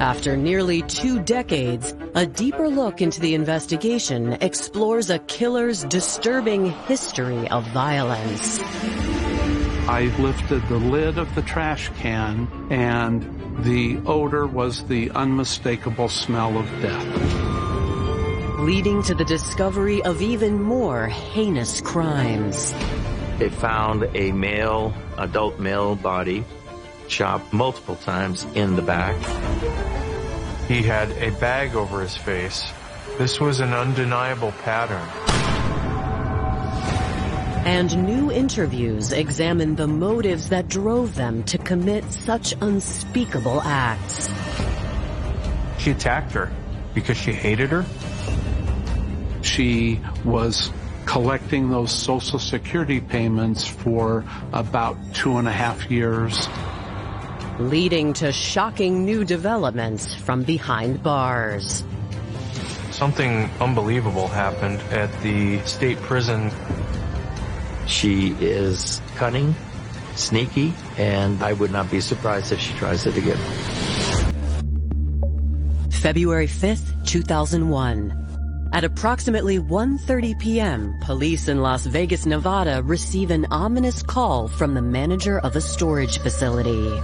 After nearly 2 decades, a deeper look into the investigation explores a killer's disturbing history of violence. I lifted the lid of the trash can, and the odor was the unmistakable smell of death, leading to the discovery of even more heinous crimes. They found a adult male body, chopped multiple times in the back. He had a bag over his face. This was an undeniable pattern. And new interviews examine the motives that drove them to commit such unspeakable acts. She attacked her because she hated her. She was collecting those Social Security payments for about 2.5 years. Leading to shocking new developments from behind bars. Something unbelievable happened at the state prison. She is cunning, sneaky, and I would not be surprised if she tries it again. February 5th, 2001. At approximately 1:30 p.m., police in Las Vegas, Nevada receive an ominous call from the manager of a storage facility.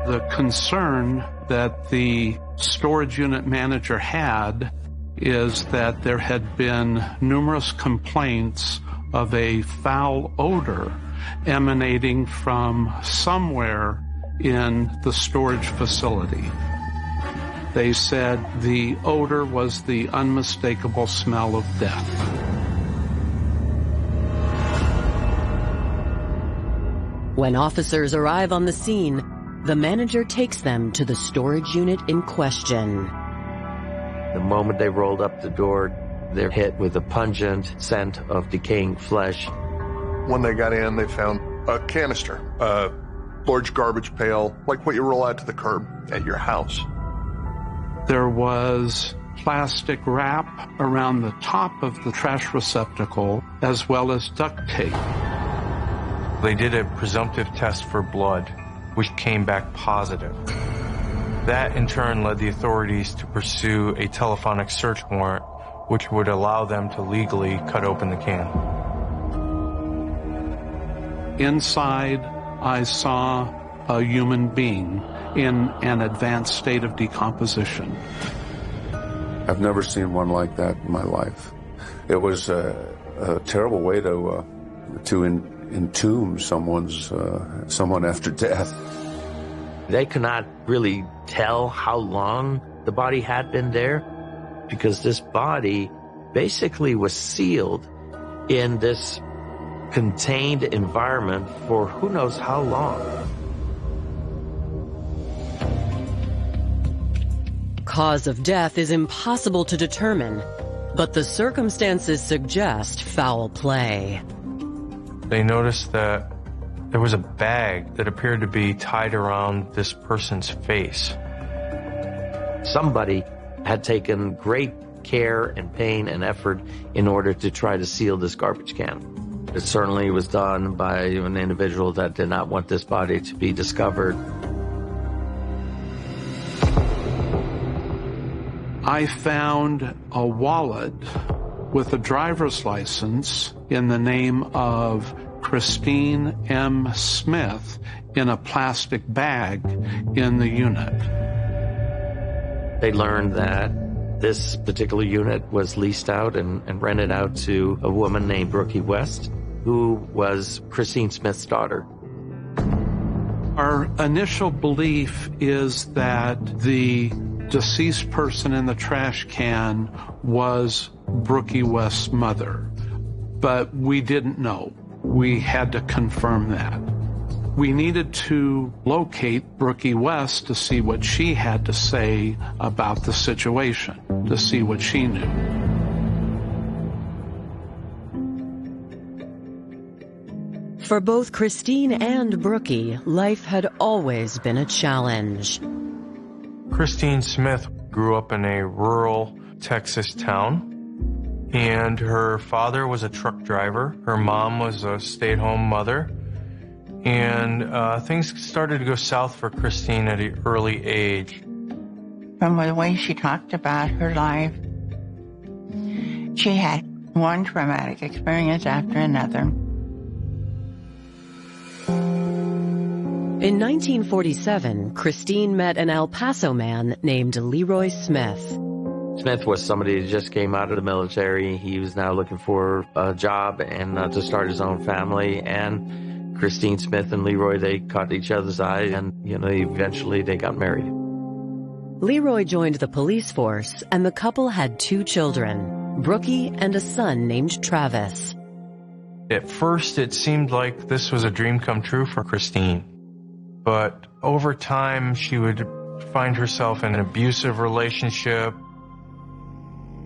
The concern that the storage unit manager had is that there had been numerous complaints of a foul odor emanating from somewhere in the storage facility. They said the odor was the unmistakable smell of death. When officers arrive on the scene, the manager takes them to the storage unit in question. The moment they rolled up the door, they're hit with a pungent scent of decaying flesh. When they got in, they found a canister, a large garbage pail, like what you roll out to the curb at your house. There was plastic wrap around the top of the trash receptacle, as well as duct tape. They did a presumptive test for blood, which came back positive. That in turn led the authorities to pursue a telephonic search warrant, which would allow them to legally cut open the can. Inside, I saw a human being in an advanced state of decomposition. I've never seen one like that in my life. It was a terrible way to entomb someone after death. They could not really tell how long the body had been there because this body basically was sealed in this contained environment for who knows how long. Cause of death is impossible to determine, but the circumstances suggest foul play. They noticed that there was a bag that appeared to be tied around this person's face. Somebody had taken great care and pain and effort in order to try to seal this garbage can. It certainly was done by an individual that did not want this body to be discovered. I found a wallet with a driver's license in the name of Christine M. Smith in a plastic bag in the unit. They learned that this particular unit was leased out and rented out to a woman named Brookey West, who was Christine Smith's daughter. Our initial belief is that the deceased person in the trash can was Brookey West's mother, but we didn't know. We had to confirm that. We needed to locate Brookey West to see what she had to say about the situation, to see what she knew. For both Christine and Brookey, life had always been a challenge. Christine Smith grew up in a rural Texas town, and her father was a truck driver. Her mom was a stay-at-home mother, and things started to go south for Christine at an early age. from the way she talked about her life. She had one traumatic experience after another. In 1947, Christine met an El Paso man named Leroy Smith. Smith was somebody who just came out of the military. He was now looking for a job and to start his own family. And Christine Smith and Leroy, they caught each other's eye, and eventually they got married. Leroy joined the police force, and the couple had 2 children, Brookey and a son named Travis. At first, it seemed like this was a dream come true for Christine. But over time, she would find herself in an abusive relationship.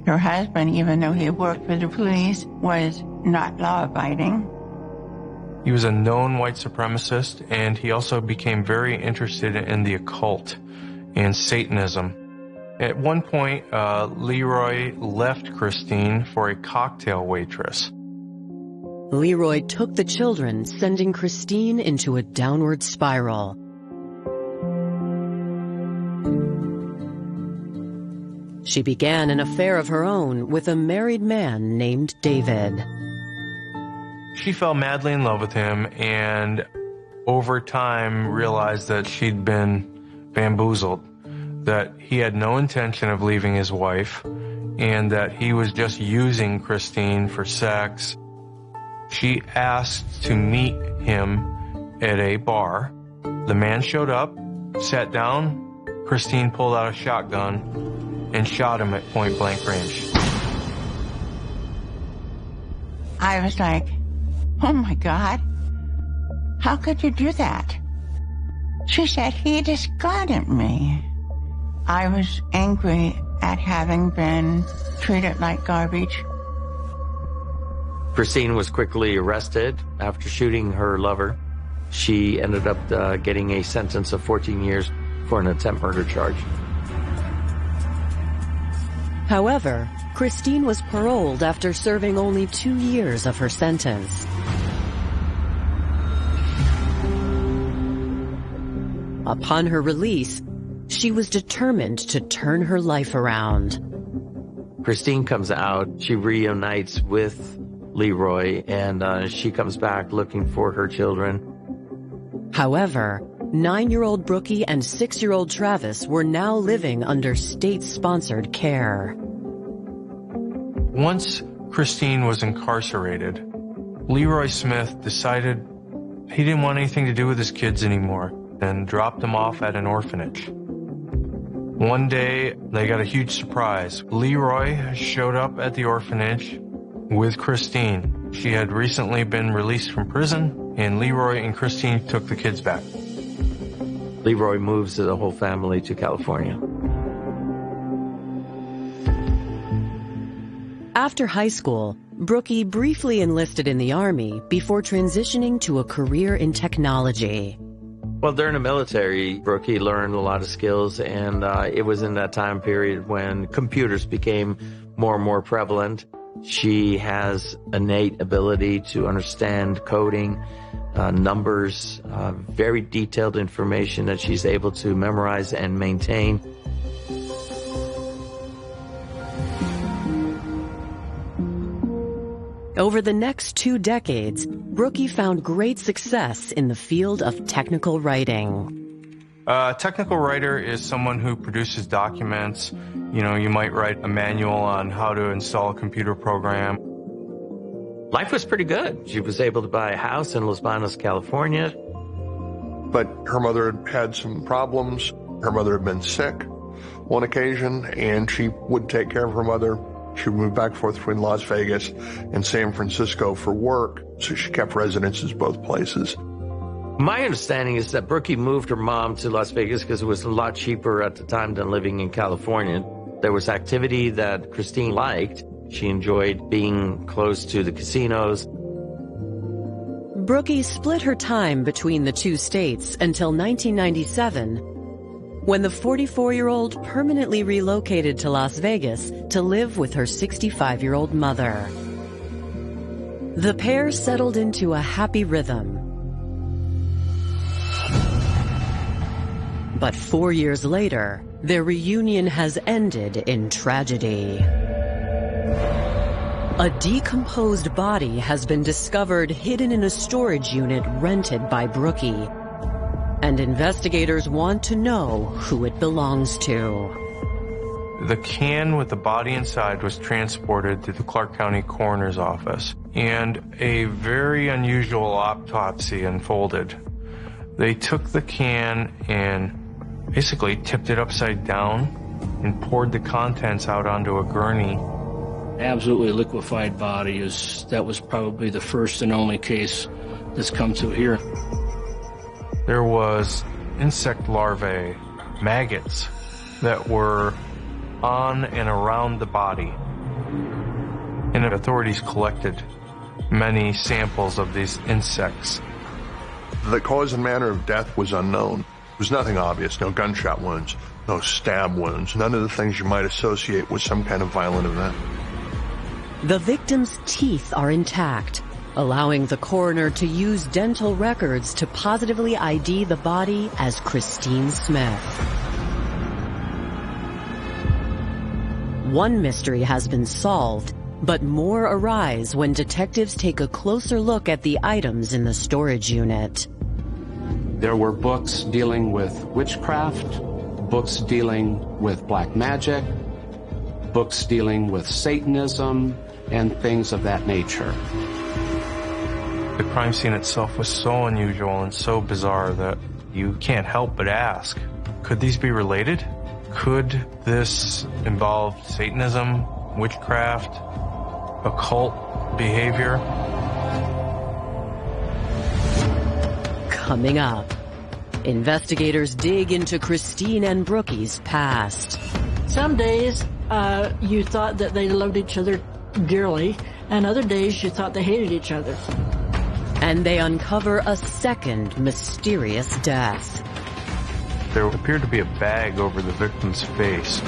Her husband, even though he worked for the police, was not law-abiding. He was a known white supremacist, and he also became very interested in the occult and Satanism. At one point, Leroy left Christine for a cocktail waitress. Leroy took the children, sending Christine into a downward spiral. She began an affair of her own with a married man named David. She fell madly in love with him and over time realized that she'd been bamboozled, that he had no intention of leaving his wife, and that he was just using Christine for sex. She asked to meet him at a bar. The man showed up, sat down. Christine pulled out a shotgun and shot him at point-blank range. I was like, oh my God, how could you do that? She said, he discarded me. I was angry at having been treated like garbage. Christine was quickly arrested after shooting her lover. She ended up getting a sentence of 14 years for an attempt murder charge. However, Christine was paroled after serving only 2 years of her sentence. Upon her release, she was determined to turn her life around. Christine comes out, she reunites with Leroy, and she comes back looking for her children. However, 9-year-old Brookey and 6-year-old Travis were now living under state-sponsored care. Once Christine was incarcerated, Leroy Smith decided he didn't want anything to do with his kids anymore and dropped them off at an orphanage. One day, they got a huge surprise. Leroy showed up at the orphanage with Christine. She had recently been released from prison, and Leroy and Christine took the kids back. Leroy moves the whole family to California. After high school, Brookey briefly enlisted in the Army before transitioning to a career in technology. Well, during the military, Brookey learned a lot of skills, and it was in that time period when computers became more and more prevalent. She has innate ability to understand coding, numbers, very detailed information that she's able to memorize and maintain. Over the next 2 decades, Brookey found great success in the field of technical writing. A technical writer is someone who produces documents. You might write a manual on how to install a computer program. Life was pretty good. She was able to buy a house in Los Banos, California. But her mother had some problems. Her mother had been sick one occasion, and she would take care of her mother. She would move back and forth between Las Vegas and San Francisco for work, so she kept residences both places. My understanding is that Brookey moved her mom to Las Vegas because it was a lot cheaper at the time than living in California. There was activity that Christine liked. She enjoyed being close to the casinos. Brookey split her time between the 2 states until 1997, when the 44-year-old permanently relocated to Las Vegas to live with her 65-year-old mother. The pair settled into a happy rhythm. But 4 years later, their reunion has ended in tragedy. A decomposed body has been discovered hidden in a storage unit rented by Brookey, and investigators want to know who it belongs to. The can with the body inside was transported to the Clark County Coroner's Office, and a very unusual autopsy unfolded. They took the can and basically tipped it upside down and poured the contents out onto a gurney. Absolutely liquefied body that was probably the first and only case that's come through here. There was insect larvae, maggots, that were on and around the body. And authorities collected many samples of these insects. The cause and manner of death was unknown. There was nothing obvious, no gunshot wounds, no stab wounds, none of the things you might associate with some kind of violent event. The victim's teeth are intact, allowing the coroner to use dental records to positively ID the body as Christine Smith. One mystery has been solved, but more arise when detectives take a closer look at the items in the storage unit. There were books dealing with witchcraft, books dealing with black magic, books dealing with Satanism, and things of that nature. The crime scene itself was so unusual and so bizarre that you can't help but ask, could these be related? Could this involve Satanism, witchcraft, occult behavior? Coming up, investigators dig into Christine and Brookey's past. Some days you thought that they loved each other dearly, and other days you thought they hated each other. And they uncover a second mysterious death. There appeared to be a bag over the victim's face.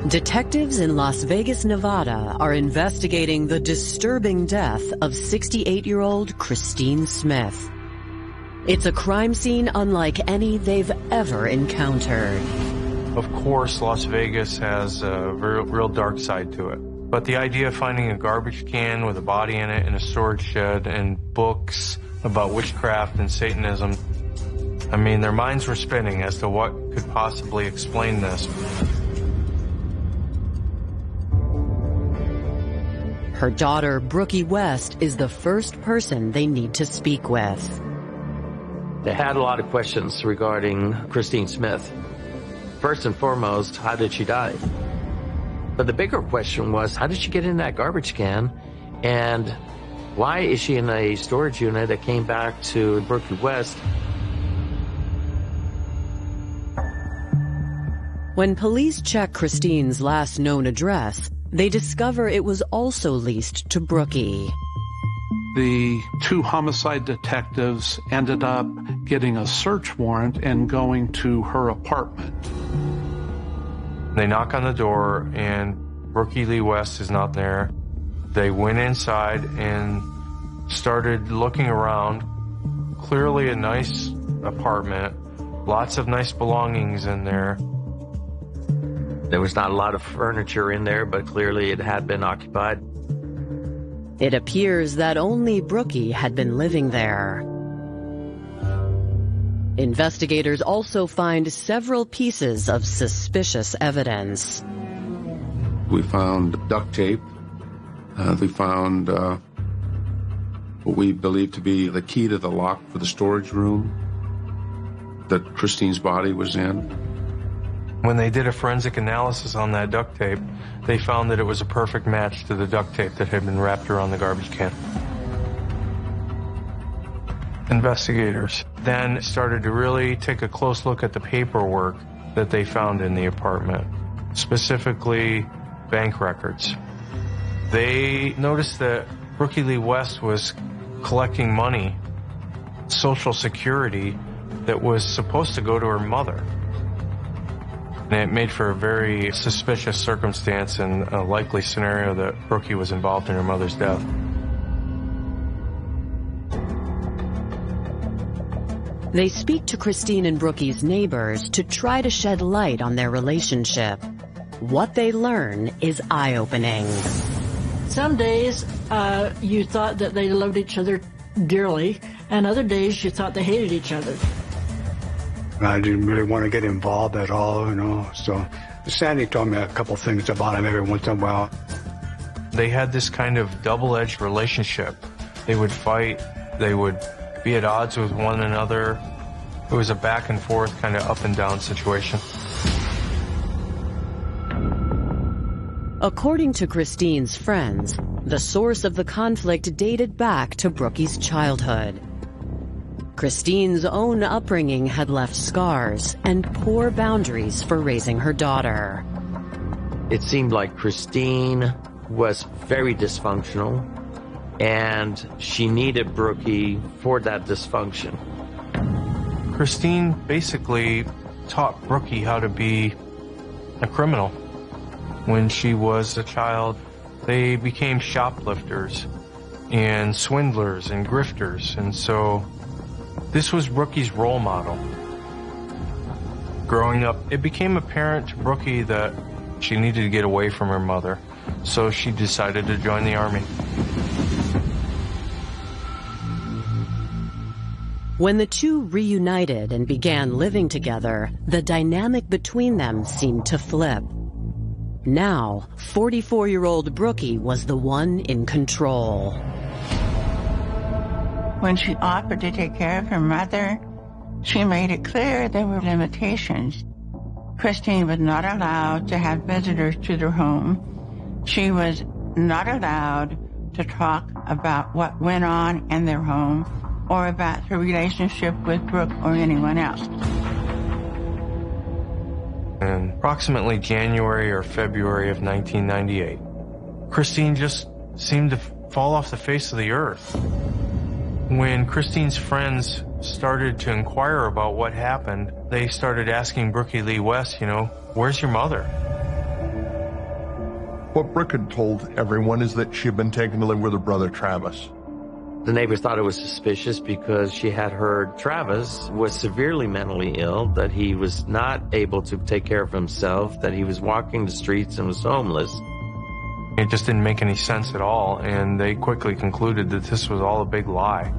Detectives in Las Vegas, Nevada are investigating the disturbing death of 68-year-old Christine Smith. It's a crime scene unlike any they've ever encountered. Of course, Las Vegas has a real dark side to it. But the idea of finding a garbage can with a body in it in a storage shed and books about witchcraft and Satanism, I mean, their minds were spinning as to what could possibly explain this. Her daughter, Brookey West, is the first person they need to speak with. They had a lot of questions regarding Christine Smith. First and foremost, how did she die? But the bigger question was, how did she get in that garbage can? And why is she in a storage unit that came back to Brookey West? When police check Christine's last known address, they discover it was also leased to Brookey. The two homicide detectives ended up getting a search warrant and going to her apartment. They knock on the door and Brookey Lee West is not there. They went inside and started looking around. Clearly a nice apartment, lots of nice belongings in there. There was not a lot of furniture in there, but clearly it had been occupied. It appears that only Brookey had been living there. Investigators also find several pieces of suspicious evidence. We found duct tape. We found what we believe to be the key to the lock for the storage room that Christine's body was in. When they did a forensic analysis on that duct tape, they found that it was a perfect match to the duct tape that had been wrapped around the garbage can. Investigators then started to really take a close look at the paperwork that they found in the apartment, specifically bank records. They noticed that Brookey Lee West was collecting money, Social Security, that was supposed to go to her mother. And it made for a very suspicious circumstance and a likely scenario that Brookey was involved in her mother's death. They speak to Christine and Brookey's neighbors to try to shed light on their relationship. What they learn is eye-opening. Some days you thought that they loved each other dearly, and other days you thought they hated each other. I didn't really want to get involved at all, so Sandy told me a couple things about him every once in a while. They had this kind of double-edged relationship. They would fight, they would be at odds with one another. It was a back and forth kind of up and down situation. According to Christine's friends, the source of the conflict dated back to Brookey's childhood. Christine's own upbringing had left scars and poor boundaries for raising her daughter. It seemed like Christine was very dysfunctional, and she needed Brookey for that dysfunction. Christine basically taught Brookey how to be a criminal. When she was a child, they became shoplifters and swindlers and grifters, and so this was Brookey's role model. Growing up, it became apparent to Brookey that she needed to get away from her mother, so she decided to join the Army. When the two reunited and began living together, the dynamic between them seemed to flip. Now, 44-year-old Brookey was the one in control. When she offered to take care of her mother, she made it clear there were limitations. Christine was not allowed to have visitors to their home. She was not allowed to talk about what went on in their home or about her relationship with Brooke or anyone else. In approximately January or February of 1998, Christine just seemed to fall off the face of the earth. When Christine's friends started to inquire about what happened, they started asking Brookey Lee West, where's your mother? What Brooke had told everyone is that she had been taken to live with her brother Travis. The neighbors thought it was suspicious because she had heard Travis was severely mentally ill, that he was not able to take care of himself, that he was walking the streets and was homeless. It just didn't make any sense at all, and they quickly concluded that this was all a big lie.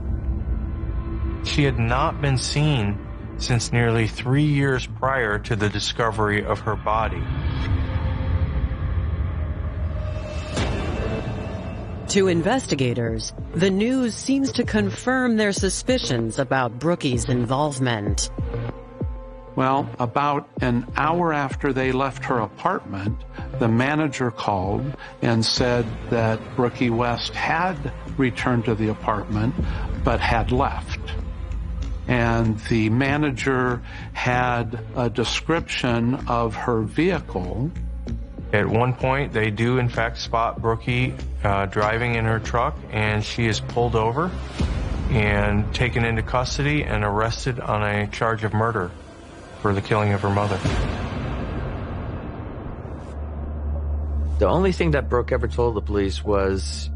She had not been seen since nearly 3 years prior to the discovery of her body. To investigators, the news seems to confirm their suspicions about Brookey's involvement. Well, about an hour after they left her apartment, the manager called and said that Brookey West had returned to the apartment, but had left. And the manager had a description of her vehicle. At one point, they do in fact spot Brookey driving in her truck, and she is pulled over and taken into custody and arrested on a charge of murder for the killing of her mother. The only thing that Brooke ever told the police was,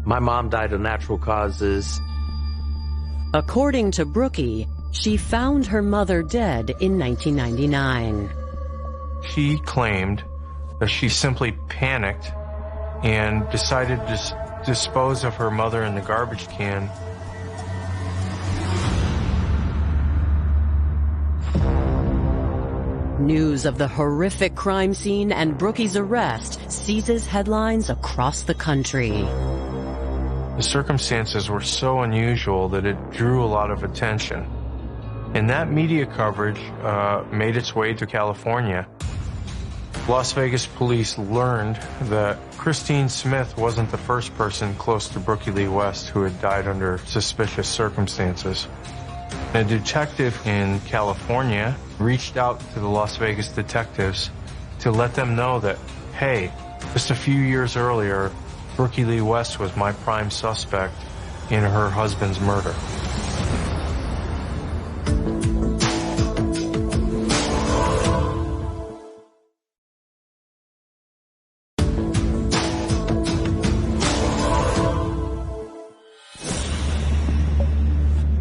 my mom died of natural causes. According to Brookey, she found her mother dead in 1999. She claimed that she simply panicked and decided to dispose of her mother in the garbage can. News of the horrific crime scene and Brookey's arrest seizes headlines across the country. The circumstances were so unusual that it drew a lot of attention. And that media coverage made its way to California. Las Vegas police learned that Christine Smith wasn't the first person close to Brookey Lee West who had died under suspicious circumstances. A detective in California reached out to the Las Vegas detectives to let them know that, hey, just a few years earlier, Brookey Lee West was my prime suspect in her husband's murder.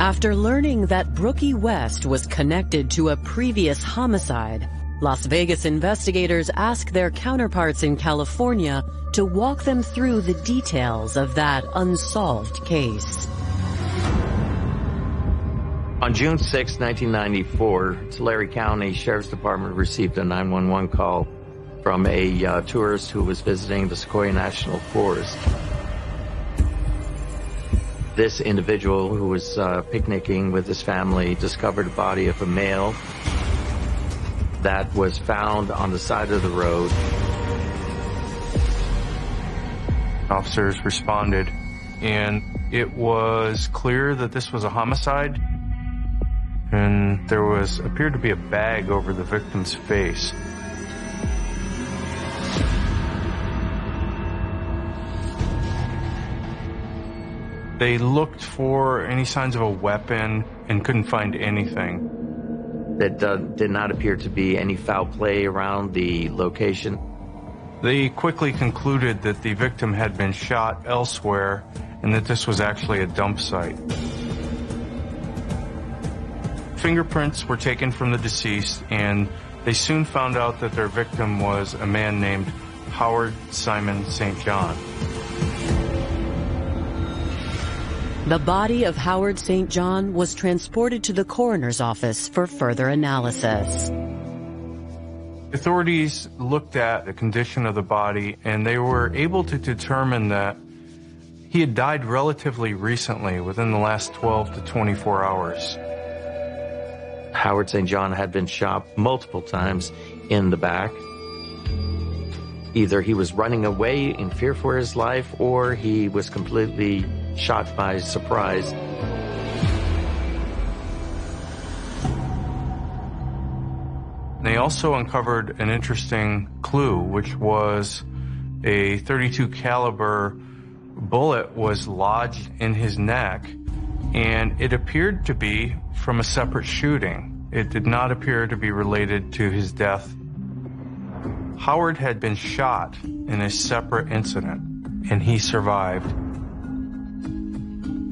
After learning that Brookey West was connected to a previous homicide, Las Vegas investigators asked their counterparts in California to walk them through the details of that unsolved case. On June 6, 1994, Tulare County Sheriff's Department received a 911 call from a tourist who was visiting the Sequoia National Forest. This individual who was picnicking with his family discovered the body of a male that was found on the side of the road. Officers responded, and it was clear that this was a homicide, and there appeared to be a bag over the victim's face. They looked for any signs of a weapon and couldn't find anything. There did not appear to be any foul play around the location. They quickly concluded that the victim had been shot elsewhere and that this was actually a dump site. Fingerprints were taken from the deceased, and they soon found out that their victim was a man named Howard Simon St. John. The body of Howard St. John was transported to the coroner's office for further analysis. Authorities looked at the condition of the body, and they were able to determine that he had died relatively recently, within the last 12 to 24 hours. Howard St. John had been shot multiple times in the back. Either he was running away in fear for his life, or he was completely shot by surprise. They also uncovered an interesting clue, which was a .32 caliber bullet was lodged in his neck, and it appeared to be from a separate shooting. It did not appear to be related to his death. Howard had been shot in a separate incident, and he survived.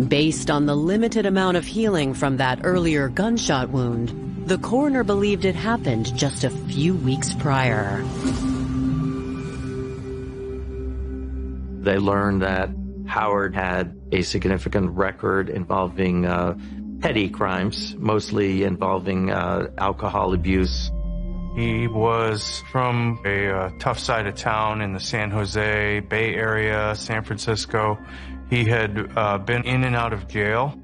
Based on the limited amount of healing from that earlier gunshot wound, the coroner believed it happened just a few weeks prior. They learned that Howard had a significant record involving petty crimes, mostly involving alcohol abuse. He was from a tough side of town in the San Jose Bay Area, San Francisco. He had been in and out of jail.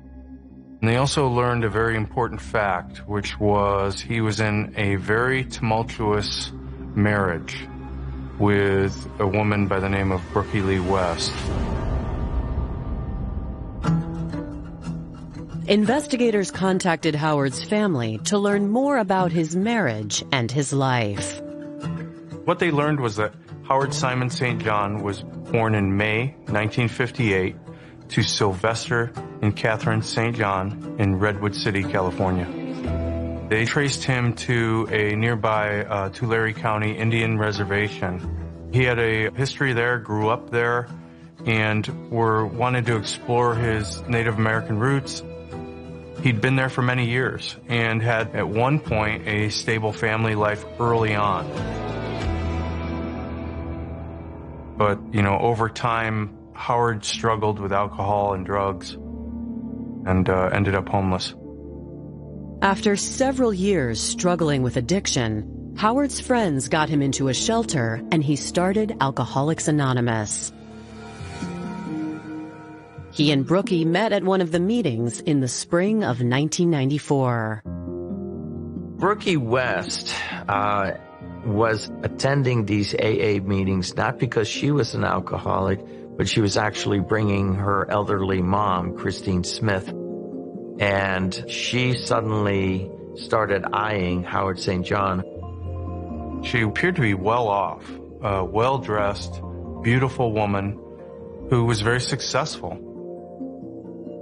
And they also learned a very important fact, which was he was in a very tumultuous marriage with a woman by the name of Brookey Lee West. Investigators contacted Howard's family to learn more about his marriage and his life. What they learned was that Howard Simon St. John was born in May 1958 to Sylvester and Catherine St. John in Redwood City, California. They traced him to a nearby Tulare County Indian reservation. He had a history there, grew up there, and wanted to explore his Native American roots. He'd been there for many years and had at one point a stable family life early on. But, over time, Howard struggled with alcohol and drugs and ended up homeless. After several years struggling with addiction, Howard's friends got him into a shelter and he started Alcoholics Anonymous. He and Brookey met at one of the meetings in the spring of 1994. Brookey West was attending these AA meetings not because she was an alcoholic, but she was actually bringing her elderly mom, Christine Smith. And she suddenly started eyeing Howard St. John. She appeared to be well off, well-dressed, beautiful woman who was very successful.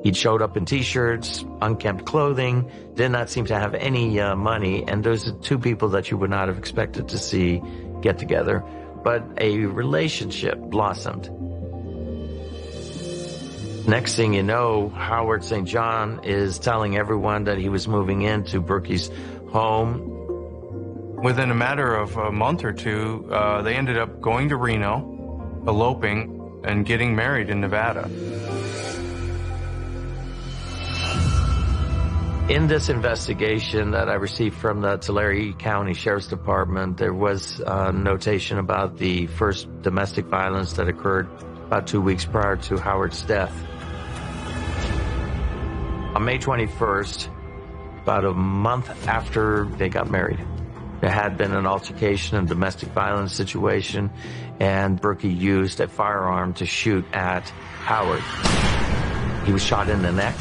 He showed up in T-shirts, unkempt clothing, did not seem to have any money, and those are two people that you would not have expected to see get together. But a relationship blossomed. Next thing you know, Howard St. John is telling everyone that he was moving into Brookey's home. Within a matter of a month or two, they ended up going to Reno, eloping, and getting married in Nevada. In this investigation that I received from the Tulare County Sheriff's Department, there was a notation about the first domestic violence that occurred about 2 weeks prior to Howard's death. On May 21st, about a month after they got married, there had been an altercation, a domestic violence situation, and Brookey used a firearm to shoot at Howard. He was shot in the neck.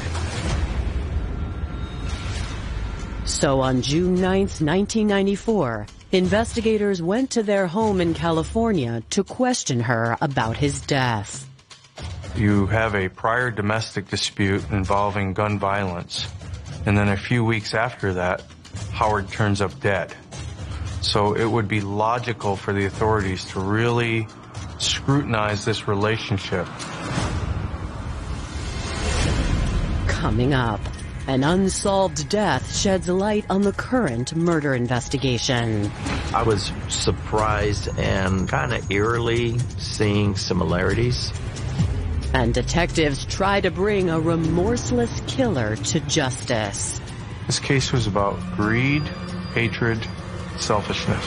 So on June 9th, 1994, investigators went to their home in California to question her about his death. You have a prior domestic dispute involving gun violence, and then a few weeks after that, Howard turns up dead. So it would be logical for the authorities to really scrutinize this relationship. Coming up, an unsolved death sheds light on the current murder investigation. I was surprised and kind of eerily seeing similarities. And detectives try to bring a remorseless killer to justice. This case was about greed, hatred, selfishness.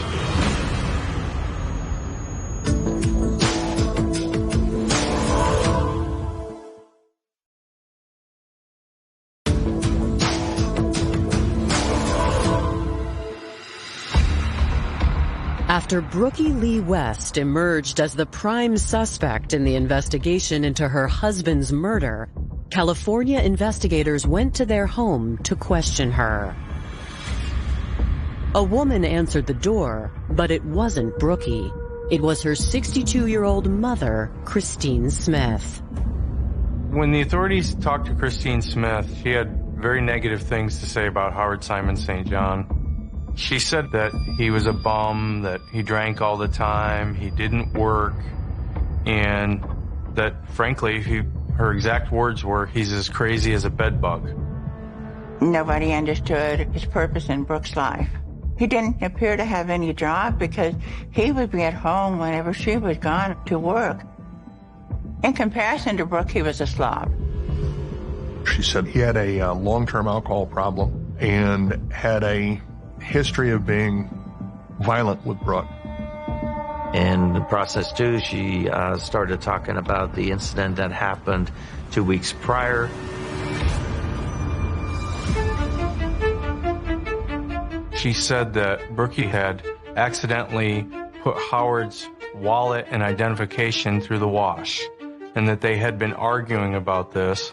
After Brookey Lee West emerged as the prime suspect in the investigation into her husband's murder, California investigators went to their home to question her. A woman answered the door, but it wasn't Brookey. It was her 62-year-old mother, Christine Smith. When the authorities talked to Christine Smith, she had very negative things to say about Howard Simon St. John. She said that he was a bum, that he drank all the time, he didn't work, and that, frankly, her exact words were, he's as crazy as a bedbug. Nobody understood his purpose in Brooke's life. He didn't appear to have any job because he would be at home whenever she was gone to work. In comparison to Brooke, he was a slob. She said he had a long-term alcohol problem and had a history of being violent with Brooke. In the process, too, she started talking about the incident that happened 2 weeks prior. She said that Brookey had accidentally put Howard's wallet and identification through the wash, and that they had been arguing about this,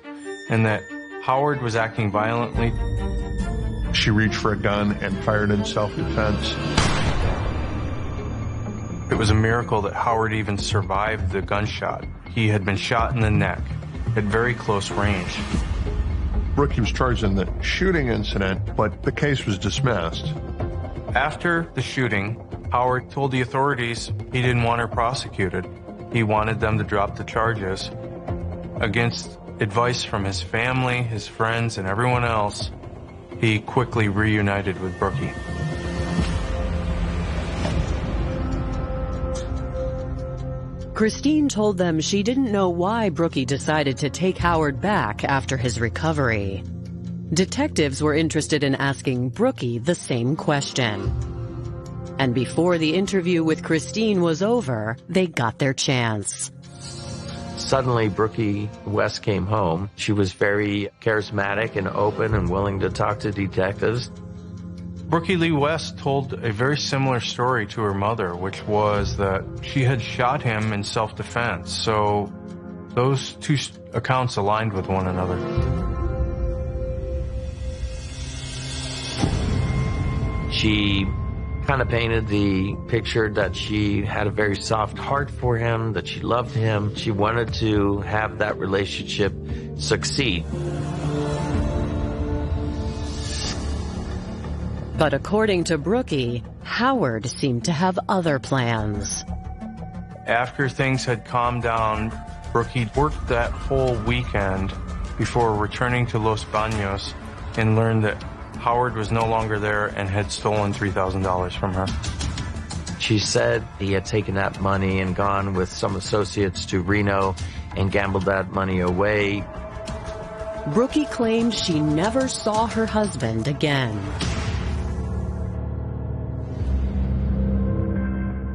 and that Howard was acting violently. She reached for a gun and fired in self-defense. It was a miracle that Howard even survived the gunshot. He had been shot in the neck at very close range. Brookey was charged in the shooting incident, but the case was dismissed. After the shooting, Howard told the authorities he didn't want her prosecuted. He wanted them to drop the charges. Against advice from his family, his friends, and everyone else, he quickly reunited with Brookey. Christine told them she didn't know why Brookey decided to take Howard back after his recovery. Detectives were interested in asking Brookey the same question. And before the interview with Christine was over, they got their chance. Suddenly, Brookey West came home. She was very charismatic and open and willing to talk to detectives. Brookey Lee West told a very similar story to her mother, which was that she had shot him in self-defense. So those two accounts aligned with one another. She kind of painted the picture that she had a very soft heart for him, that she loved him. She wanted to have that relationship succeed. But according to Brookey, Howard seemed to have other plans. After things had calmed down, Brookey worked that whole weekend before returning to Los Baños and learned that Howard was no longer there and had stolen $3,000 from her. She said he had taken that money and gone with some associates to Reno and gambled that money away. Brookey claimed she never saw her husband again.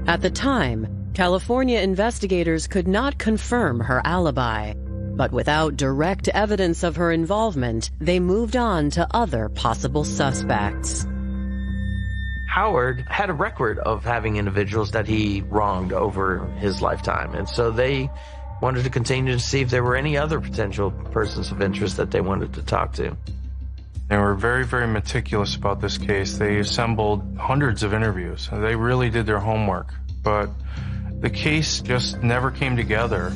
At the time, California investigators could not confirm her alibi, but without direct evidence of her involvement, they moved on to other possible suspects. Howard had a record of having individuals that he wronged over his lifetime, and so they wanted to continue to see if there were any other potential persons of interest that they wanted to talk to. They were very, very meticulous about this case. They assembled hundreds of interviews. They really did their homework, but the case just never came together.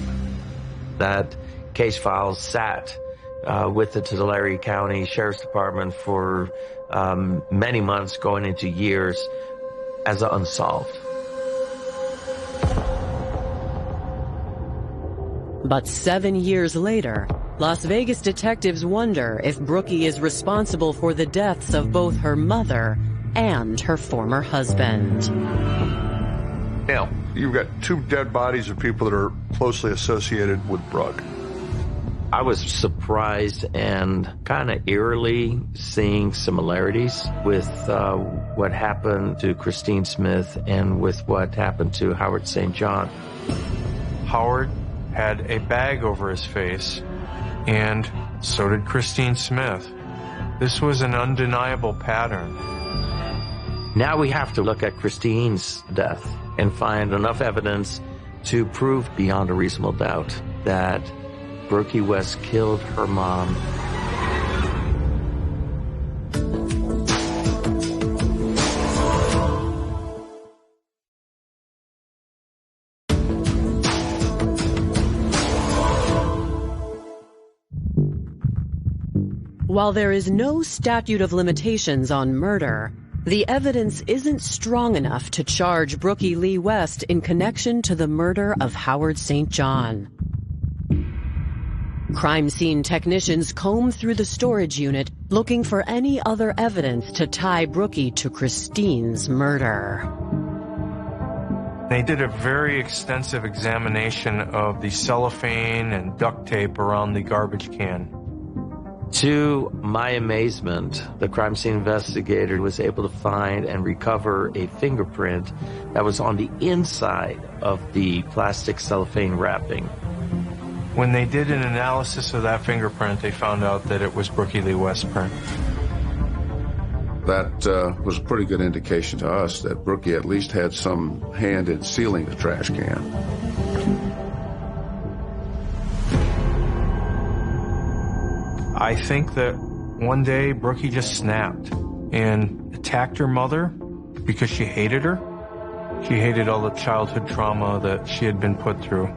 That case file sat with the Tulare County Sheriff's Department for many months, going into years, as unsolved. But 7 years later, Las Vegas detectives wonder if Brookey is responsible for the deaths of both her mother and her former husband. Now, you've got two dead bodies of people that are closely associated with Brooke. I was surprised and kind of eerily seeing similarities with what happened to Christine Smith and with what happened to Howard St. John. Howard had a bag over his face, and so did Christine Smith. This was an undeniable pattern. Now we have to look at Christine's death and find enough evidence to prove beyond a reasonable doubt that Brookey West killed her mom. While there is no statute of limitations on murder, the evidence isn't strong enough to charge Brookey Lee West in connection to the murder of Howard St. John. Crime scene technicians comb through the storage unit looking for any other evidence to tie Brookey to Christine's murder. They did a very extensive examination of the cellophane and duct tape around the garbage can. To my amazement, the crime scene investigator was able to find and recover a fingerprint that was on the inside of the plastic cellophane wrapping. When they did an analysis of that fingerprint, they found out that it was Brookey Lee West's print. That was a pretty good indication to us that Brookey at least had some hand in sealing the trash can. I think that one day Brookey just snapped and attacked her mother because she hated her. She hated all the childhood trauma that she had been put through.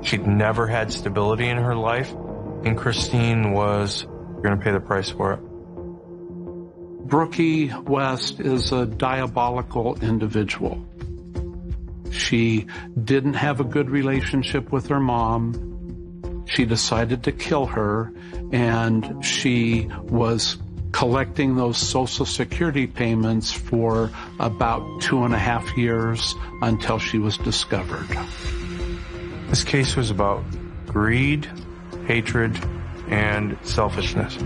She'd never had stability in her life, and Christine was going to pay the price for it. Brookey West is a diabolical individual. She didn't have a good relationship with her mom. She decided to kill her, and she was collecting those Social Security payments for about 2.5 years until she was discovered. This case was about greed, hatred, and selfishness.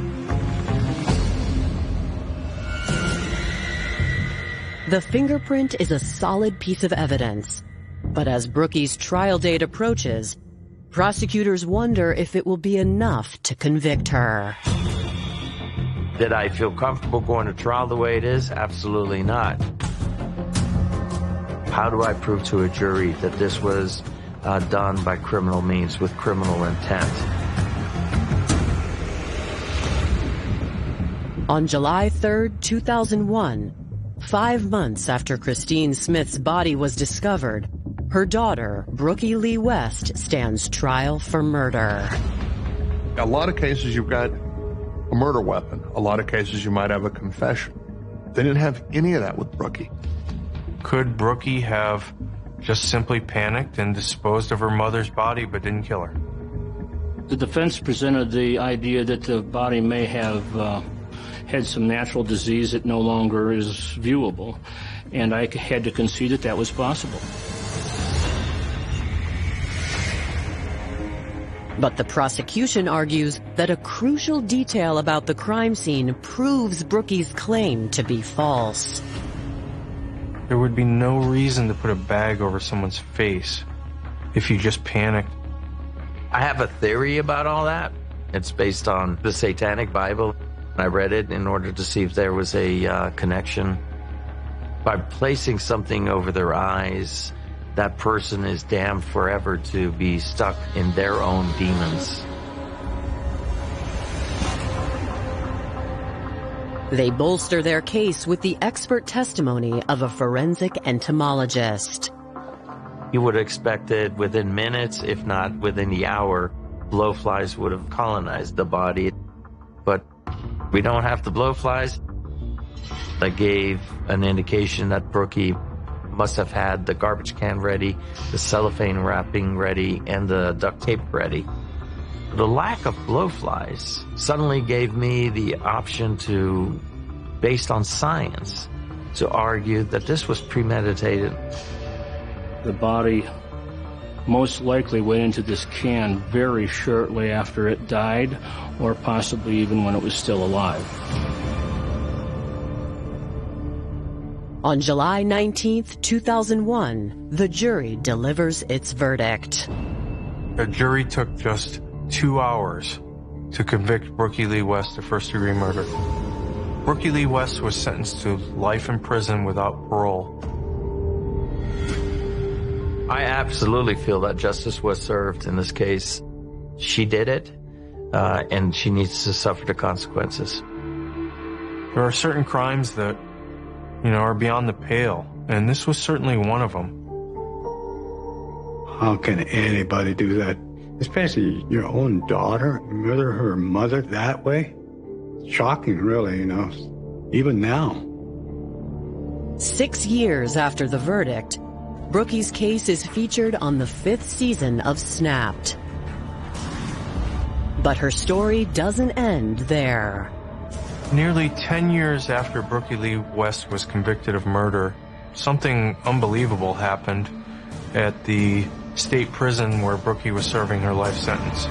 The fingerprint is a solid piece of evidence, but as Brookey's trial date approaches, prosecutors wonder if it will be enough to convict her. Did I feel comfortable going to trial the way it is? Absolutely not. How do I prove to a jury that this was done by criminal means with criminal intent? On July 3rd, 2001, 5 months after Christine Smith's body was discovered, her daughter, Brookey Lee West, stands trial for murder. A lot of cases you've got a murder weapon. A lot of cases you might have a confession. They didn't have any of that with Brookey. Could Brookey have just simply panicked and disposed of her mother's body but didn't kill her. The defense presented the idea that the body may have had some natural disease that no longer is viewable, and I had to concede that that was possible. But the prosecution argues that a crucial detail about the crime scene proves Brookey's claim to be false. There would be no reason to put a bag over someone's face if you just panicked. I have a theory about all that. It's based on the Satanic Bible. I read it in order to see if there was a connection. By placing something over their eyes, that person is damned forever to be stuck in their own demons. They bolster their case with the expert testimony of a forensic entomologist. You would have expected within minutes, if not within the hour, blowflies would have colonized the body. But we don't have the blowflies. That gave an indication that Brookey must have had the garbage can ready, the cellophane wrapping ready, and the duct tape ready. The lack of blowflies suddenly gave me the option to, based on science, to argue that this was premeditated. The body most likely went into this can very shortly after it died, or possibly even when it was still alive. On July 19th, 2001, the jury delivers its verdict. A jury took just 2 hours to convict Brookey Lee West of first-degree murder. Brookey Lee West was sentenced to life in prison without parole. I absolutely feel that justice was served in this case. She did it, and she needs to suffer the consequences. There are certain crimes that, are beyond the pale, and this was certainly one of them. How can anybody do that? Especially your own daughter, murder her mother that way? Shocking, really, even now. 6 years after the verdict, Brookey's case is featured on the 5th season of Snapped. But her story doesn't end there. Nearly 10 years after Brookey Lee West was convicted of murder, something unbelievable happened at the state prison where Brookey was serving her life sentence.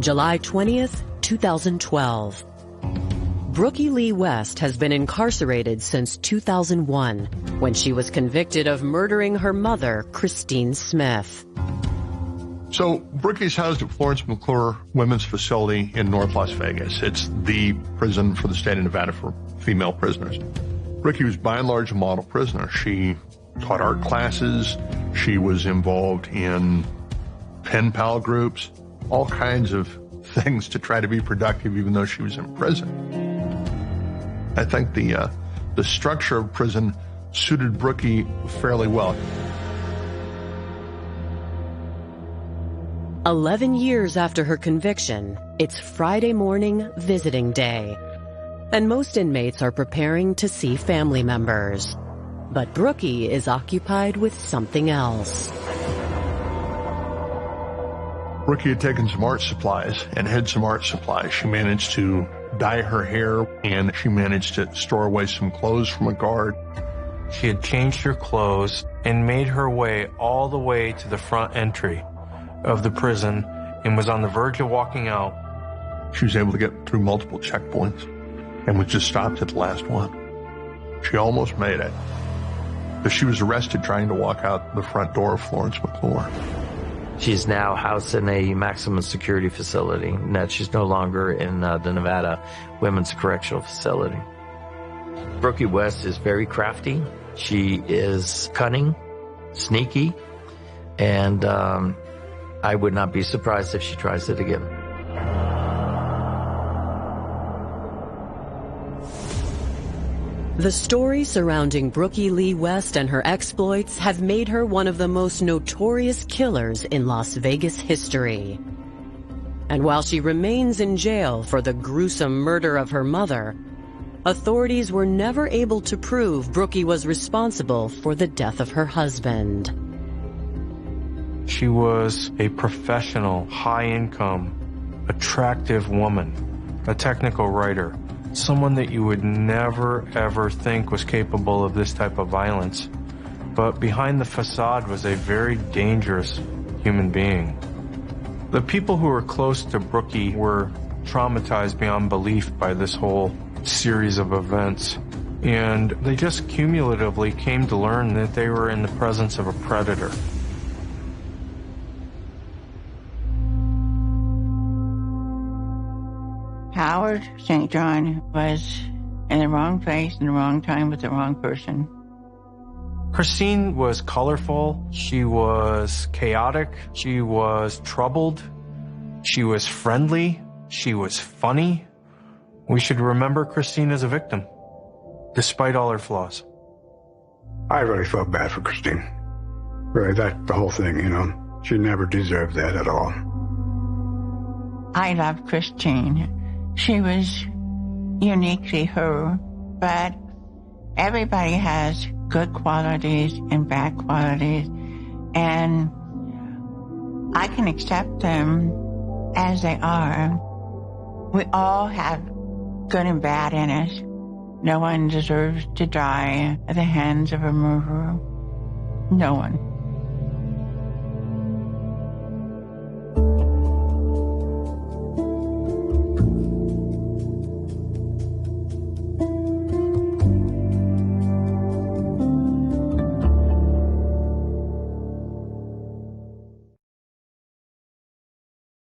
July 20th, 2012. Brookey Lee West has been incarcerated since 2001, when she was convicted of murdering her mother, Christine Smith. So Brookey's housed at Florence McClure Women's Facility in North Las Vegas. It's the prison for the state of Nevada for female prisoners. Brookey was by and large a model prisoner. She taught art classes. She was involved in pen pal groups, all kinds of things to try to be productive even though she was in prison. I think the structure of prison suited Brookey fairly well. 11 years after her conviction, it's Friday morning visiting day, and most inmates are preparing to see family members. But Brookey is occupied with something else. Brookey had taken some art supplies and hid some art supplies. She managed to dye her hair, and she managed to store away some clothes from a guard. She had changed her clothes and made her way all the way to the front entry of the prison and was on the verge of walking out. She was able to get through multiple checkpoints and was just stopped at the last one. She almost made it, but she was arrested trying to walk out the front door of Florence McClure. She's now housed in a maximum security facility, and that she's no longer in the Nevada Women's Correctional Facility. Brookey West is very crafty. She is cunning, sneaky, and I would not be surprised if she tries it again. The story surrounding Brookey Lee West and her exploits have made her one of the most notorious killers in Las Vegas history. And while she remains in jail for the gruesome murder of her mother, authorities were never able to prove Brookey was responsible for the death of her husband. She was a professional, high-income, attractive woman, a technical writer, someone that you would never, ever think was capable of this type of violence. But behind the facade was a very dangerous human being. The people who were close to Brookey were traumatized beyond belief by this whole series of events. And they just cumulatively came to learn that they were in the presence of a predator. Howard St. John was in the wrong place, in the wrong time, with the wrong person. Christine was colorful, she was chaotic, she was troubled, she was friendly, she was funny. We should remember Christine as a victim, despite all her flaws. I really felt bad for Christine. Really, the whole thing, She never deserved that at all. I loved Christine. She was uniquely her, but everybody has good qualities and bad qualities, and I can accept them as they are. We all have good and bad in us. No one deserves to die at the hands of a murderer. No one.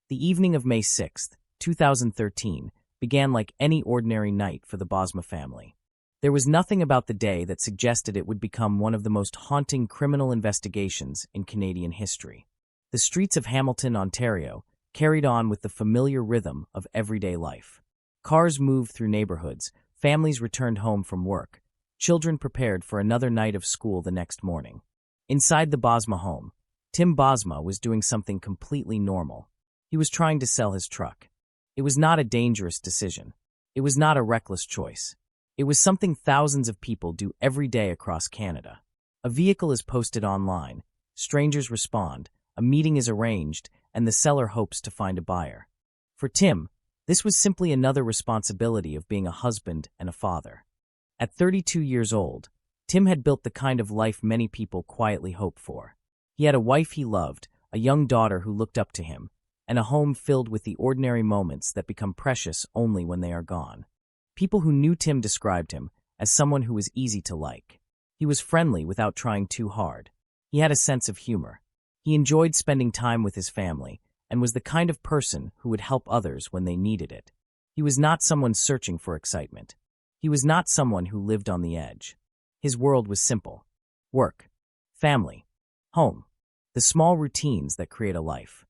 The evening of May 6, 2013, began like any ordinary night for the Bosma family. There was nothing about the day that suggested it would become one of the most haunting criminal investigations in Canadian history. The streets of Hamilton, Ontario, carried on with the familiar rhythm of everyday life. Cars moved through neighborhoods, families returned home from work, children prepared for another night of school the next morning. Inside the Bosma home, Tim Bosma was doing something completely normal. He was trying to sell his truck. It was not a dangerous decision. It was not a reckless choice. It was something thousands of people do every day across Canada. A vehicle is posted online, strangers respond, a meeting is arranged, and the seller hopes to find a buyer. For Tim, this was simply another responsibility of being a husband and a father. At 32 years old, Tim had built the kind of life many people quietly hope for. He had a wife he loved, a young daughter who looked up to him, and a home filled with the ordinary moments that become precious only when they are gone. People who knew Tim described him as someone who was easy to like. He was friendly without trying too hard. He had a sense of humor. He enjoyed spending time with his family and was the kind of person who would help others when they needed it. He was not someone searching for excitement. He was not someone who lived on the edge. His world was simple. Work, family, home, the small routines that create a life.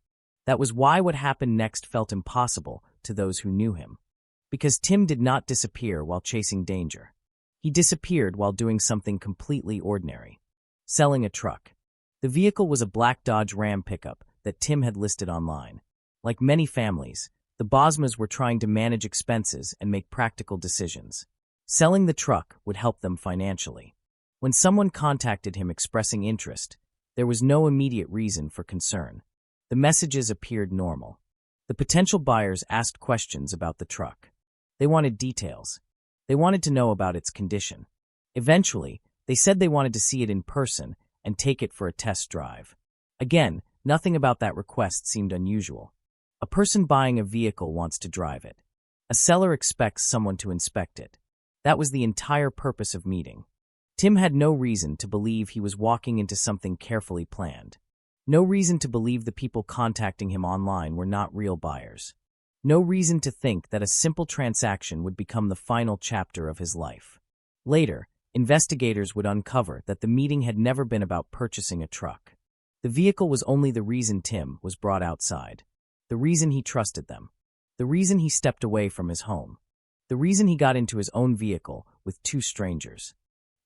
That was why what happened next felt impossible to those who knew him. Because Tim did not disappear while chasing danger. He disappeared while doing something completely ordinary. Selling a truck. The vehicle was a black Dodge Ram pickup that Tim had listed online. Like many families, the Bosmas were trying to manage expenses and make practical decisions. Selling the truck would help them financially. When someone contacted him expressing interest, there was no immediate reason for concern. The messages appeared normal. The potential buyers asked questions about the truck. They wanted details. They wanted to know about its condition. Eventually, they said they wanted to see it in person and take it for a test drive. Again, nothing about that request seemed unusual. A person buying a vehicle wants to drive it. A seller expects someone to inspect it. That was the entire purpose of meeting. Tim had no reason to believe he was walking into something carefully planned. No reason to believe the people contacting him online were not real buyers. No reason to think that a simple transaction would become the final chapter of his life. Later, investigators would uncover that the meeting had never been about purchasing a truck. The vehicle was only the reason Tim was brought outside. The reason he trusted them. The reason he stepped away from his home. The reason he got into his own vehicle with two strangers.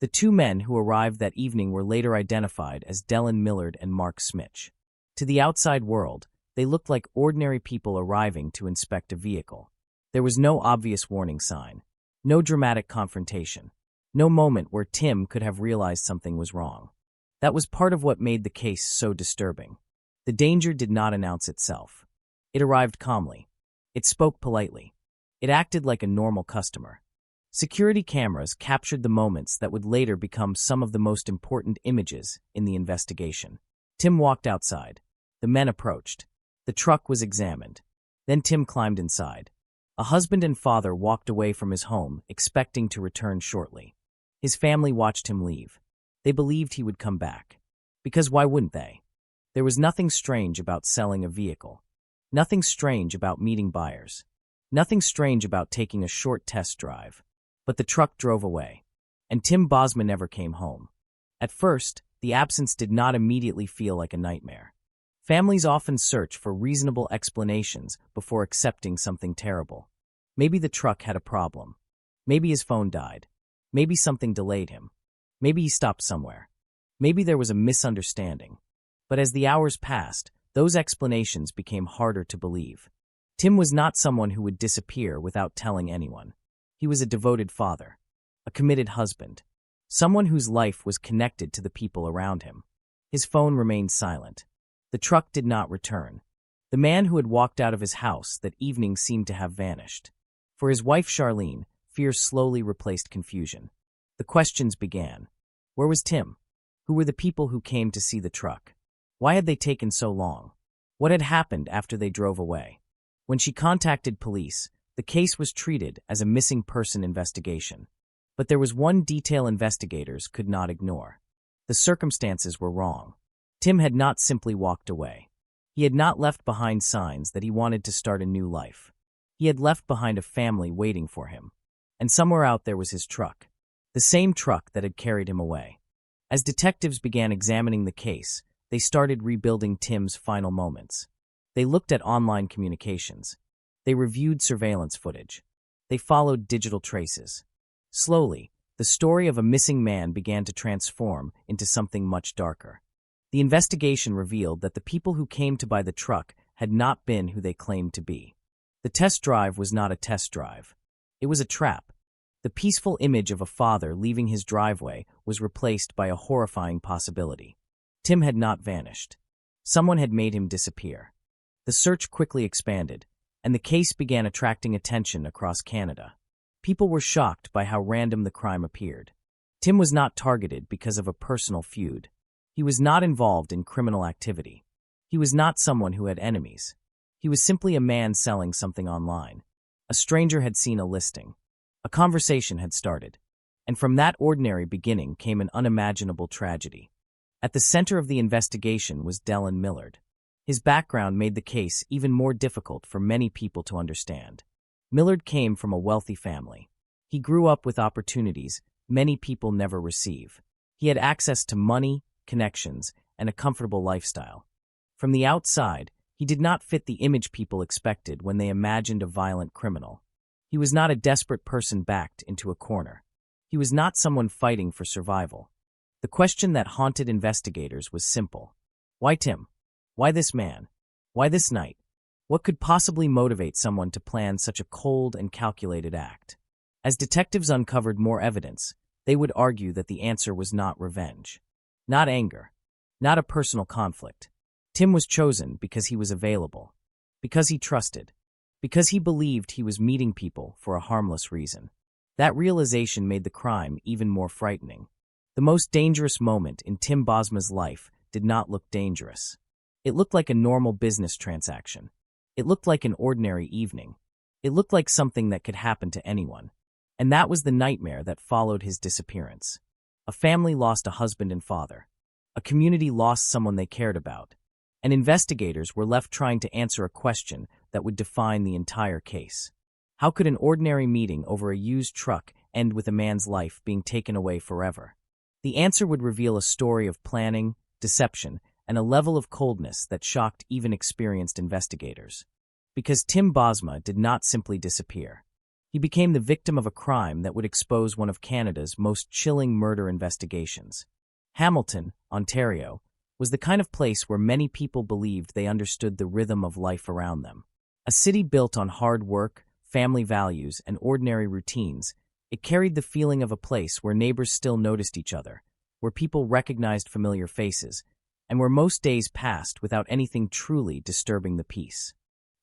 The two men who arrived that evening were later identified as Dellen Millard and Mark Smitch. To the outside world, they looked like ordinary people arriving to inspect a vehicle. There was no obvious warning sign, no dramatic confrontation, no moment where Tim could have realized something was wrong. That was part of what made the case so disturbing. The danger did not announce itself. It arrived calmly. It spoke politely. It acted like a normal customer. Security cameras captured the moments that would later become some of the most important images in the investigation. Tim walked outside. The men approached. The truck was examined. Then Tim climbed inside. A husband and father walked away from his home, expecting to return shortly. His family watched him leave. They believed he would come back. Because why wouldn't they? There was nothing strange about selling a vehicle. Nothing strange about meeting buyers. Nothing strange about taking a short test drive. But the truck drove away, and Tim Bosma never came home. At first, the absence did not immediately feel like a nightmare. Families often search for reasonable explanations before accepting something terrible. Maybe the truck had a problem. Maybe his phone died. Maybe something delayed him. Maybe he stopped somewhere. Maybe there was a misunderstanding. But as the hours passed, those explanations became harder to believe. Tim was not someone who would disappear without telling anyone. He was a devoted father, a committed husband, someone whose life was connected to the people around him. His phone remained silent. The truck did not return. The man who had walked out of his house that evening seemed to have vanished. For his wife Charlene, fear slowly replaced confusion. The questions began. Where was Tim? Who were the people who came to see the truck? Why had they taken so long? What had happened after they drove away? When she contacted police, the case was treated as a missing person investigation. But there was one detail investigators could not ignore. The circumstances were wrong. Tim had not simply walked away. He had not left behind signs that he wanted to start a new life. He had left behind a family waiting for him. And somewhere out there was his truck. The same truck that had carried him away. As detectives began examining the case, they started rebuilding Tim's final moments. They looked at online communications. They reviewed surveillance footage. They followed digital traces. Slowly, the story of a missing man began to transform into something much darker. The investigation revealed that the people who came to buy the truck had not been who they claimed to be. The test drive was not a test drive. It was a trap. The peaceful image of a father leaving his driveway was replaced by a horrifying possibility. Tim had not vanished. Someone had made him disappear. The search quickly expanded, and the case began attracting attention across Canada. People were shocked by how random the crime appeared. Tim was not targeted because of a personal feud. He was not involved in criminal activity. He was not someone who had enemies. He was simply a man selling something online. A stranger had seen a listing. A conversation had started. And from that ordinary beginning came an unimaginable tragedy. At the center of the investigation was Dellen Millard. His background made the case even more difficult for many people to understand. Millard came from a wealthy family. He grew up with opportunities many people never receive. He had access to money, connections, and a comfortable lifestyle. From the outside, he did not fit the image people expected when they imagined a violent criminal. He was not a desperate person backed into a corner. He was not someone fighting for survival. The question that haunted investigators was simple. Why Tim? Why this man? Why this night? What could possibly motivate someone to plan such a cold and calculated act? As detectives uncovered more evidence, they would argue that the answer was not revenge, not anger, not a personal conflict. Tim was chosen because he was available, because he trusted, because he believed he was meeting people for a harmless reason. That realization made the crime even more frightening. The most dangerous moment in Tim Bosma's life did not look dangerous. It looked like a normal business transaction. It looked like an ordinary evening. It looked like something that could happen to anyone. And that was the nightmare that followed his disappearance. A family lost a husband and father. A community lost someone they cared about. And investigators were left trying to answer a question that would define the entire case. How could an ordinary meeting over a used truck end with a man's life being taken away forever? The answer would reveal a story of planning, deception, and a level of coldness that shocked even experienced investigators. Because Tim Bosma did not simply disappear. He became the victim of a crime that would expose one of Canada's most chilling murder investigations. Hamilton, Ontario, was the kind of place where many people believed they understood the rhythm of life around them. A city built on hard work, family values, and ordinary routines, it carried the feeling of a place where neighbors still noticed each other, where people recognized familiar faces, and where most days passed without anything truly disturbing the peace.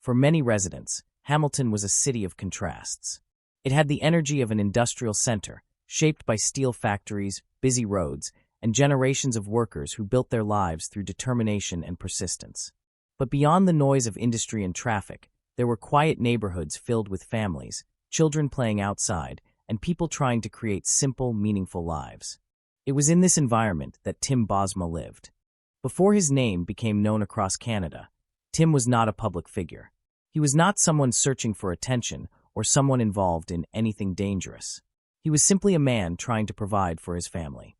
For many residents, Hamilton was a city of contrasts. It had the energy of an industrial center, shaped by steel factories, busy roads, and generations of workers who built their lives through determination and persistence. But beyond the noise of industry and traffic, there were quiet neighborhoods filled with families, children playing outside, and people trying to create simple, meaningful lives. It was in this environment that Tim Bosma lived. Before his name became known across Canada, Tim was not a public figure. He was not someone searching for attention or someone involved in anything dangerous. He was simply a man trying to provide for his family.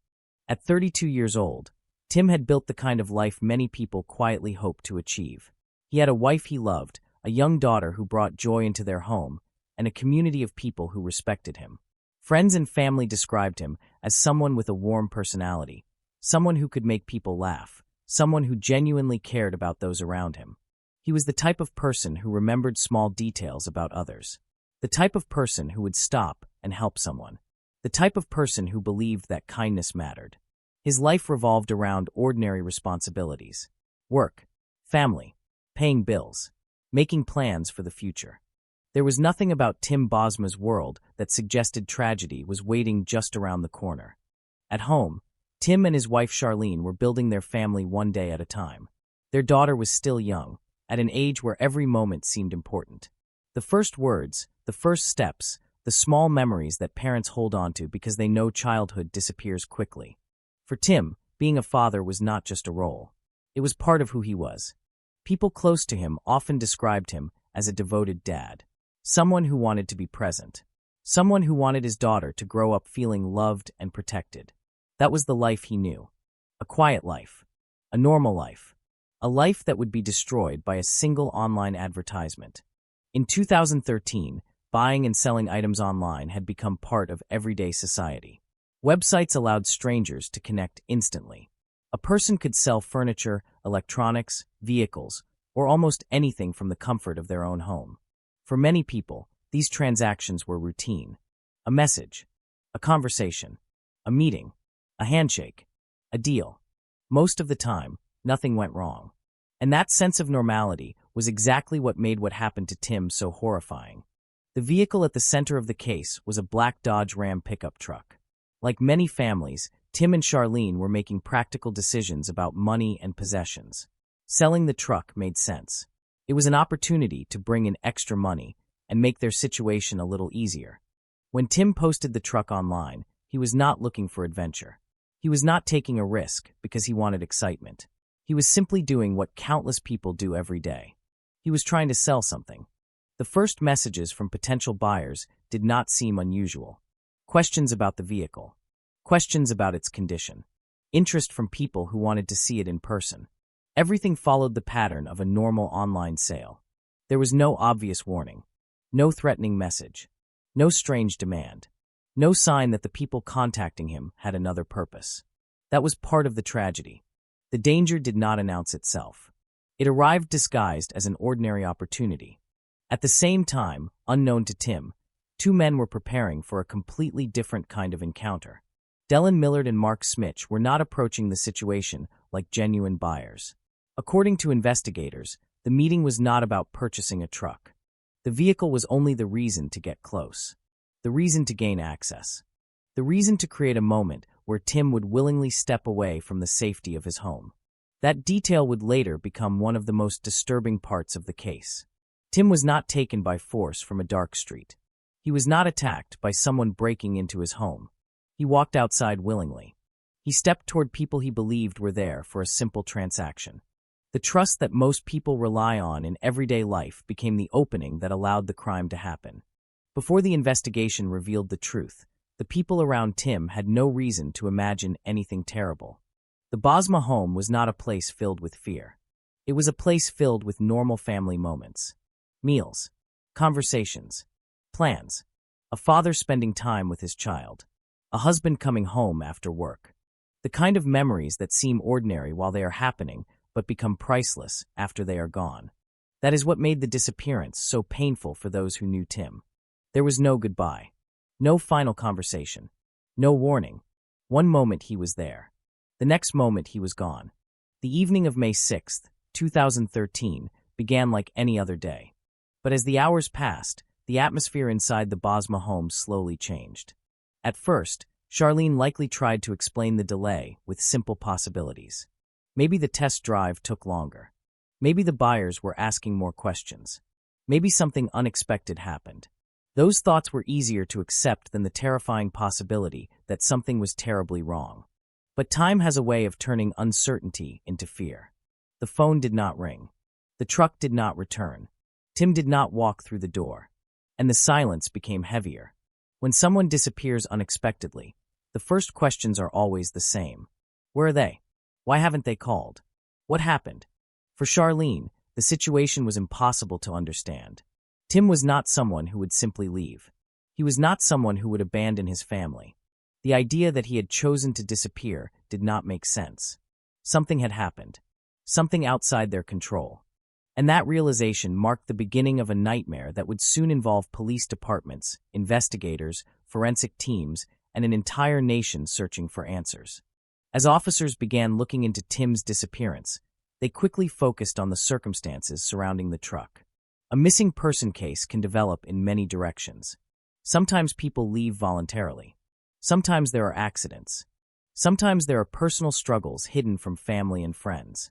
At 32 years old, Tim had built the kind of life many people quietly hoped to achieve. He had a wife he loved, a young daughter who brought joy into their home, and a community of people who respected him. Friends and family described him as someone with a warm personality, someone who could make people laugh, someone who genuinely cared about those around him. He was the type of person who remembered small details about others, the type of person who would stop and help someone, the type of person who believed that kindness mattered. His life revolved around ordinary responsibilities: work, family, paying bills, making plans for the future. There was nothing about Tim Bosma's world that suggested tragedy was waiting just around the corner. At home, Tim and his wife Charlene were building their family one day at a time. Their daughter was still young, at an age where every moment seemed important. The first words, the first steps, the small memories that parents hold on to because they know childhood disappears quickly. For Tim, being a father was not just a role. It was part of who he was. People close to him often described him as a devoted dad, someone who wanted to be present, someone who wanted his daughter to grow up feeling loved and protected. That was the life he knew. A quiet life, a normal life, a life that would be destroyed by a single online advertisement. In 2013, buying and selling items online had become part of everyday society. Websites allowed strangers to connect instantly. A person could sell furniture, electronics, vehicles, or almost anything from the comfort of their own home. For many people, these transactions were routine. A message, a conversation, a meeting, a handshake, a deal. Most of the time, nothing went wrong. And that sense of normality was exactly what made what happened to Tim so horrifying. The vehicle at the center of the case was a black Dodge Ram pickup truck. Like many families, Tim and Charlene were making practical decisions about money and possessions. Selling the truck made sense. It was an opportunity to bring in extra money and make their situation a little easier. When Tim posted the truck online, he was not looking for adventure. He was not taking a risk because he wanted excitement. He was simply doing what countless people do every day. He was trying to sell something. The first messages from potential buyers did not seem unusual. Questions about the vehicle. Questions about its condition. Interest from people who wanted to see it in person. Everything followed the pattern of a normal online sale. There was no obvious warning. No threatening message. No strange demand. No sign that the people contacting him had another purpose. That was part of the tragedy. The danger did not announce itself. It arrived disguised as an ordinary opportunity. At the same time, unknown to Tim, two men were preparing for a completely different kind of encounter. Dellen Millard and Mark Smitch were not approaching the situation like genuine buyers. According to investigators, the meeting was not about purchasing a truck. The vehicle was only the reason to get close. The reason to gain access. The reason to create a moment where Tim would willingly step away from the safety of his home. That detail would later become one of the most disturbing parts of the case. Tim was not taken by force from a dark street. He was not attacked by someone breaking into his home. He walked outside willingly. He stepped toward people he believed were there for a simple transaction. The trust that most people rely on in everyday life became the opening that allowed the crime to happen. Before the investigation revealed the truth, the people around Tim had no reason to imagine anything terrible. The Bosma home was not a place filled with fear. It was a place filled with normal family moments. Meals, conversations, plans, a father spending time with his child, a husband coming home after work. The kind of memories that seem ordinary while they are happening but become priceless after they are gone. That is what made the disappearance so painful for those who knew Tim. There was no goodbye, no final conversation, no warning. One moment he was there. The next moment he was gone. The evening of May 6th, 2013, began like any other day. But as the hours passed, the atmosphere inside the Bosma home slowly changed. At first, Charlene likely tried to explain the delay with simple possibilities. Maybe the test drive took longer. Maybe the buyers were asking more questions. Maybe something unexpected happened. Those thoughts were easier to accept than the terrifying possibility that something was terribly wrong. But time has a way of turning uncertainty into fear. The phone did not ring. The truck did not return. Tim did not walk through the door. And the silence became heavier. When someone disappears unexpectedly, the first questions are always the same. Where are they? Why haven't they called? What happened? For Charlene, the situation was impossible to understand. Tim was not someone who would simply leave. He was not someone who would abandon his family. The idea that he had chosen to disappear did not make sense. Something had happened. Something outside their control. And that realization marked the beginning of a nightmare that would soon involve police departments, investigators, forensic teams, and an entire nation searching for answers. As officers began looking into Tim's disappearance, they quickly focused on the circumstances surrounding the truck. A missing person case can develop in many directions. Sometimes people leave voluntarily. Sometimes there are accidents. Sometimes there are personal struggles hidden from family and friends.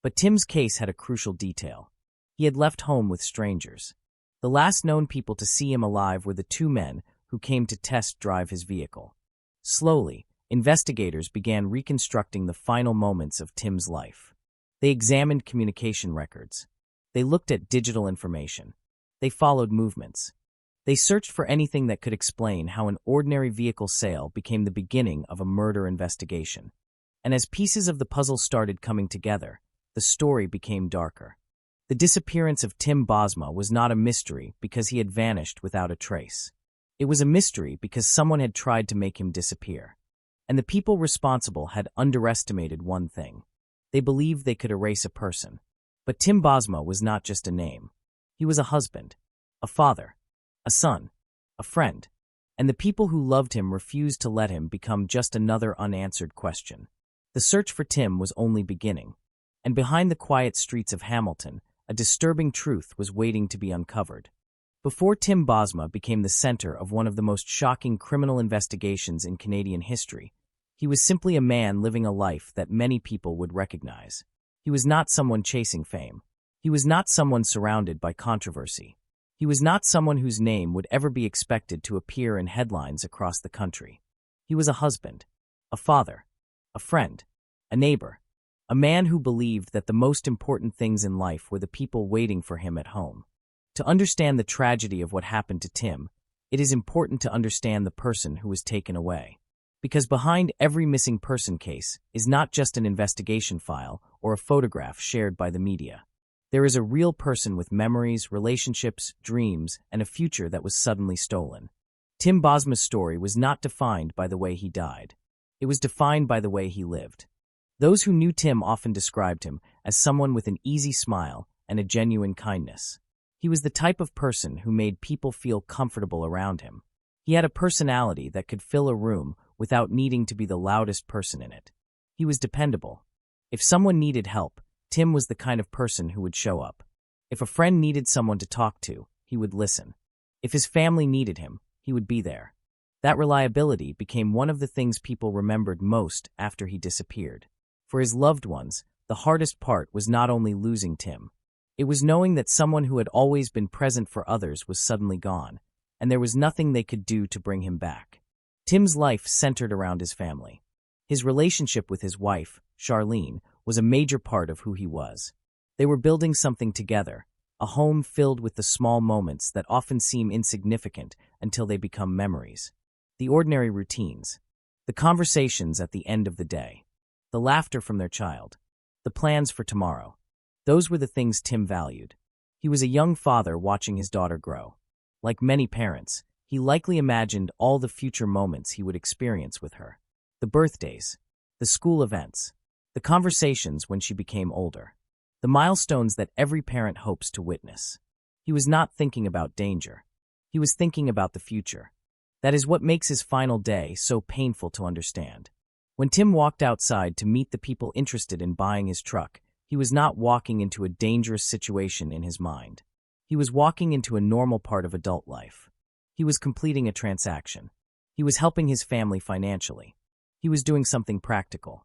But Tim's case had a crucial detail. He had left home with strangers. The last known people to see him alive were the two men who came to test drive his vehicle. Slowly, investigators began reconstructing the final moments of Tim's life. They examined communication records. They looked at digital information. They followed movements. They searched for anything that could explain how an ordinary vehicle sale became the beginning of a murder investigation. And as pieces of the puzzle started coming together, the story became darker. The disappearance of Tim Bosma was not a mystery because he had vanished without a trace. It was a mystery because someone had tried to make him disappear. And the people responsible had underestimated one thing. They believed they could erase a person. But Tim Bosma was not just a name. He was a husband, a father, a son, a friend. And the people who loved him refused to let him become just another unanswered question. The search for Tim was only beginning. And behind the quiet streets of Hamilton, a disturbing truth was waiting to be uncovered. Before Tim Bosma became the center of one of the most shocking criminal investigations in Canadian history, he was simply a man living a life that many people would recognize. He was not someone chasing fame. He was not someone surrounded by controversy. He was not someone whose name would ever be expected to appear in headlines across the country. He was a husband, a father, a friend, a neighbor, a man who believed that the most important things in life were the people waiting for him at home. To understand the tragedy of what happened to Tim, it is important to understand the person who was taken away. Because behind every missing person case is not just an investigation file or a photograph shared by the media. There is a real person with memories, relationships, dreams, and a future that was suddenly stolen. Tim Bosma's story was not defined by the way he died. It was defined by the way he lived. Those who knew Tim often described him as someone with an easy smile and a genuine kindness. He was the type of person who made people feel comfortable around him. He had a personality that could fill a room without needing to be the loudest person in it. He was dependable. If someone needed help, Tim was the kind of person who would show up. If a friend needed someone to talk to, he would listen. If his family needed him, he would be there. That reliability became one of the things people remembered most after he disappeared. For his loved ones, the hardest part was not only losing Tim. It was knowing that someone who had always been present for others was suddenly gone, and there was nothing they could do to bring him back. Tim's life centered around his family. His relationship with his wife, Charlene, was a major part of who he was. They were building something together, a home filled with the small moments that often seem insignificant until they become memories. The ordinary routines, the conversations at the end of the day, the laughter from their child, the plans for tomorrow. Those were the things Tim valued. He was a young father watching his daughter grow. Like many parents, He likely imagined all the future moments he would experience with her. The birthdays, the school events, the conversations when she became older, the milestones that every parent hopes to witness. He was not thinking about danger. He was thinking about the future. That is what makes his final day so painful to understand. When Tim walked outside to meet the people interested in buying his truck, he was not walking into a dangerous situation in his mind. He was walking into a normal part of adult life. He was completing a transaction. He was helping his family financially. He was doing something practical.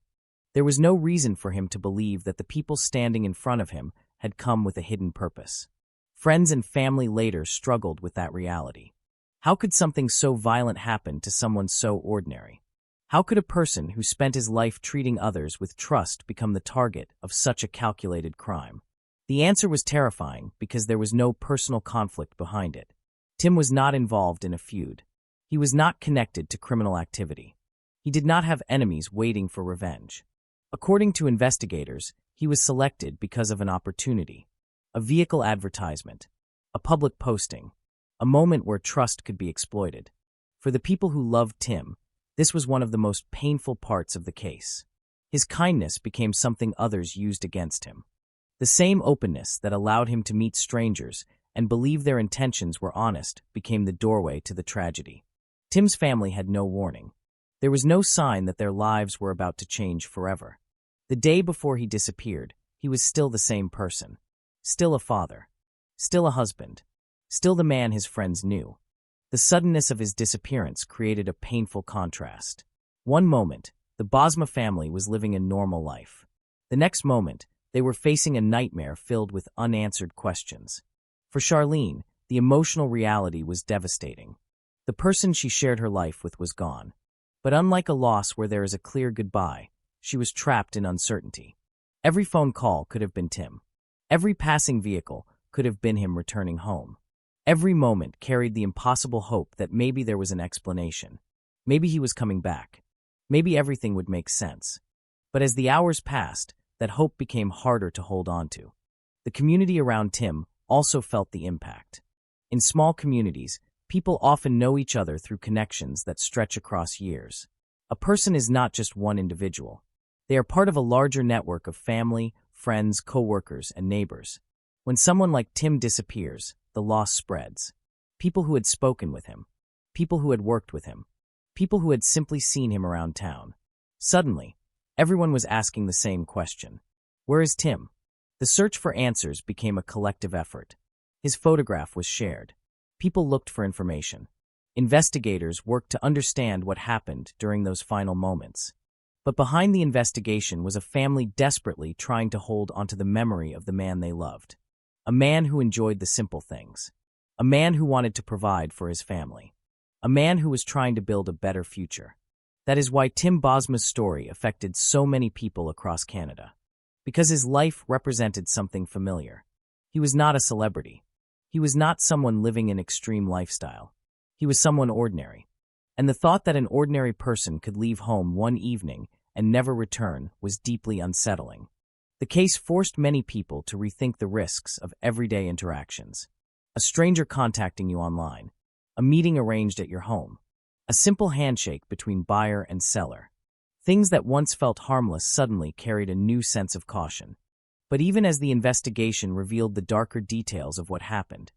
There was no reason for him to believe that the people standing in front of him had come with a hidden purpose. Friends and family later struggled with that reality. How could something so violent happen to someone so ordinary? How could a person who spent his life treating others with trust become the target of such a calculated crime? The answer was terrifying because there was no personal conflict behind it. Tim was not involved in a feud. He was not connected to criminal activity. He did not have enemies waiting for revenge. According to investigators, he was selected because of an opportunity, a vehicle advertisement, a public posting, a moment where trust could be exploited. For the people who loved Tim, this was one of the most painful parts of the case. His kindness became something others used against him. The same openness that allowed him to meet strangers and believe their intentions were honest became the doorway to the tragedy. Tim's family had no warning. There was no sign that their lives were about to change forever. The day before he disappeared, he was still the same person. Still a father. Still a husband. Still the man his friends knew. The suddenness of his disappearance created a painful contrast. One moment, the Bosma family was living a normal life. The next moment, they were facing a nightmare filled with unanswered questions. For Charlene, the emotional reality was devastating. The person she shared her life with was gone. But unlike a loss where there is a clear goodbye, she was trapped in uncertainty. Every phone call could have been Tim. Every passing vehicle could have been him returning home. Every moment carried the impossible hope that maybe there was an explanation. Maybe he was coming back. Maybe everything would make sense. But as the hours passed, that hope became harder to hold on to. The community around Tim also felt the impact. In small communities, people often know each other through connections that stretch across years. A person is not just one individual. They are part of a larger network of family, friends, co-workers, and neighbors. When someone like Tim disappears, the loss spreads. People who had spoken with him, people who had worked with him, people who had simply seen him around town. Suddenly, everyone was asking the same question. Where is Tim? The search for answers became a collective effort. His photograph was shared. People looked for information. Investigators worked to understand what happened during those final moments. But behind the investigation was a family desperately trying to hold onto the memory of the man they loved. A man who enjoyed the simple things. A man who wanted to provide for his family. A man who was trying to build a better future. That is why Tim Bosma's story affected so many people across Canada. Because his life represented something familiar. He was not a celebrity. He was not someone living an extreme lifestyle. He was someone ordinary. And the thought that an ordinary person could leave home one evening and never return was deeply unsettling. The case forced many people to rethink the risks of everyday interactions. A stranger contacting you online. A meeting arranged at your home. A simple handshake between buyer and seller. Things that once felt harmless suddenly carried a new sense of caution. But even as the investigation revealed the darker details of what happened,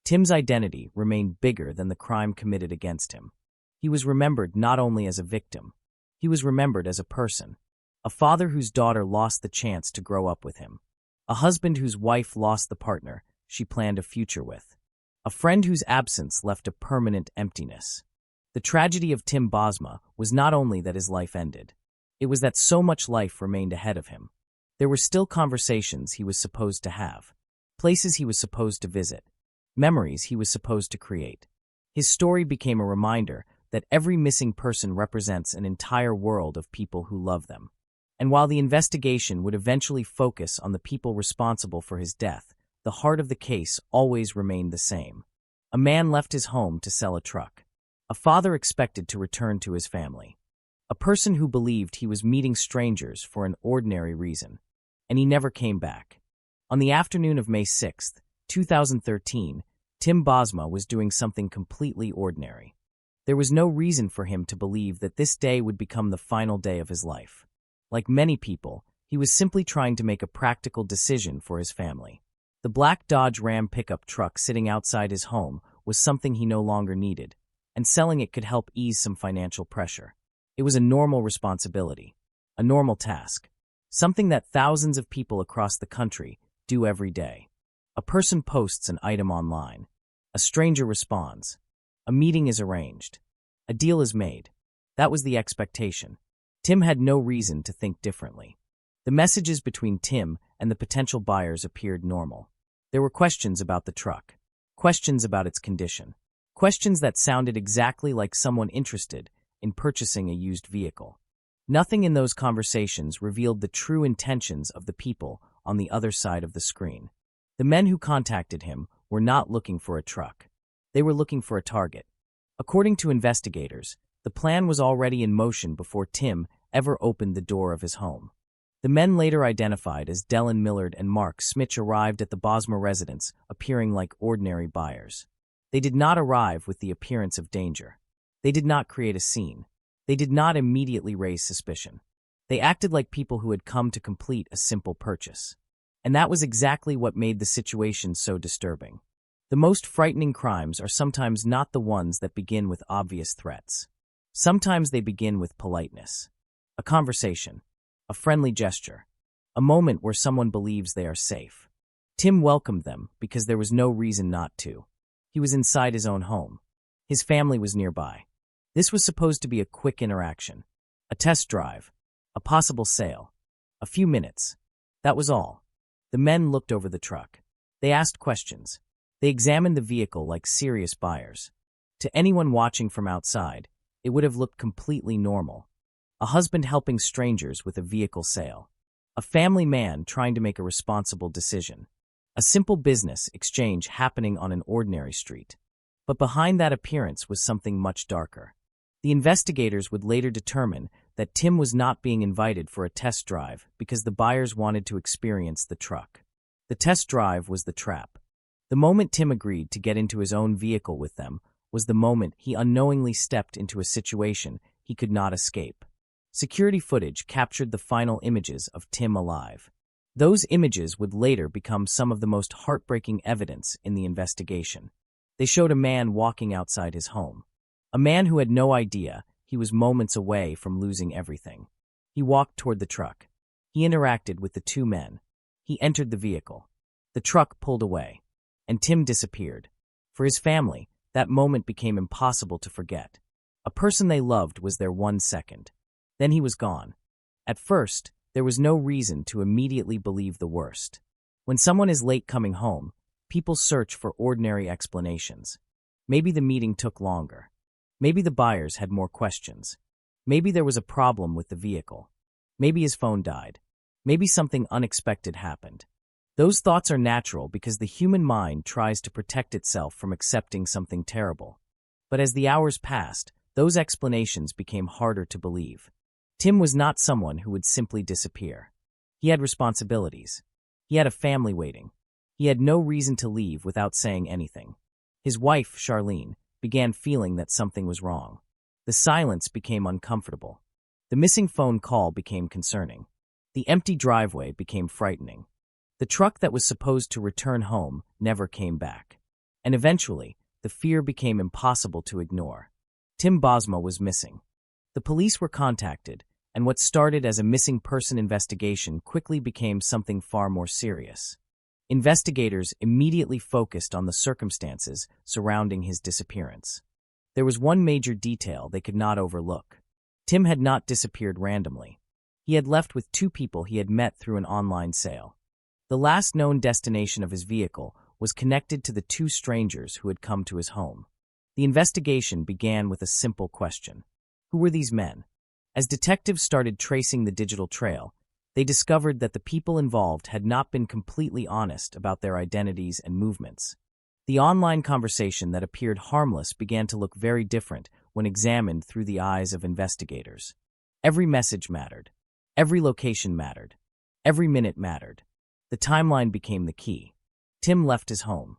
Tim's identity remained bigger than the crime committed against him. He was remembered not only as a victim, he was remembered as a person. A father whose daughter lost the chance to grow up with him. A husband whose wife lost the partner she planned a future with. A friend whose absence left a permanent emptiness. The tragedy of Tim Bosma was not only that his life ended, it was that so much life remained ahead of him. There were still conversations he was supposed to have, places he was supposed to visit, memories he was supposed to create. His story became a reminder that every missing person represents an entire world of people who love them. And while the investigation would eventually focus on the people responsible for his death, the heart of the case always remained the same. A man left his home to sell a truck. A father expected to return to his family. A person who believed he was meeting strangers for an ordinary reason. And he never came back. On the afternoon of May 6, 2013, Tim Bosma was doing something completely ordinary. There was no reason for him to believe that this day would become the final day of his life. Like many people, he was simply trying to make a practical decision for his family. The black Dodge Ram pickup truck sitting outside his home was something he no longer needed, and selling it could help ease some financial pressure. It was a normal responsibility, a normal task, something that thousands of people across the country do every day. A person posts an item online. A stranger responds. A meeting is arranged. A deal is made. That was the expectation. Tim had no reason to think differently. The messages between Tim and the potential buyers appeared normal. There were questions about the truck, questions about its condition, questions that sounded exactly like someone interested in purchasing a used vehicle. Nothing in those conversations revealed the true intentions of the people on the other side of the screen. The men who contacted him were not looking for a truck. They were looking for a target. According to investigators, the plan was already in motion before Tim ever opened the door of his home. The men later identified as Dylan Millard and Mark Smith arrived at the Bosma residence appearing like ordinary buyers. They did not arrive with the appearance of danger. They did not create a scene. They did not immediately raise suspicion. They acted like people who had come to complete a simple purchase. And that was exactly what made the situation so disturbing. The most frightening crimes are sometimes not the ones that begin with obvious threats. Sometimes they begin with politeness. A conversation. A friendly gesture. A moment where someone believes they are safe. Tim welcomed them because there was no reason not to. He was inside his own home. His family was nearby. This was supposed to be a quick interaction. A test drive. A possible sale. A few minutes. That was all. The men looked over the truck. They asked questions. They examined the vehicle like serious buyers. To anyone watching from outside, it would have looked completely normal. A husband helping strangers with a vehicle sale. A family man trying to make a responsible decision. A simple business exchange happening on an ordinary street. But behind that appearance was something much darker. The investigators would later determine that Tim was not being invited for a test drive because the buyers wanted to experience the truck. The test drive was the trap. The moment Tim agreed to get into his own vehicle with them was the moment he unknowingly stepped into a situation he could not escape. Security footage captured the final images of Tim alive. Those images would later become some of the most heartbreaking evidence in the investigation. They showed a man walking outside his home. A man who had no idea he was moments away from losing everything. He walked toward the truck. He interacted with the two men. He entered the vehicle. The truck pulled away, and Tim disappeared. For his family, that moment became impossible to forget. A person they loved was there 1 second. Then he was gone. At first, there was no reason to immediately believe the worst. When someone is late coming home, people search for ordinary explanations. Maybe the meeting took longer. Maybe the buyers had more questions. Maybe there was a problem with the vehicle. Maybe his phone died. Maybe something unexpected happened. Those thoughts are natural because the human mind tries to protect itself from accepting something terrible. But as the hours passed, those explanations became harder to believe. Tim was not someone who would simply disappear. He had responsibilities. He had a family waiting. He had no reason to leave without saying anything. His wife, Charlene, began feeling that something was wrong. The silence became uncomfortable. The missing phone call became concerning. The empty driveway became frightening. The truck that was supposed to return home never came back. And eventually, the fear became impossible to ignore. Tim Bosma was missing. The police were contacted, and what started as a missing person investigation quickly became something far more serious. Investigators immediately focused on the circumstances surrounding his disappearance. There was one major detail they could not overlook. Tim had not disappeared randomly. He had left with two people he had met through an online sale. The last known destination of his vehicle was connected to the two strangers who had come to his home. The investigation began with a simple question. Who were these men? As detectives started tracing the digital trail, they discovered that the people involved had not been completely honest about their identities and movements. The online conversation that appeared harmless began to look very different when examined through the eyes of investigators. Every message mattered. Every location mattered. Every minute mattered. The timeline became the key. Tim left his home.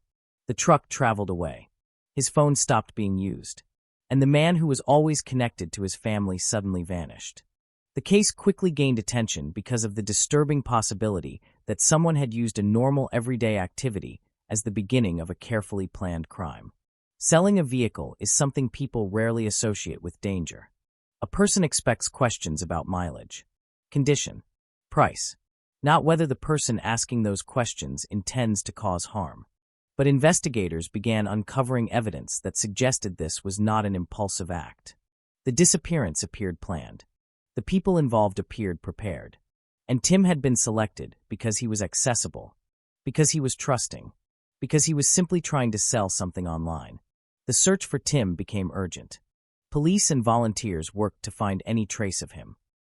The truck traveled away. His phone stopped being used, and the man who was always connected to his family suddenly vanished. The case quickly gained attention because of the disturbing possibility that someone had used a normal everyday activity as the beginning of a carefully planned crime. Selling a vehicle is something people rarely associate with danger. A person expects questions about mileage, condition, price, not whether the person asking those questions intends to cause harm. But investigators began uncovering evidence that suggested this was not an impulsive act. The disappearance appeared planned. The people involved appeared prepared. And Tim had been selected because he was accessible, because he was trusting, because he was simply trying to sell something online. The search for Tim became urgent. Police and volunteers worked to find any trace of him.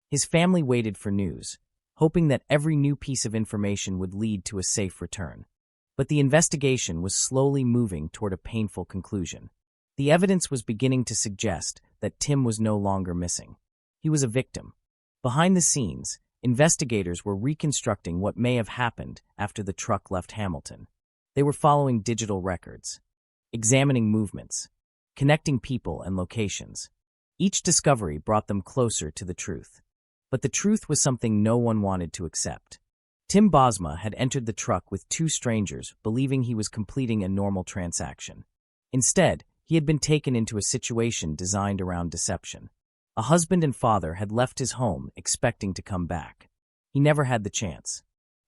His family waited for news, hoping that every new piece of information would lead to a safe return. But the investigation was slowly moving toward a painful conclusion. The evidence was beginning to suggest that Tim was no longer missing. He was a victim. Behind the scenes, investigators were reconstructing what may have happened after the truck left Hamilton. They were following digital records, examining movements, connecting people and locations. Each discovery brought them closer to the truth. But the truth was something no one wanted to accept. Tim Bosma had entered the truck with two strangers, believing he was completing a normal transaction. Instead, he had been taken into a situation designed around deception. A husband and father had left his home, expecting to come back. He never had the chance.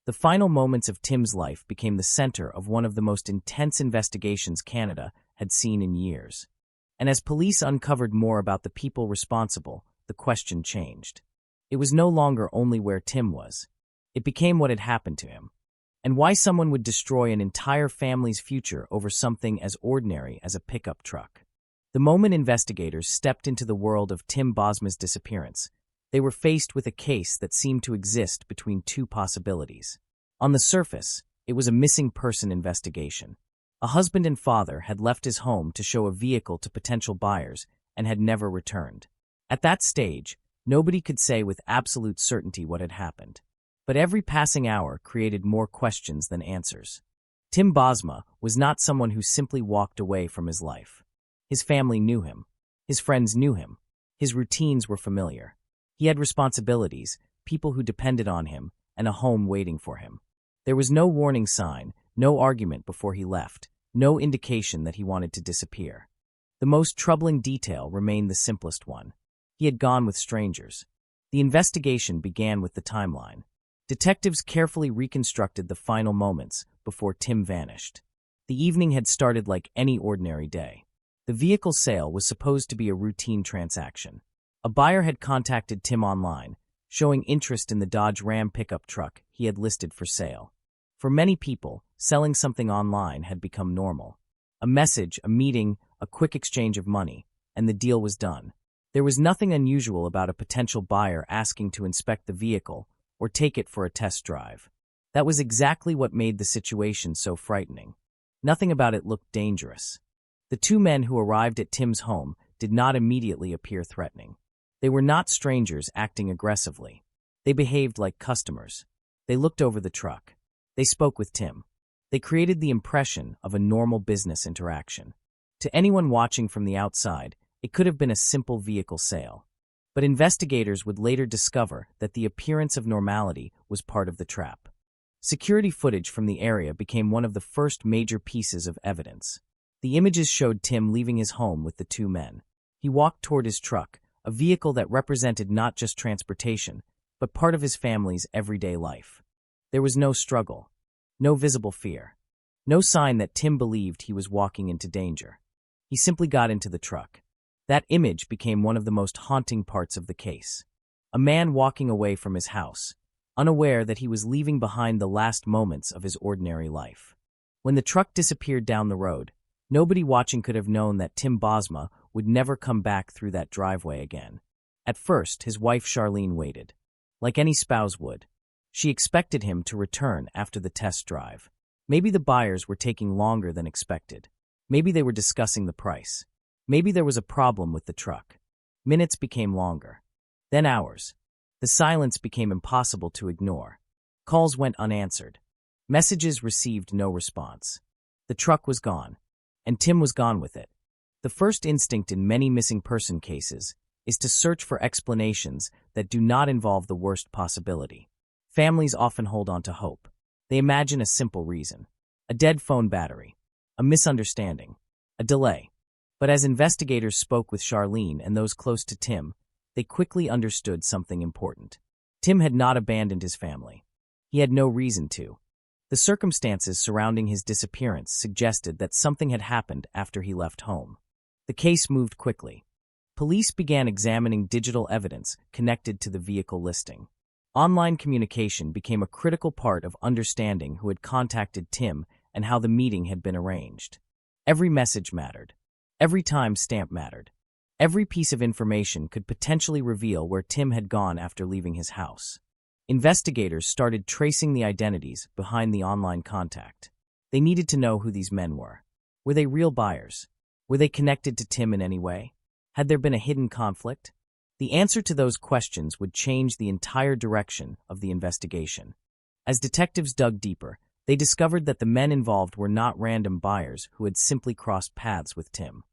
The final moments of Tim's life became the center of one of the most intense investigations Canada had seen in years. And as police uncovered more about the people responsible, the question changed. It was no longer only where Tim was. It became what had happened to him, and why someone would destroy an entire family's future over something as ordinary as a pickup truck. The moment investigators stepped into the world of Tim Bosma's disappearance, they were faced with a case that seemed to exist between two possibilities. On the surface, it was a missing person investigation. A husband and father had left his home to show a vehicle to potential buyers and had never returned. At that stage, nobody could say with absolute certainty what had happened. But every passing hour created more questions than answers. Tim Bosma was not someone who simply walked away from his life. His family knew him. His friends knew him. His routines were familiar. He had responsibilities, people who depended on him, and a home waiting for him. There was no warning sign, no argument before he left, no indication that he wanted to disappear. The most troubling detail remained the simplest one. He had gone with strangers. The investigation began with the timeline. Detectives carefully reconstructed the final moments before Tim vanished. The evening had started like any ordinary day. The vehicle sale was supposed to be a routine transaction. A buyer had contacted Tim online, showing interest in the Dodge Ram pickup truck he had listed for sale. For many people, selling something online had become normal. A message, a meeting, a quick exchange of money, and the deal was done. There was nothing unusual about a potential buyer asking to inspect the vehicle or take it for a test drive. That was exactly what made the situation so frightening. Nothing about it looked dangerous. The two men who arrived at Tim's home did not immediately appear threatening. They were not strangers acting aggressively. They behaved like customers. They looked over the truck. They spoke with Tim. They created the impression of a normal business interaction. To anyone watching from the outside, it could have been a simple vehicle sale. But investigators would later discover that the appearance of normality was part of the trap. Security footage from the area became one of the first major pieces of evidence. The images showed Tim leaving his home with the two men. He walked toward his truck, a vehicle that represented not just transportation, but part of his family's everyday life. There was no struggle, no visible fear, no sign that Tim believed he was walking into danger. He simply got into the truck. That image became one of the most haunting parts of the case. A man walking away from his house, unaware that he was leaving behind the last moments of his ordinary life. When the truck disappeared down the road, nobody watching could have known that Tim Bosma would never come back through that driveway again. At first, his wife Charlene waited. Like any spouse would. She expected him to return after the test drive. Maybe the buyers were taking longer than expected. Maybe they were discussing the price. Maybe there was a problem with the truck. Minutes became longer. Then hours. The silence became impossible to ignore. Calls went unanswered. Messages received no response. The truck was gone, and Tim was gone with it. The first instinct in many missing person cases is to search for explanations that do not involve the worst possibility. Families often hold on to hope. They imagine a simple reason: a dead phone battery, a misunderstanding, a delay. But as investigators spoke with Charlene and those close to Tim, they quickly understood something important. Tim had not abandoned his family. He had no reason to. The circumstances surrounding his disappearance suggested that something had happened after he left home. The case moved quickly. Police began examining digital evidence connected to the vehicle listing. Online communication became a critical part of understanding who had contacted Tim and how the meeting had been arranged. Every message mattered. Every time stamp mattered. Every piece of information could potentially reveal where Tim had gone after leaving his house. Investigators started tracing the identities behind the online contact. They needed to know who these men were. Were they real buyers? Were they connected to Tim in any way? Had there been a hidden conflict? The answer to those questions would change the entire direction of the investigation. As detectives dug deeper, they discovered that the men involved were not random buyers who had simply crossed paths with Tim.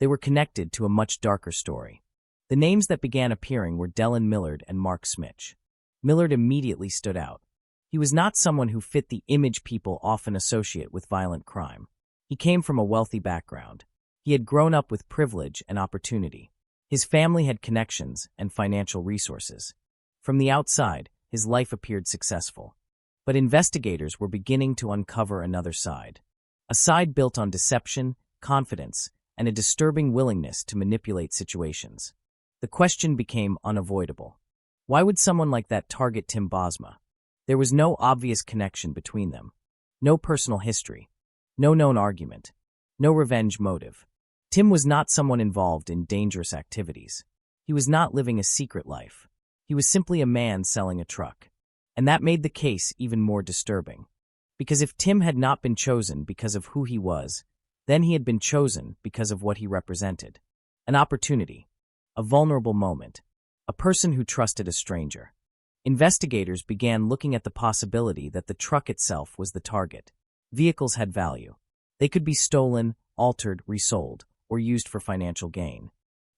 They were connected to a much darker story. The names that began appearing were Dylan Millard and Mark Smitch. Millard immediately stood out. He was not someone who fit the image people often associate with violent crime. He came from a wealthy background. He had grown up with privilege and opportunity. His family had connections and financial resources. From the outside, his life appeared successful. But investigators were beginning to uncover another side. A side built on deception, confidence, and a disturbing willingness to manipulate situations. The question became unavoidable. Why would someone like that target Tim Bosma? There was no obvious connection between them. No personal history. No known argument. No revenge motive. Tim was not someone involved in dangerous activities. He was not living a secret life. He was simply a man selling a truck. And that made the case even more disturbing. Because if Tim had not been chosen because of who he was, then he had been chosen because of what he represented. An opportunity. A vulnerable moment. A person who trusted a stranger. Investigators began looking at the possibility that the truck itself was the target. Vehicles had value. They could be stolen, altered, resold, or used for financial gain.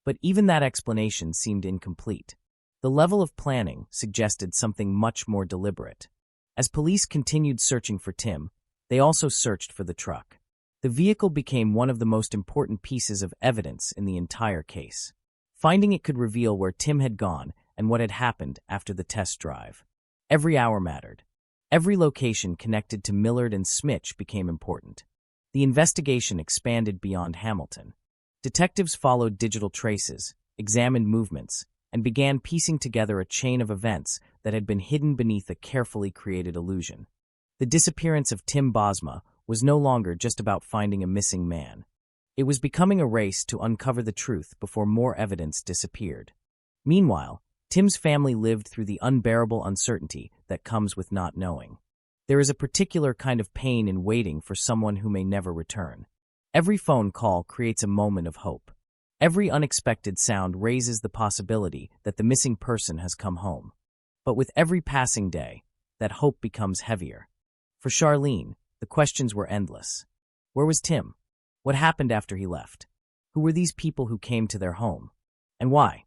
But even that explanation seemed incomplete. The level of planning suggested something much more deliberate. As police continued searching for Tim, they also searched for the truck. The vehicle became one of the most important pieces of evidence in the entire case. Finding it could reveal where Tim had gone and what had happened after the test drive. Every hour mattered. Every location connected to Millard and Smitch became important. The investigation expanded beyond Hamilton. Detectives followed digital traces, examined movements, and began piecing together a chain of events that had been hidden beneath a carefully created illusion. The disappearance of Tim Bosma was no longer just about finding a missing man. It was becoming a race to uncover the truth before more evidence disappeared. Meanwhile, Tim's family lived through the unbearable uncertainty that comes with not knowing. There is a particular kind of pain in waiting for someone who may never return. Every phone call creates a moment of hope. Every unexpected sound raises the possibility that the missing person has come home. But with every passing day, that hope becomes heavier. For Charlene, the questions were endless. Where was Tim? What happened after he left? Who were these people who came to their home? And why?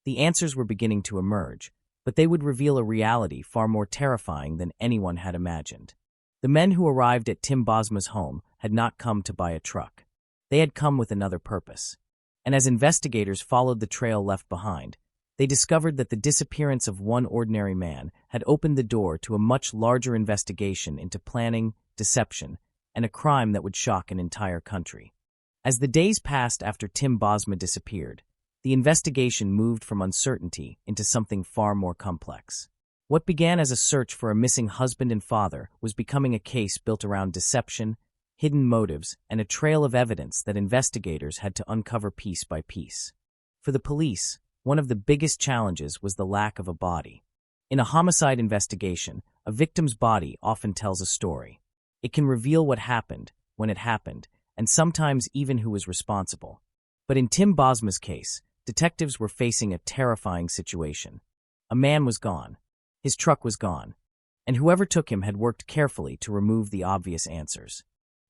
The answers were beginning to emerge, but they would reveal a reality far more terrifying than anyone had imagined. The men who arrived at Tim Bosma's home had not come to buy a truck. They had come with another purpose. And as investigators followed the trail left behind, they discovered that the disappearance of one ordinary man had opened the door to a much larger investigation into planning, deception, and a crime that would shock an entire country. As the days passed after Tim Bosma disappeared, the investigation moved from uncertainty into something far more complex. What began as a search for a missing husband and father was becoming a case built around deception, hidden motives, and a trail of evidence that investigators had to uncover piece by piece. For the police, one of the biggest challenges was the lack of a body. In a homicide investigation, a victim's body often tells a story. It can reveal what happened, when it happened, and sometimes even who was responsible. But in Tim Bosma's case, detectives were facing a terrifying situation. A man was gone. His truck was gone. And whoever took him had worked carefully to remove the obvious answers.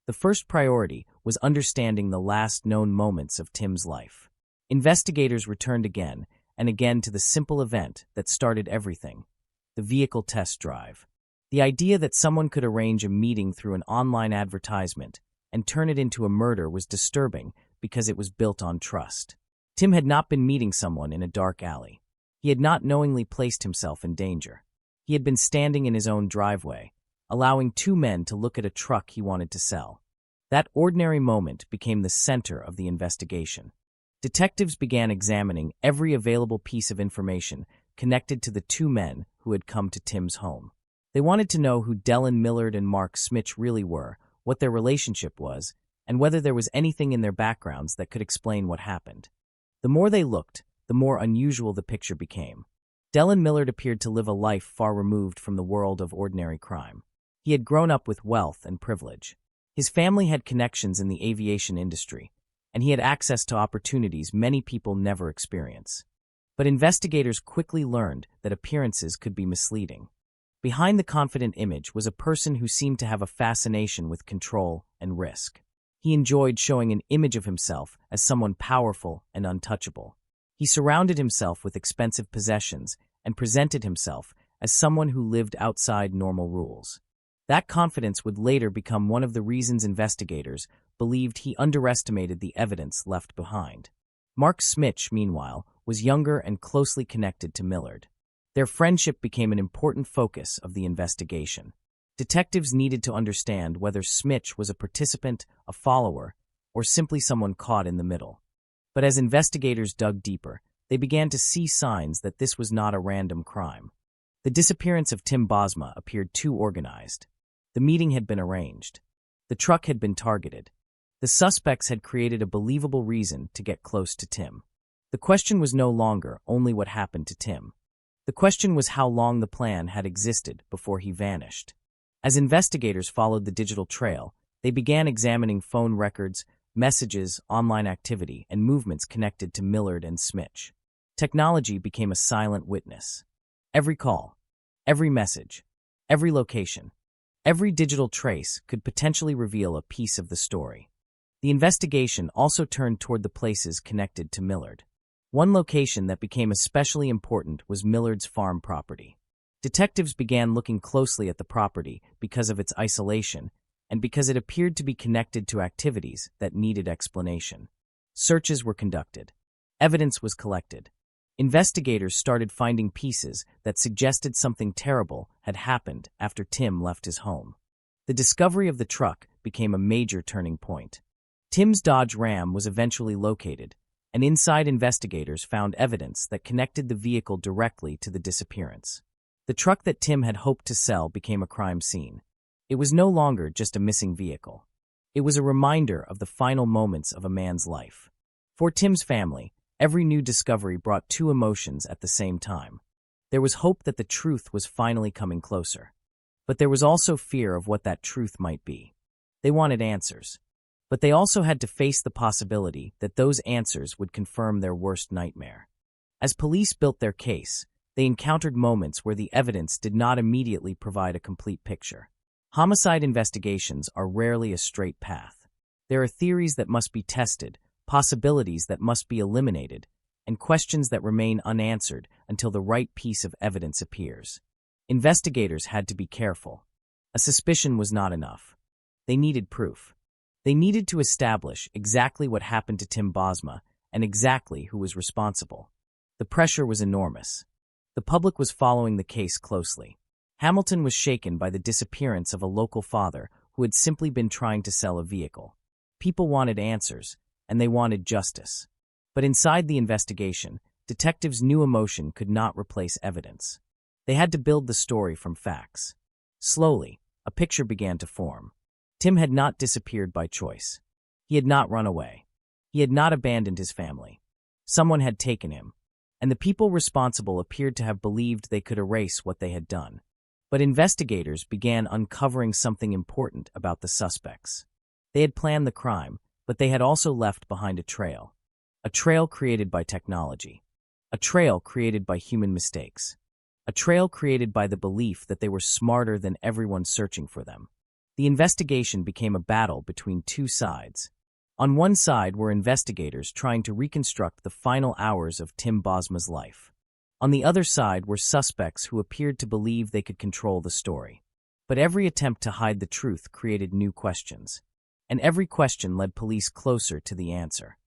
The first priority was understanding the last known moments of Tim's life. Investigators returned again and again to the simple event that started everything: the vehicle test drive. The idea that someone could arrange a meeting through an online advertisement and turn it into a murder was disturbing because it was built on trust. Tim had not been meeting someone in a dark alley. He had not knowingly placed himself in danger. He had been standing in his own driveway, allowing two men to look at a truck he wanted to sell. That ordinary moment became the center of the investigation. Detectives began examining every available piece of information connected to the two men who had come to Tim's home. They wanted to know who Dellen Millard and Mark Smitch really were, what their relationship was, and whether there was anything in their backgrounds that could explain what happened. The more they looked, the more unusual the picture became. Dellen Millard appeared to live a life far removed from the world of ordinary crime. He had grown up with wealth and privilege. His family had connections in the aviation industry, and he had access to opportunities many people never experience. But investigators quickly learned that appearances could be misleading. Behind the confident image was a person who seemed to have a fascination with control and risk. He enjoyed showing an image of himself as someone powerful and untouchable. He surrounded himself with expensive possessions and presented himself as someone who lived outside normal rules. That confidence would later become one of the reasons investigators believed he underestimated the evidence left behind. Mark Smitch, meanwhile, was younger and closely connected to Millard. Their friendship became an important focus of the investigation. Detectives needed to understand whether Smitch was a participant, a follower, or simply someone caught in the middle. But as investigators dug deeper, they began to see signs that this was not a random crime. The disappearance of Tim Bosma appeared too organized. The meeting had been arranged. The truck had been targeted. The suspects had created a believable reason to get close to Tim. The question was no longer only what happened to Tim. The question was how long the plan had existed before he vanished. As investigators followed the digital trail, they began examining phone records, messages, online activity, and movements connected to Millard and Smitch. Technology became a silent witness. Every call, every message, every location, every digital trace could potentially reveal a piece of the story. The investigation also turned toward the places connected to Millard. One location that became especially important was Millard's farm property. Detectives began looking closely at the property because of its isolation and because it appeared to be connected to activities that needed explanation. Searches were conducted. Evidence was collected. Investigators started finding pieces that suggested something terrible had happened after Tim left his home. The discovery of the truck became a major turning point. Tim's Dodge Ram was eventually located, and inside investigators found evidence that connected the vehicle directly to the disappearance. The truck that Tim had hoped to sell became a crime scene. It was no longer just a missing vehicle. It was a reminder of the final moments of a man's life. For Tim's family, every new discovery brought two emotions at the same time. There was hope that the truth was finally coming closer. But there was also fear of what that truth might be. They wanted answers. But they also had to face the possibility that those answers would confirm their worst nightmare. As police built their case, they encountered moments where the evidence did not immediately provide a complete picture. Homicide investigations are rarely a straight path. There are theories that must be tested, possibilities that must be eliminated, and questions that remain unanswered until the right piece of evidence appears. Investigators had to be careful. A suspicion was not enough. They needed proof. They needed to establish exactly what happened to Tim Bosma and exactly who was responsible. The pressure was enormous. The public was following the case closely. Hamilton was shaken by the disappearance of a local father who had simply been trying to sell a vehicle. People wanted answers, and they wanted justice. But inside the investigation, detectives knew emotion could not replace evidence. They had to build the story from facts. Slowly, a picture began to form. Tim had not disappeared by choice. He had not run away. He had not abandoned his family. Someone had taken him, and the people responsible appeared to have believed they could erase what they had done. But investigators began uncovering something important about the suspects. They had planned the crime, but they had also left behind a trail created by technology, a trail created by human mistakes, a trail created by the belief that they were smarter than everyone searching for them. The investigation became a battle between two sides. On one side were investigators trying to reconstruct the final hours of Tim Bosma's life. On the other side were suspects who appeared to believe they could control the story. But every attempt to hide the truth created new questions, and every question led police closer to the answer.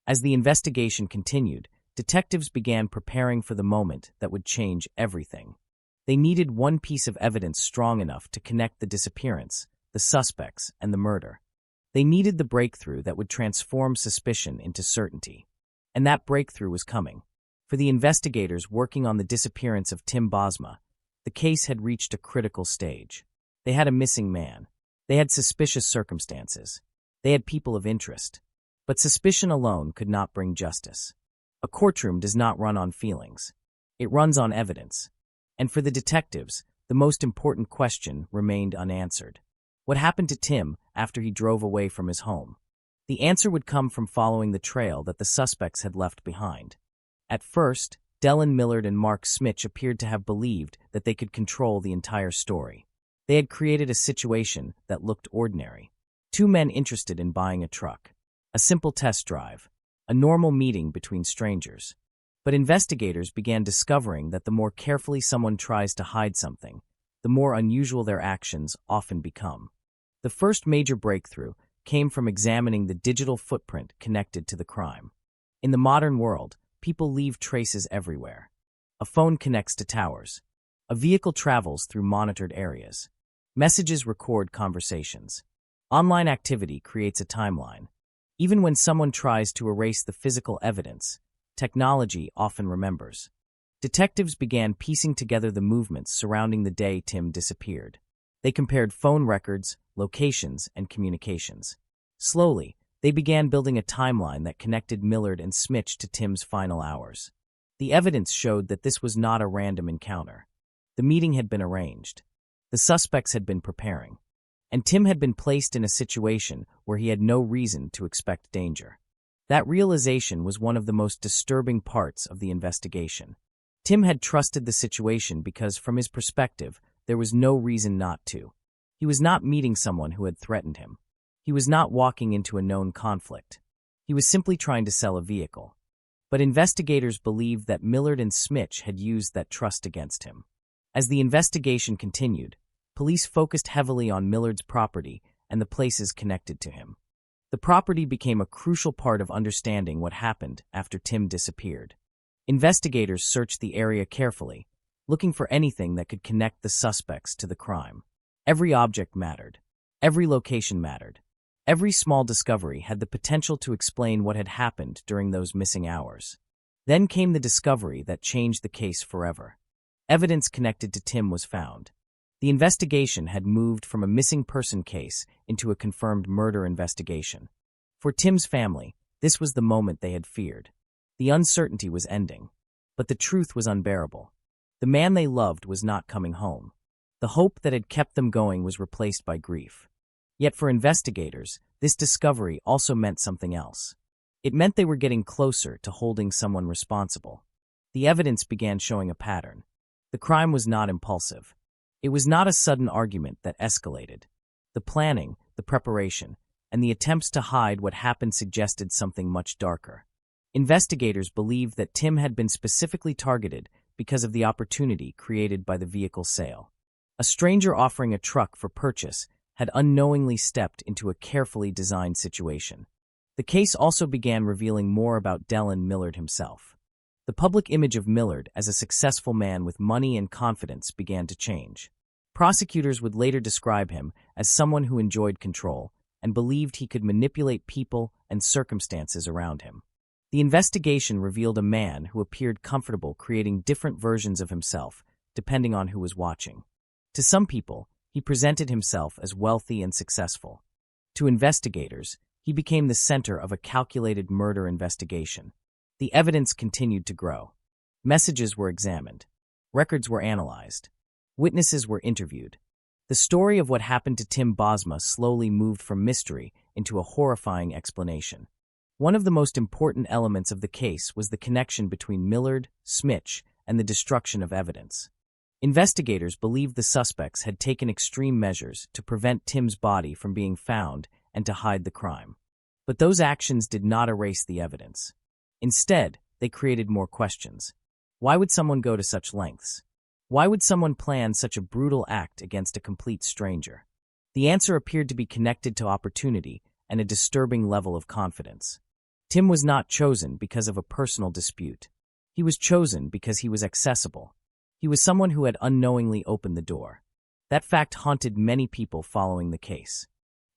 As the investigation continued, detectives began preparing for the moment that would change everything. They needed one piece of evidence strong enough to connect the disappearance, the suspects, and the murder. They needed the breakthrough that would transform suspicion into certainty. And that breakthrough was coming. For the investigators working on the disappearance of Tim Bosma, the case had reached a critical stage. They had a missing man. They had suspicious circumstances. They had people of interest. But suspicion alone could not bring justice. A courtroom does not run on feelings. It runs on evidence. And for the detectives, the most important question remained unanswered. What happened to Tim after he drove away from his home? The answer would come from following the trail that the suspects had left behind. At first, Dellen Millard and Mark Smitch appeared to have believed that they could control the entire story. They had created a situation that looked ordinary. Two men interested in buying a truck. A simple test drive. A normal meeting between strangers. But investigators began discovering that the more carefully someone tries to hide something, the more unusual their actions often become. The first major breakthrough came from examining the digital footprint connected to the crime. In the modern world, people leave traces everywhere. A phone connects to towers. A vehicle travels through monitored areas. Messages record conversations. Online activity creates a timeline. Even when someone tries to erase the physical evidence, technology often remembers. Detectives began piecing together the movements surrounding the day Tim disappeared. They compared phone records, locations, and communications. Slowly, they began building a timeline that connected Millard and Smitch to Tim's final hours. The evidence showed that this was not a random encounter. The meeting had been arranged. The suspects had been preparing. And Tim had been placed in a situation where he had no reason to expect danger. That realization was one of the most disturbing parts of the investigation. Tim had trusted the situation because, from his perspective, there was no reason not to. He was not meeting someone who had threatened him. He was not walking into a known conflict. He was simply trying to sell a vehicle. But investigators believed that Millard and Smitch had used that trust against him. As the investigation continued, police focused heavily on Millard's property and the places connected to him. The property became a crucial part of understanding what happened after Tim disappeared. Investigators searched the area carefully, looking for anything that could connect the suspects to the crime. Every object mattered. Every location mattered. Every small discovery had the potential to explain what had happened during those missing hours. Then came the discovery that changed the case forever. Evidence connected to Tim was found. The investigation had moved from a missing person case into a confirmed murder investigation. For Tim's family, this was the moment they had feared. The uncertainty was ending, but the truth was unbearable. The man they loved was not coming home. The hope that had kept them going was replaced by grief. Yet for investigators, this discovery also meant something else. It meant they were getting closer to holding someone responsible. The evidence began showing a pattern. The crime was not impulsive. It was not a sudden argument that escalated. The planning, the preparation, and the attempts to hide what happened suggested something much darker. Investigators believed that Tim had been specifically targeted because of the opportunity created by the vehicle sale. A stranger offering a truck for purchase had unknowingly stepped into a carefully designed situation. The case also began revealing more about Dellen Millard himself. The public image of Millard as a successful man with money and confidence began to change. Prosecutors would later describe him as someone who enjoyed control and believed he could manipulate people and circumstances around him. The investigation revealed a man who appeared comfortable creating different versions of himself, depending on who was watching. To some people, he presented himself as wealthy and successful. To investigators, he became the center of a calculated murder investigation. The evidence continued to grow. Messages were examined. Records were analyzed. Witnesses were interviewed. The story of what happened to Tim Bosma slowly moved from mystery into a horrifying explanation. One of the most important elements of the case was the connection between Millard, Smitch, and the destruction of evidence. Investigators believed the suspects had taken extreme measures to prevent Tim's body from being found and to hide the crime. But those actions did not erase the evidence. Instead, they created more questions. Why would someone go to such lengths? Why would someone plan such a brutal act against a complete stranger? The answer appeared to be connected to opportunity and a disturbing level of confidence. Tim was not chosen because of a personal dispute. He was chosen because he was accessible. He was someone who had unknowingly opened the door. That fact haunted many people following the case.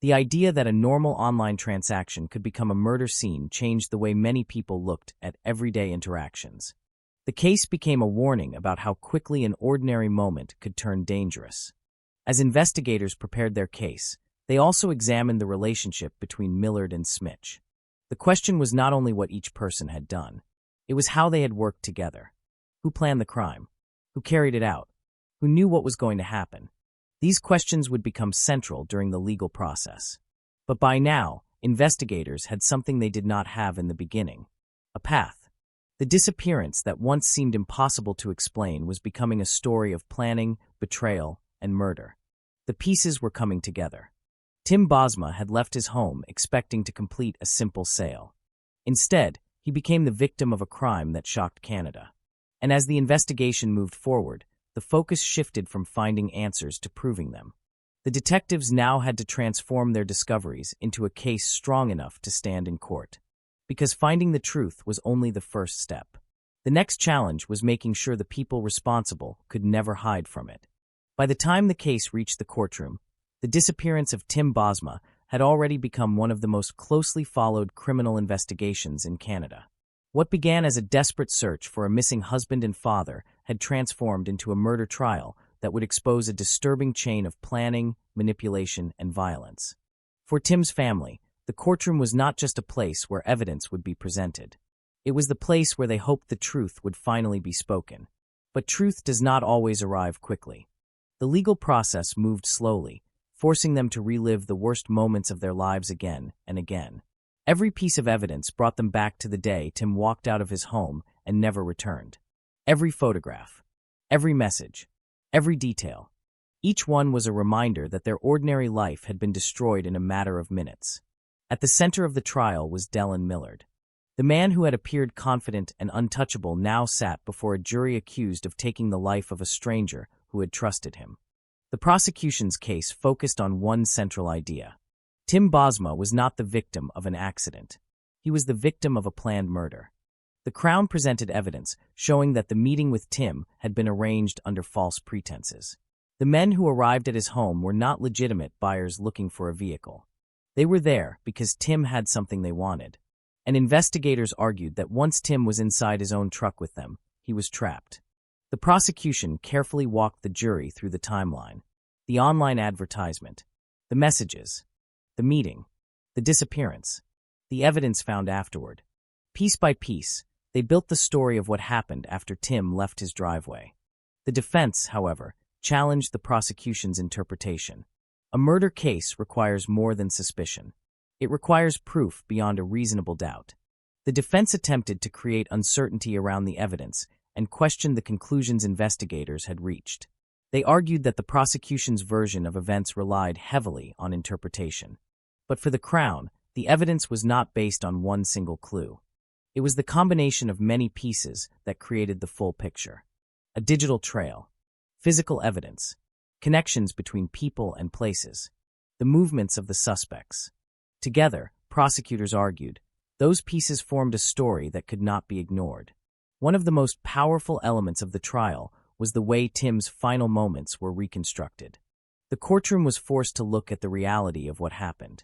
The idea that a normal online transaction could become a murder scene changed the way many people looked at everyday interactions. The case became a warning about how quickly an ordinary moment could turn dangerous. As investigators prepared their case, they also examined the relationship between Millard and Smitch. The question was not only what each person had done, it was how they had worked together. Who planned the crime? Who carried it out? Who knew what was going to happen? These questions would become central during the legal process. But by now, investigators had something they did not have in the beginning: a path. The disappearance that once seemed impossible to explain was becoming a story of planning, betrayal, and murder. The pieces were coming together. Tim Bosma had left his home expecting to complete a simple sale. Instead, he became the victim of a crime that shocked Canada. And as the investigation moved forward, the focus shifted from finding answers to proving them. The detectives now had to transform their discoveries into a case strong enough to stand in court. Because finding the truth was only the first step. The next challenge was making sure the people responsible could never hide from it. By the time the case reached the courtroom, the disappearance of Tim Bosma had already become one of the most closely followed criminal investigations in Canada. What began as a desperate search for a missing husband and father had transformed into a murder trial that would expose a disturbing chain of planning, manipulation, and violence. For Tim's family, the courtroom was not just a place where evidence would be presented. It was the place where they hoped the truth would finally be spoken. But truth does not always arrive quickly. The legal process moved slowly, forcing them to relive the worst moments of their lives again and again. Every piece of evidence brought them back to the day Tim walked out of his home and never returned. Every photograph, every message, every detail. Each one was a reminder that their ordinary life had been destroyed in a matter of minutes. At the center of the trial was Dellen Millard. The man who had appeared confident and untouchable now sat before a jury accused of taking the life of a stranger who had trusted him. The prosecution's case focused on one central idea. Tim Bosma was not the victim of an accident. He was the victim of a planned murder. The Crown presented evidence showing that the meeting with Tim had been arranged under false pretenses. The men who arrived at his home were not legitimate buyers looking for a vehicle. They were there because Tim had something they wanted. And investigators argued that once Tim was inside his own truck with them, he was trapped. The prosecution carefully walked the jury through the timeline: the online advertisement, the messages, the meeting, the disappearance, the evidence found afterward. Piece by piece, they built the story of what happened after Tim left his driveway. The defense, however, challenged the prosecution's interpretation. A murder case requires more than suspicion. It requires proof beyond a reasonable doubt. The defense attempted to create uncertainty around the evidence and questioned the conclusions investigators had reached. They argued that the prosecution's version of events relied heavily on interpretation. But for the Crown, the evidence was not based on one single clue. It was the combination of many pieces that created the full picture. A digital trail, physical evidence, connections between people and places, the movements of the suspects. Together, prosecutors argued, those pieces formed a story that could not be ignored. One of the most powerful elements of the trial was the way Tim's final moments were reconstructed. The courtroom was forced to look at the reality of what happened.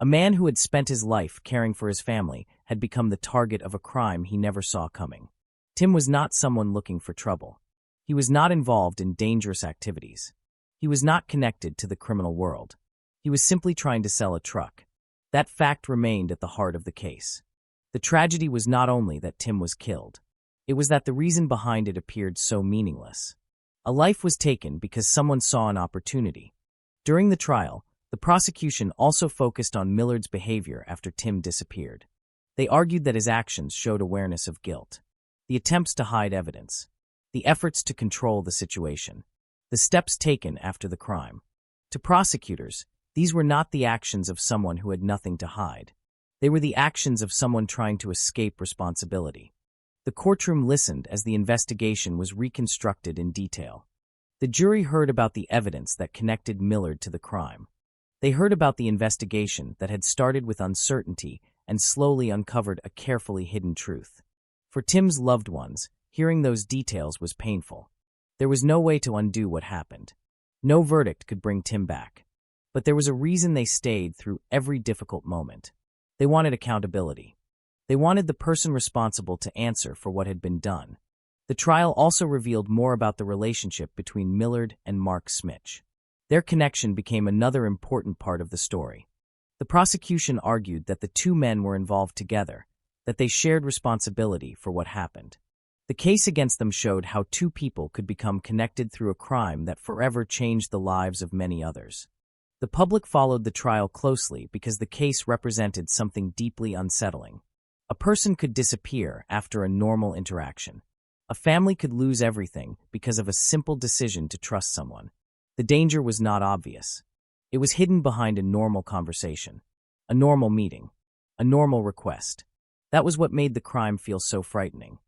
A man who had spent his life caring for his family had become the target of a crime he never saw coming. Tim was not someone looking for trouble. He was not involved in dangerous activities. He was not connected to the criminal world. He was simply trying to sell a truck. That fact remained at the heart of the case. The tragedy was not only that Tim was killed. It was that the reason behind it appeared so meaningless. A life was taken because someone saw an opportunity. During the trial, the prosecution also focused on Millard's behavior after Tim disappeared. They argued that his actions showed awareness of guilt. The attempts to hide evidence, the efforts to control the situation, the steps taken after the crime. To prosecutors, these were not the actions of someone who had nothing to hide. They were the actions of someone trying to escape responsibility. The courtroom listened as the investigation was reconstructed in detail. The jury heard about the evidence that connected Millard to the crime. They heard about the investigation that had started with uncertainty and slowly uncovered a carefully hidden truth. For Tim's loved ones, hearing those details was painful. There was no way to undo what happened. No verdict could bring Tim back. But there was a reason they stayed through every difficult moment. They wanted accountability. They wanted the person responsible to answer for what had been done. The trial also revealed more about the relationship between Millard and Mark Smitch. Their connection became another important part of the story. The prosecution argued that the two men were involved together, that they shared responsibility for what happened. The case against them showed how two people could become connected through a crime that forever changed the lives of many others. The public followed the trial closely because the case represented something deeply unsettling. A person could disappear after a normal interaction. A family could lose everything because of a simple decision to trust someone. The danger was not obvious. It was hidden behind a normal conversation, a normal meeting, a normal request. That was what made the crime feel so frightening.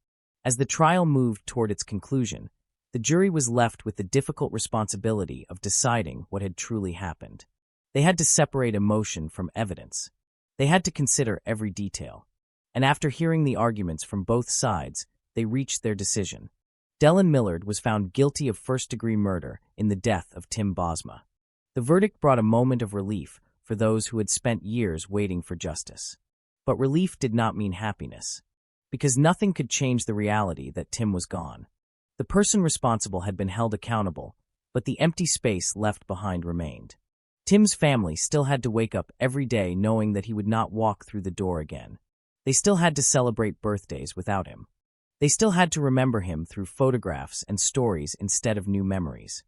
As the trial moved toward its conclusion, the jury was left with the difficult responsibility of deciding what had truly happened. They had to separate emotion from evidence. They had to consider every detail. And after hearing the arguments from both sides, they reached their decision. Dellen Millard was found guilty of first-degree murder in the death of Tim Bosma. The verdict brought a moment of relief for those who had spent years waiting for justice. But relief did not mean happiness, because nothing could change the reality that Tim was gone. The person responsible had been held accountable, but the empty space left behind remained. Tim's family still had to wake up every day knowing that he would not walk through the door again. They still had to celebrate birthdays without him. They still had to remember him through photographs and stories instead of new memories.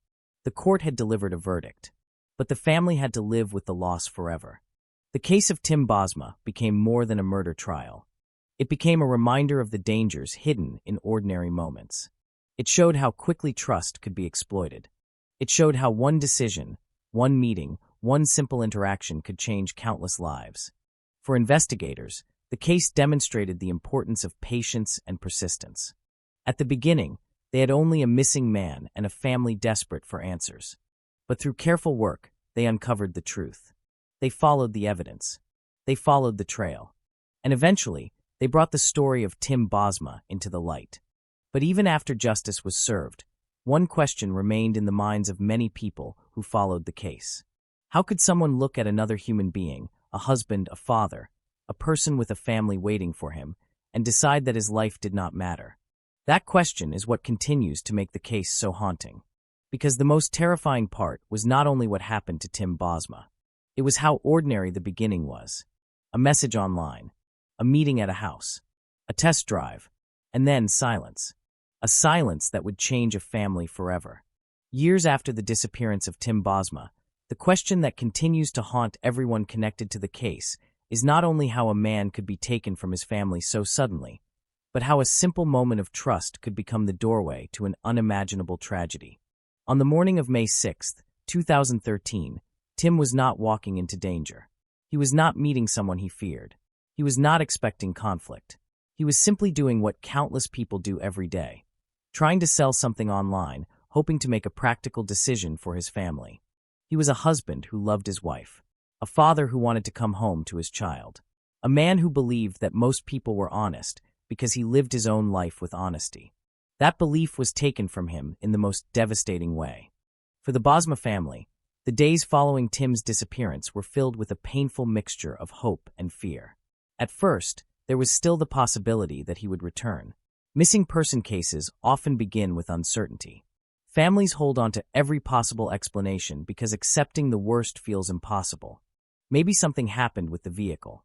The court had delivered a verdict, but the family had to live with the loss forever. The case of Tim Bosma became more than a murder trial. It became a reminder of the dangers hidden in ordinary moments. It showed how quickly trust could be exploited. It showed how one decision, one meeting, one simple interaction could change countless lives. For investigators, the case demonstrated the importance of patience and persistence. At the beginning, they had only a missing man and a family desperate for answers. But through careful work, they uncovered the truth. They followed the evidence. They followed the trail. And eventually, they brought the story of Tim Bosma into the light. But even after justice was served, one question remained in the minds of many people who followed the case. How could someone look at another human being, a husband, a father, a person with a family waiting for him, and decide that his life did not matter? That question is what continues to make the case so haunting. Because the most terrifying part was not only what happened to Tim Bosma. It was how ordinary the beginning was. A message online, a meeting at a house, a test drive, and then silence. A silence that would change a family forever. Years after the disappearance of Tim Bosma, the question that continues to haunt everyone connected to the case is not only how a man could be taken from his family so suddenly, but how a simple moment of trust could become the doorway to an unimaginable tragedy. On the morning of May 6, 2013, Tim was not walking into danger. He was not meeting someone he feared. He was not expecting conflict. He was simply doing what countless people do every day, trying to sell something online, hoping to make a practical decision for his family. He was a husband who loved his wife, a father who wanted to come home to his child, a man who believed that most people were honest because he lived his own life with honesty. That belief was taken from him in the most devastating way. For the Bosma family, the days following Tim's disappearance were filled with a painful mixture of hope and fear. At first, there was still the possibility that he would return. Missing person cases often begin with uncertainty. Families hold on to every possible explanation because accepting the worst feels impossible. Maybe something happened with the vehicle.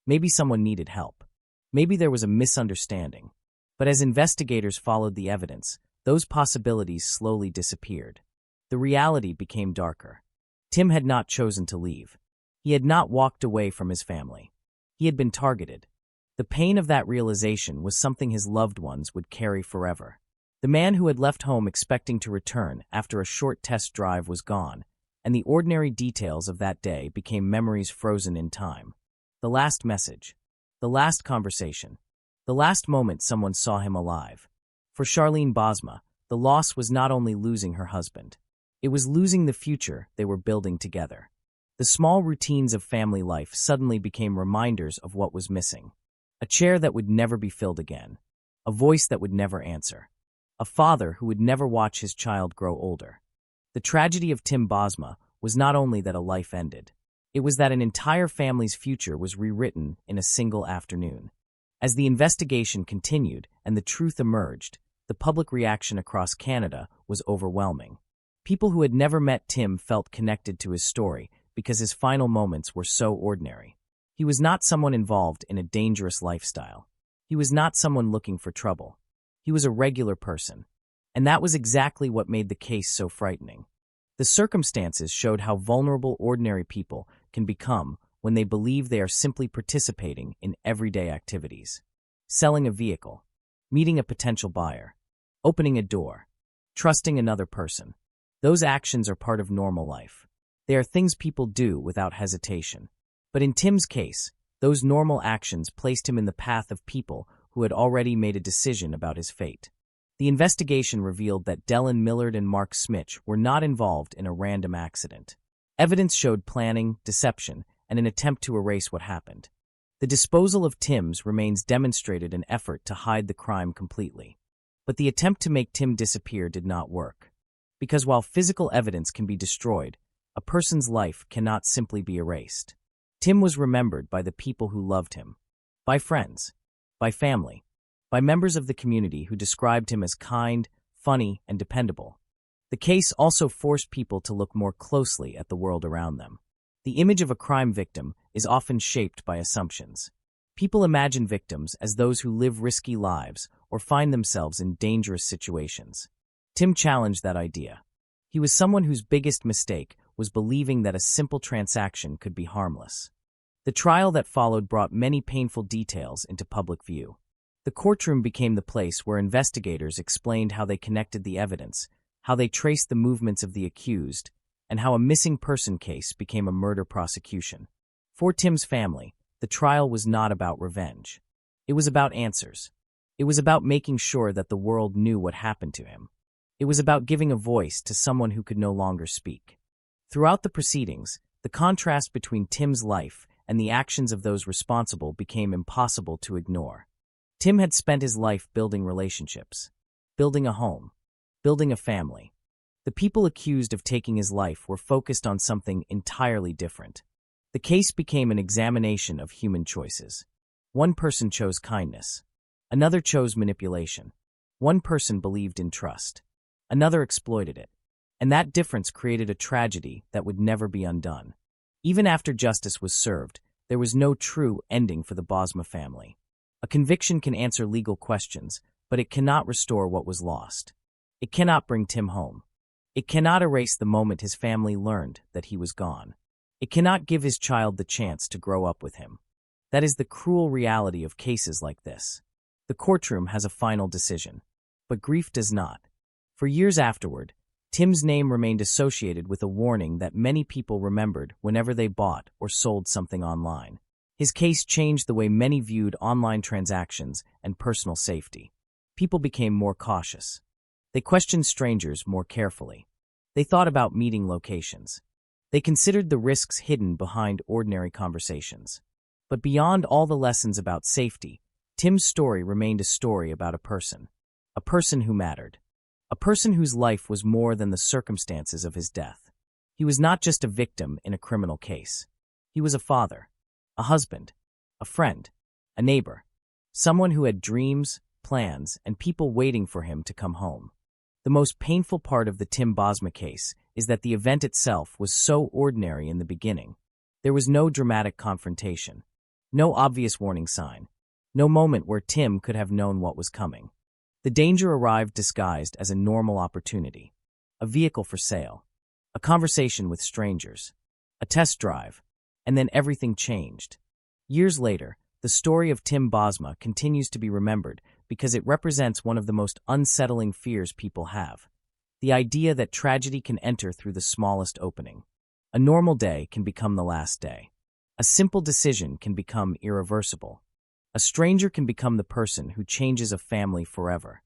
Maybe someone needed help. Maybe there was a misunderstanding. But as investigators followed the evidence, those possibilities slowly disappeared. The reality became darker. Tim had not chosen to leave. He had not walked away from his family. He had been targeted. The pain of that realization was something his loved ones would carry forever. The man who had left home expecting to return after a short test drive was gone, and the ordinary details of that day became memories frozen in time. The last message, the last conversation, the last moment someone saw him alive. For Charlene Bosma, the loss was not only losing her husband. It was losing the future they were building together. The small routines of family life suddenly became reminders of what was missing. A chair that would never be filled again. A voice that would never answer. A father who would never watch his child grow older. The tragedy of Tim Bosma was not only that a life ended. It was that an entire family's future was rewritten in a single afternoon. As the investigation continued and the truth emerged, the public reaction across Canada was overwhelming. People who had never met Tim felt connected to his story because his final moments were so ordinary. He was not someone involved in a dangerous lifestyle. He was not someone looking for trouble. He was a regular person. And that was exactly what made the case so frightening. The circumstances showed how vulnerable ordinary people can become when they believe they are simply participating in everyday activities. Selling a vehicle, meeting a potential buyer, opening a door, trusting another person. Those actions are part of normal life. They are things people do without hesitation. But in Tim's case, those normal actions placed him in the path of people who had already made a decision about his fate. The investigation revealed that Dellen Millard and Mark Smitch were not involved in a random accident. Evidence showed planning, deception, and an attempt to erase what happened. The disposal of Tim's remains demonstrated an effort to hide the crime completely. But the attempt to make Tim disappear did not work. Because while physical evidence can be destroyed, a person's life cannot simply be erased. Tim was remembered by the people who loved him, by friends, by family, by members of the community who described him as kind, funny, and dependable. The case also forced people to look more closely at the world around them. The image of a crime victim is often shaped by assumptions. People imagine victims as those who live risky lives or find themselves in dangerous situations. Tim challenged that idea. He was someone whose biggest mistake was believing that a simple transaction could be harmless. The trial that followed brought many painful details into public view. The courtroom became the place where investigators explained how they connected the evidence, how they traced the movements of the accused, and how a missing person case became a murder prosecution. For Tim's family, the trial was not about revenge. It was about answers. It was about making sure that the world knew what happened to him. It was about giving a voice to someone who could no longer speak. Throughout the proceedings, the contrast between Tim's life and the actions of those responsible became impossible to ignore. Tim had spent his life building relationships, building a home, building a family. The people accused of taking his life were focused on something entirely different. The case became an examination of human choices. One person chose kindness. Another chose manipulation. One person believed in trust. Another exploited it. And that difference created a tragedy that would never be undone. Even after justice was served, there was no true ending for the Bosma family. A conviction can answer legal questions, but it cannot restore what was lost. It cannot bring Tim home. It cannot erase the moment his family learned that he was gone. It cannot give his child the chance to grow up with him. That is the cruel reality of cases like this. The courtroom has a final decision, but grief does not. For years afterward, Tim's name remained associated with a warning that many people remembered whenever they bought or sold something online. His case changed the way many viewed online transactions and personal safety. People became more cautious. They questioned strangers more carefully. They thought about meeting locations. They considered the risks hidden behind ordinary conversations. But beyond all the lessons about safety, Tim's story remained a story about a person who mattered. A person whose life was more than the circumstances of his death. He was not just a victim in a criminal case. He was a father, a husband, a friend, a neighbor, someone who had dreams, plans, and people waiting for him to come home. The most painful part of the Tim Bosma case is that the event itself was so ordinary in the beginning. There was no dramatic confrontation, no obvious warning sign, no moment where Tim could have known what was coming. The danger arrived disguised as a normal opportunity, a vehicle for sale, a conversation with strangers, a test drive, and then everything changed. Years later, the story of Tim Bosma continues to be remembered because it represents one of the most unsettling fears people have. The idea that tragedy can enter through the smallest opening. A normal day can become the last day. A simple decision can become irreversible. A stranger can become the person who changes a family forever.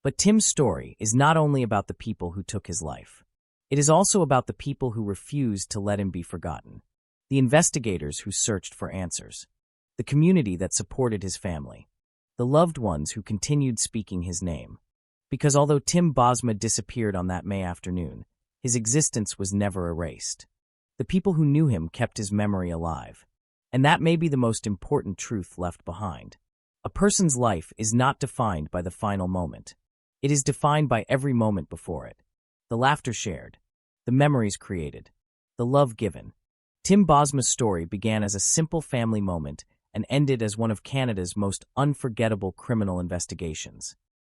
But Tim's story is not only about the people who took his life. It is also about the people who refused to let him be forgotten. The investigators who searched for answers. The community that supported his family. The loved ones who continued speaking his name. Because although Tim Bosma disappeared on that May afternoon, his existence was never erased. The people who knew him kept his memory alive. And that may be the most important truth left behind. A person's life is not defined by the final moment. It is defined by every moment before it. The laughter shared. The memories created. The love given. Tim Bosma's story began as a simple family moment and ended as one of Canada's most unforgettable criminal investigations.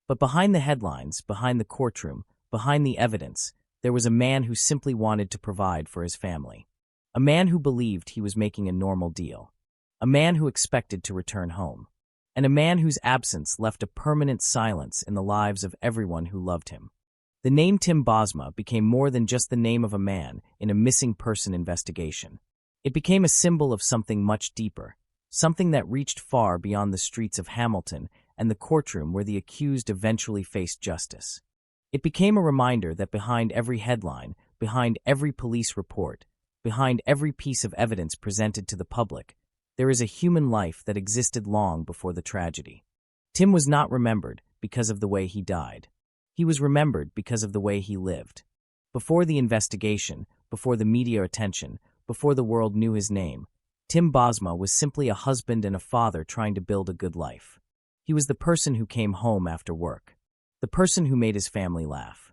But behind the headlines, behind the courtroom, behind the evidence, there was a man who simply wanted to provide for his family. A man who believed he was making a normal deal. A man who expected to return home. And a man whose absence left a permanent silence in the lives of everyone who loved him. The name Tim Bosma became more than just the name of a man in a missing person investigation. It became a symbol of something much deeper, something that reached far beyond the streets of Hamilton and the courtroom where the accused eventually faced justice. It became a reminder that behind every headline, behind every police report, behind every piece of evidence presented to the public, there is a human life that existed long before the tragedy. Tim was not remembered because of the way he died. He was remembered because of the way he lived. Before the investigation, before the media attention, before the world knew his name, Tim Bosma was simply a husband and a father trying to build a good life. He was the person who came home after work. The person who made his family laugh.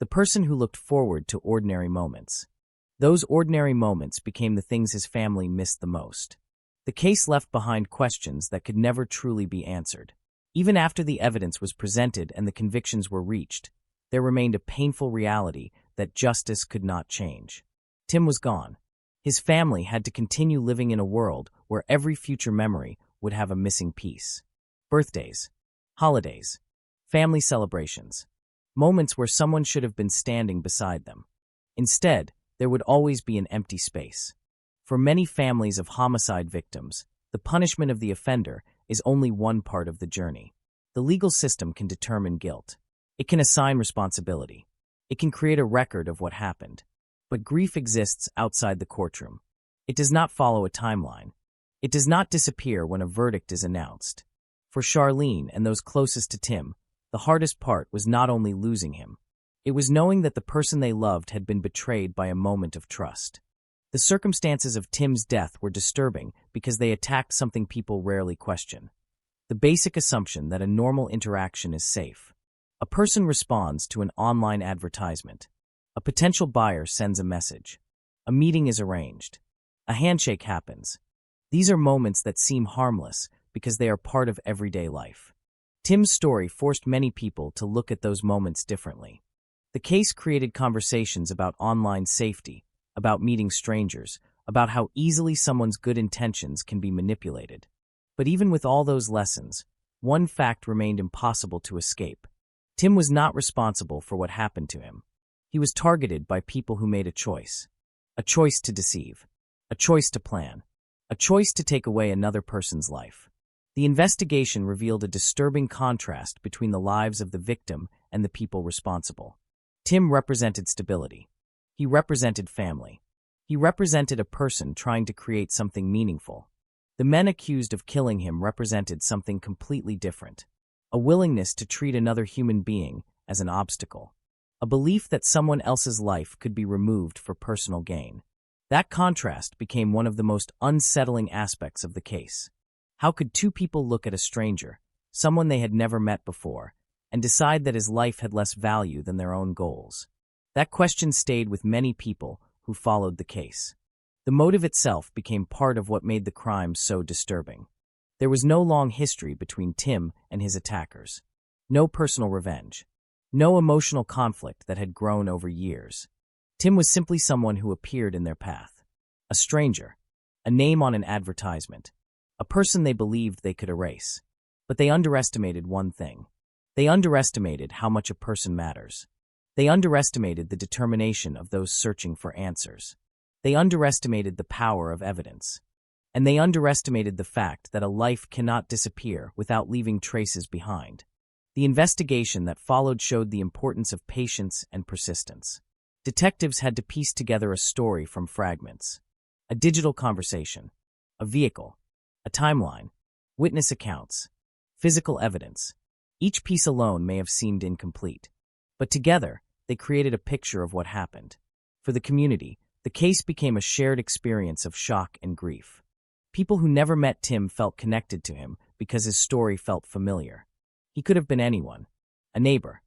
The person who looked forward to ordinary moments. Those ordinary moments became the things his family missed the most. The case left behind questions that could never truly be answered. Even after the evidence was presented and the convictions were reached, there remained a painful reality that justice could not change. Tim was gone. His family had to continue living in a world where every future memory would have a missing piece. Birthdays, holidays, family celebrations, moments where someone should have been standing beside them. Instead, there would always be an empty space. For many families of homicide victims, the punishment of the offender is only one part of the journey. The legal system can determine guilt. It can assign responsibility. It can create a record of what happened. But grief exists outside the courtroom. It does not follow a timeline. It does not disappear when a verdict is announced. For Charlene and those closest to Tim, the hardest part was not only losing him. It was knowing that the person they loved had been betrayed by a moment of trust. The circumstances of Tim's death were disturbing because they attacked something people rarely question. The basic assumption that a normal interaction is safe. A person responds to an online advertisement. A potential buyer sends a message. A meeting is arranged. A handshake happens. These are moments that seem harmless because they are part of everyday life. Tim's story forced many people to look at those moments differently. The case created conversations about online safety, about meeting strangers, about how easily someone's good intentions can be manipulated. But even with all those lessons, one fact remained impossible to escape. Tim was not responsible for what happened to him. He was targeted by people who made a choice to deceive, a choice to plan, a choice to take away another person's life. The investigation revealed a disturbing contrast between the lives of the victim and the people responsible. Tim represented stability. He represented family. He represented a person trying to create something meaningful. The men accused of killing him represented something completely different. A willingness to treat another human being as an obstacle. A belief that someone else's life could be removed for personal gain. That contrast became one of the most unsettling aspects of the case. How could two people look at a stranger, someone they had never met before, and decide that his life had less value than their own goals? That question stayed with many people who followed the case. The motive itself became part of what made the crime so disturbing. There was no long history between Tim and his attackers. No personal revenge. No emotional conflict that had grown over years. Tim was simply someone who appeared in their path. A stranger. A name on an advertisement. A person they believed they could erase. But they underestimated one thing. They underestimated how much a person matters. They underestimated the determination of those searching for answers. They underestimated the power of evidence. And they underestimated the fact that a life cannot disappear without leaving traces behind. The investigation that followed showed the importance of patience and persistence. Detectives had to piece together a story from fragments. A digital conversation, a vehicle, a timeline, witness accounts, physical evidence. Each piece alone may have seemed incomplete, but together they created a picture of what happened. For the community, the case became a shared experience of shock and grief. People who never met Tim felt connected to him because his story felt familiar. He could have been anyone: a neighbor,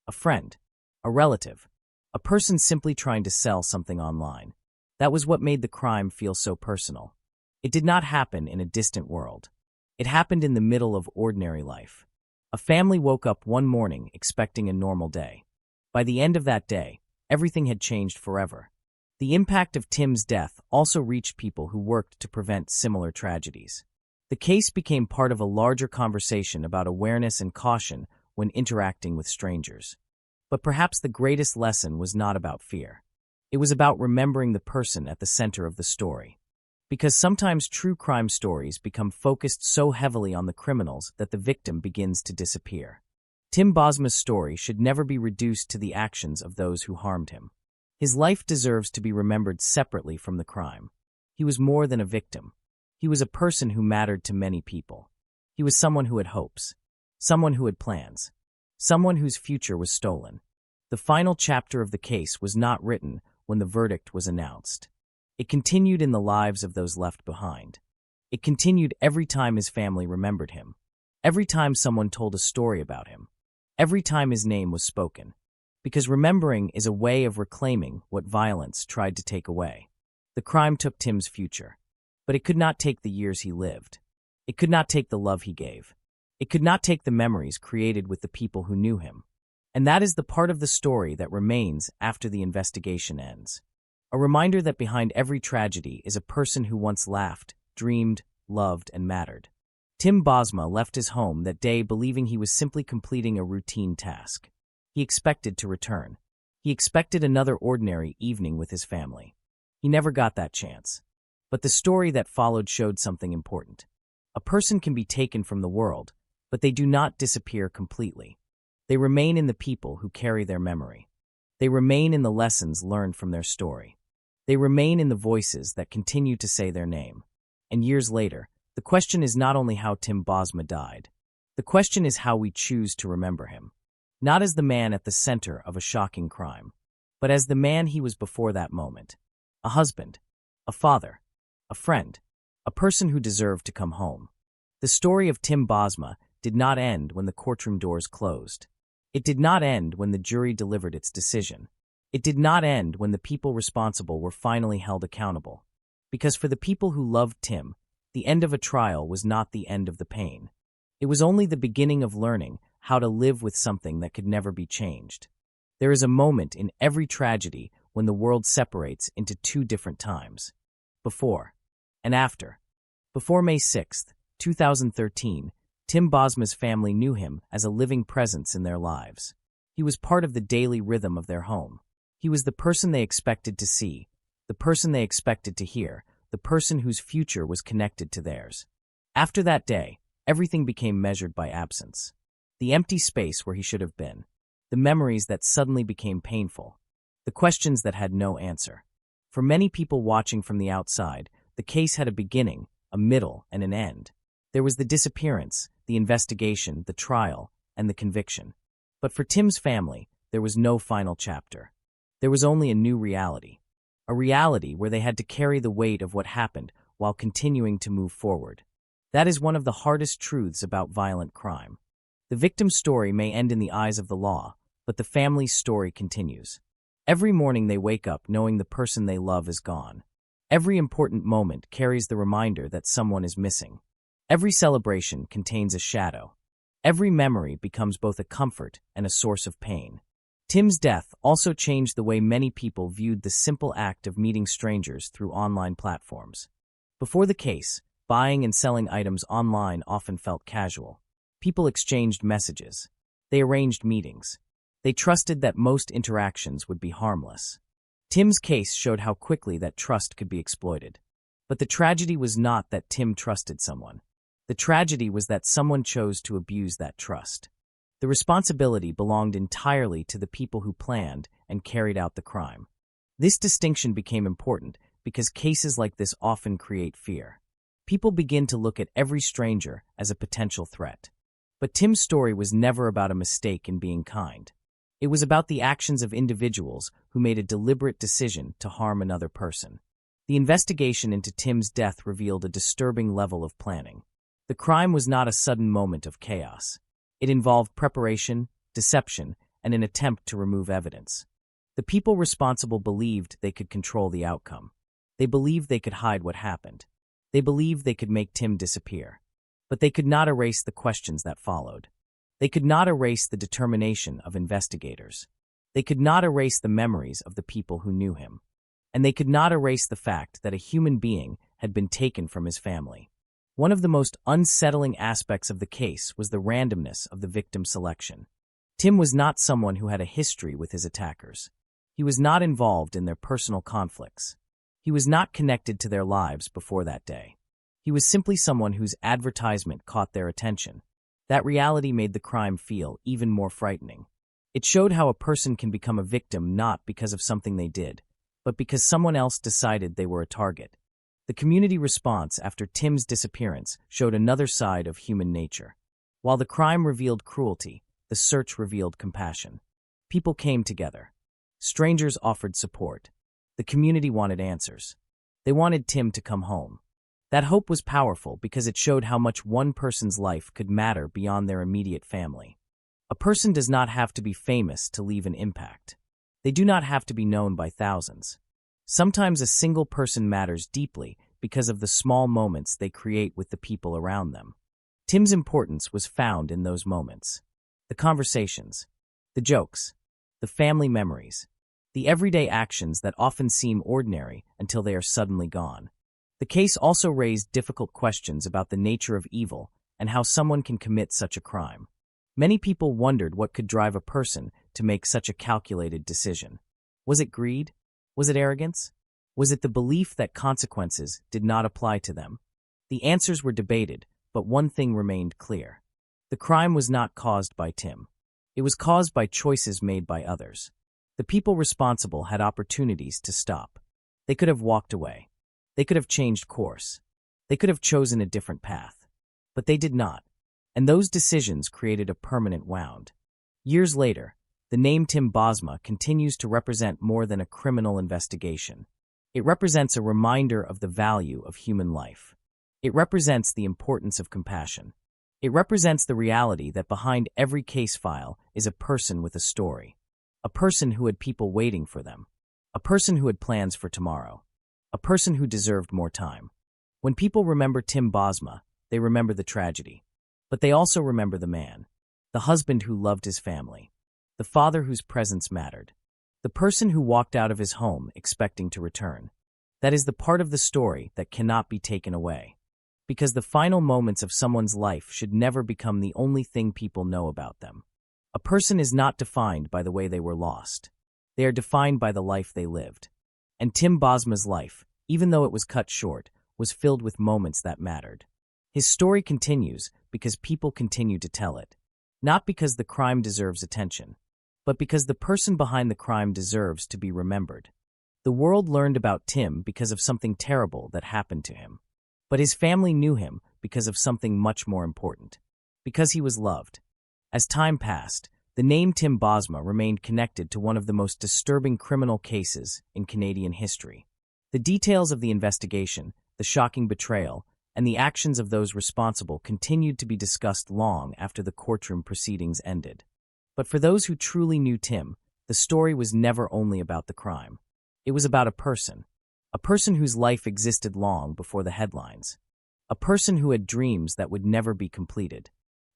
a friend, a relative, a person simply trying to sell something online. That was what made the crime feel so personal. It did not happen in a distant world. It happened in the middle of ordinary life. A family woke up one morning expecting a normal day. By the end of that day, everything had changed forever. The impact of Tim's death also reached people who worked to prevent similar tragedies. The case became part of a larger conversation about awareness and caution when interacting with strangers. But perhaps the greatest lesson was not about fear. It was about remembering the person at the center of the story. Because sometimes true crime stories become focused so heavily on the criminals that the victim begins to disappear. Tim Bosma's story should never be reduced to the actions of those who harmed him. His life deserves to be remembered separately from the crime. He was more than a victim. He was a person who mattered to many people. He was someone who had hopes, someone who had plans, someone whose future was stolen. The final chapter of the case was not written when the verdict was announced. It continued in the lives of those left behind. It continued every time his family remembered him, every time someone told a story about him, every time his name was spoken. Because remembering is a way of reclaiming what violence tried to take away. The crime took Tim's future, but it could not take the years he lived. It could not take the love he gave. It could not take the memories created with the people who knew him. And that is the part of the story that remains after the investigation ends. A reminder that behind every tragedy is a person who once laughed, dreamed, loved, and mattered. Tim Bosma left his home that day believing he was simply completing a routine task. He expected to return. He expected another ordinary evening with his family. He never got that chance. But the story that followed showed something important. A person can be taken from the world, but they do not disappear completely. They remain in the people who carry their memory. They remain in the lessons learned from their story. They remain in the voices that continue to say their name. And years later, the question is not only how Tim Bosma died. The question is how we choose to remember him. Not as the man at the center of a shocking crime, but as the man he was before that moment. A husband, a father, a friend, a person who deserved to come home. The story of Tim Bosma did not end when the courtroom doors closed. It did not end when the jury delivered its decision. It did not end when the people responsible were finally held accountable. Because for the people who loved Tim, the end of a trial was not the end of the pain. It was only the beginning of learning how to live with something that could never be changed. There is a moment in every tragedy when the world separates into two different times. Before and after. Before May 6, 2013, Tim Bosma's family knew him as a living presence in their lives. He was part of the daily rhythm of their home. He was the person they expected to see, the person they expected to hear, the person whose future was connected to theirs. After that day, everything became measured by absence. The empty space where he should have been. The memories that suddenly became painful. The questions that had no answer. For many people watching from the outside, the case had a beginning, a middle, and an end. There was the disappearance, the investigation, the trial, and the conviction. But for Tim's family, there was no final chapter. There was only a new reality. A reality where they had to carry the weight of what happened while continuing to move forward. That is one of the hardest truths about violent crime. The victim's story may end in the eyes of the law, but the family's story continues. Every morning they wake up knowing the person they love is gone. Every important moment carries the reminder that someone is missing. Every celebration contains a shadow. Every memory becomes both a comfort and a source of pain. Tim's death also changed the way many people viewed the simple act of meeting strangers through online platforms. Before the case, buying and selling items online often felt casual. People exchanged messages. They arranged meetings. They trusted that most interactions would be harmless. Tim's case showed how quickly that trust could be exploited. But the tragedy was not that Tim trusted someone. The tragedy was that someone chose to abuse that trust. The responsibility belonged entirely to the people who planned and carried out the crime. This distinction became important because cases like this often create fear. People begin to look at every stranger as a potential threat. But Tim's story was never about a mistake in being kind. It was about the actions of individuals who made a deliberate decision to harm another person. The investigation into Tim's death revealed a disturbing level of planning. The crime was not a sudden moment of chaos. It involved preparation, deception, and an attempt to remove evidence. The people responsible believed they could control the outcome. They believed they could hide what happened. They believed they could make Tim disappear. But they could not erase the questions that followed. They could not erase the determination of investigators. They could not erase the memories of the people who knew him. And they could not erase the fact that a human being had been taken from his family. One of the most unsettling aspects of the case was the randomness of the victim selection. Tim was not someone who had a history with his attackers. He was not involved in their personal conflicts. He was not connected to their lives before that day. He was simply someone whose advertisement caught their attention. That reality made the crime feel even more frightening. It showed how a person can become a victim not because of something they did, but because someone else decided they were a target. The community response after Tim's disappearance showed another side of human nature. While the crime revealed cruelty, the search revealed compassion. People came together. Strangers offered support. The community wanted answers. They wanted Tim to come home. That hope was powerful because it showed how much one person's life could matter beyond their immediate family. A person does not have to be famous to leave an impact. They do not have to be known by thousands. Sometimes a single person matters deeply because of the small moments they create with the people around them. Tim's importance was found in those moments. The conversations, the jokes, the family memories, the everyday actions that often seem ordinary until they are suddenly gone. The case also raised difficult questions about the nature of evil and how someone can commit such a crime. Many people wondered what could drive a person to make such a calculated decision. Was it greed? Was it arrogance? Was it the belief that consequences did not apply to them? The answers were debated, but one thing remained clear. The crime was not caused by Tim. It was caused by choices made by others. The people responsible had opportunities to stop. They could have walked away. They could have changed course. They could have chosen a different path. But they did not. And those decisions created a permanent wound. Years later, the name Tim Bosma continues to represent more than a criminal investigation. It represents a reminder of the value of human life. It represents the importance of compassion. It represents the reality that behind every case file is a person with a story. A person who had people waiting for them. A person who had plans for tomorrow. A person who deserved more time. When people remember Tim Bosma, they remember the tragedy. But they also remember the man. The husband who loved his family. The father whose presence mattered. The person who walked out of his home expecting to return. That is the part of the story that cannot be taken away. Because the final moments of someone's life should never become the only thing people know about them. A person is not defined by the way they were lost. They are defined by the life they lived. And Tim Bosma's life, even though it was cut short, was filled with moments that mattered. His story continues because people continue to tell it. Not because the crime deserves attention, but because the person behind the crime deserves to be remembered. The world learned about Tim because of something terrible that happened to him. But his family knew him because of something much more important. Because he was loved. As time passed, the name Tim Bosma remained connected to one of the most disturbing criminal cases in Canadian history. The details of the investigation, the shocking betrayal, and the actions of those responsible continued to be discussed long after the courtroom proceedings ended. But for those who truly knew Tim, the story was never only about the crime. It was about a person whose life existed long before the headlines, a person who had dreams that would never be completed,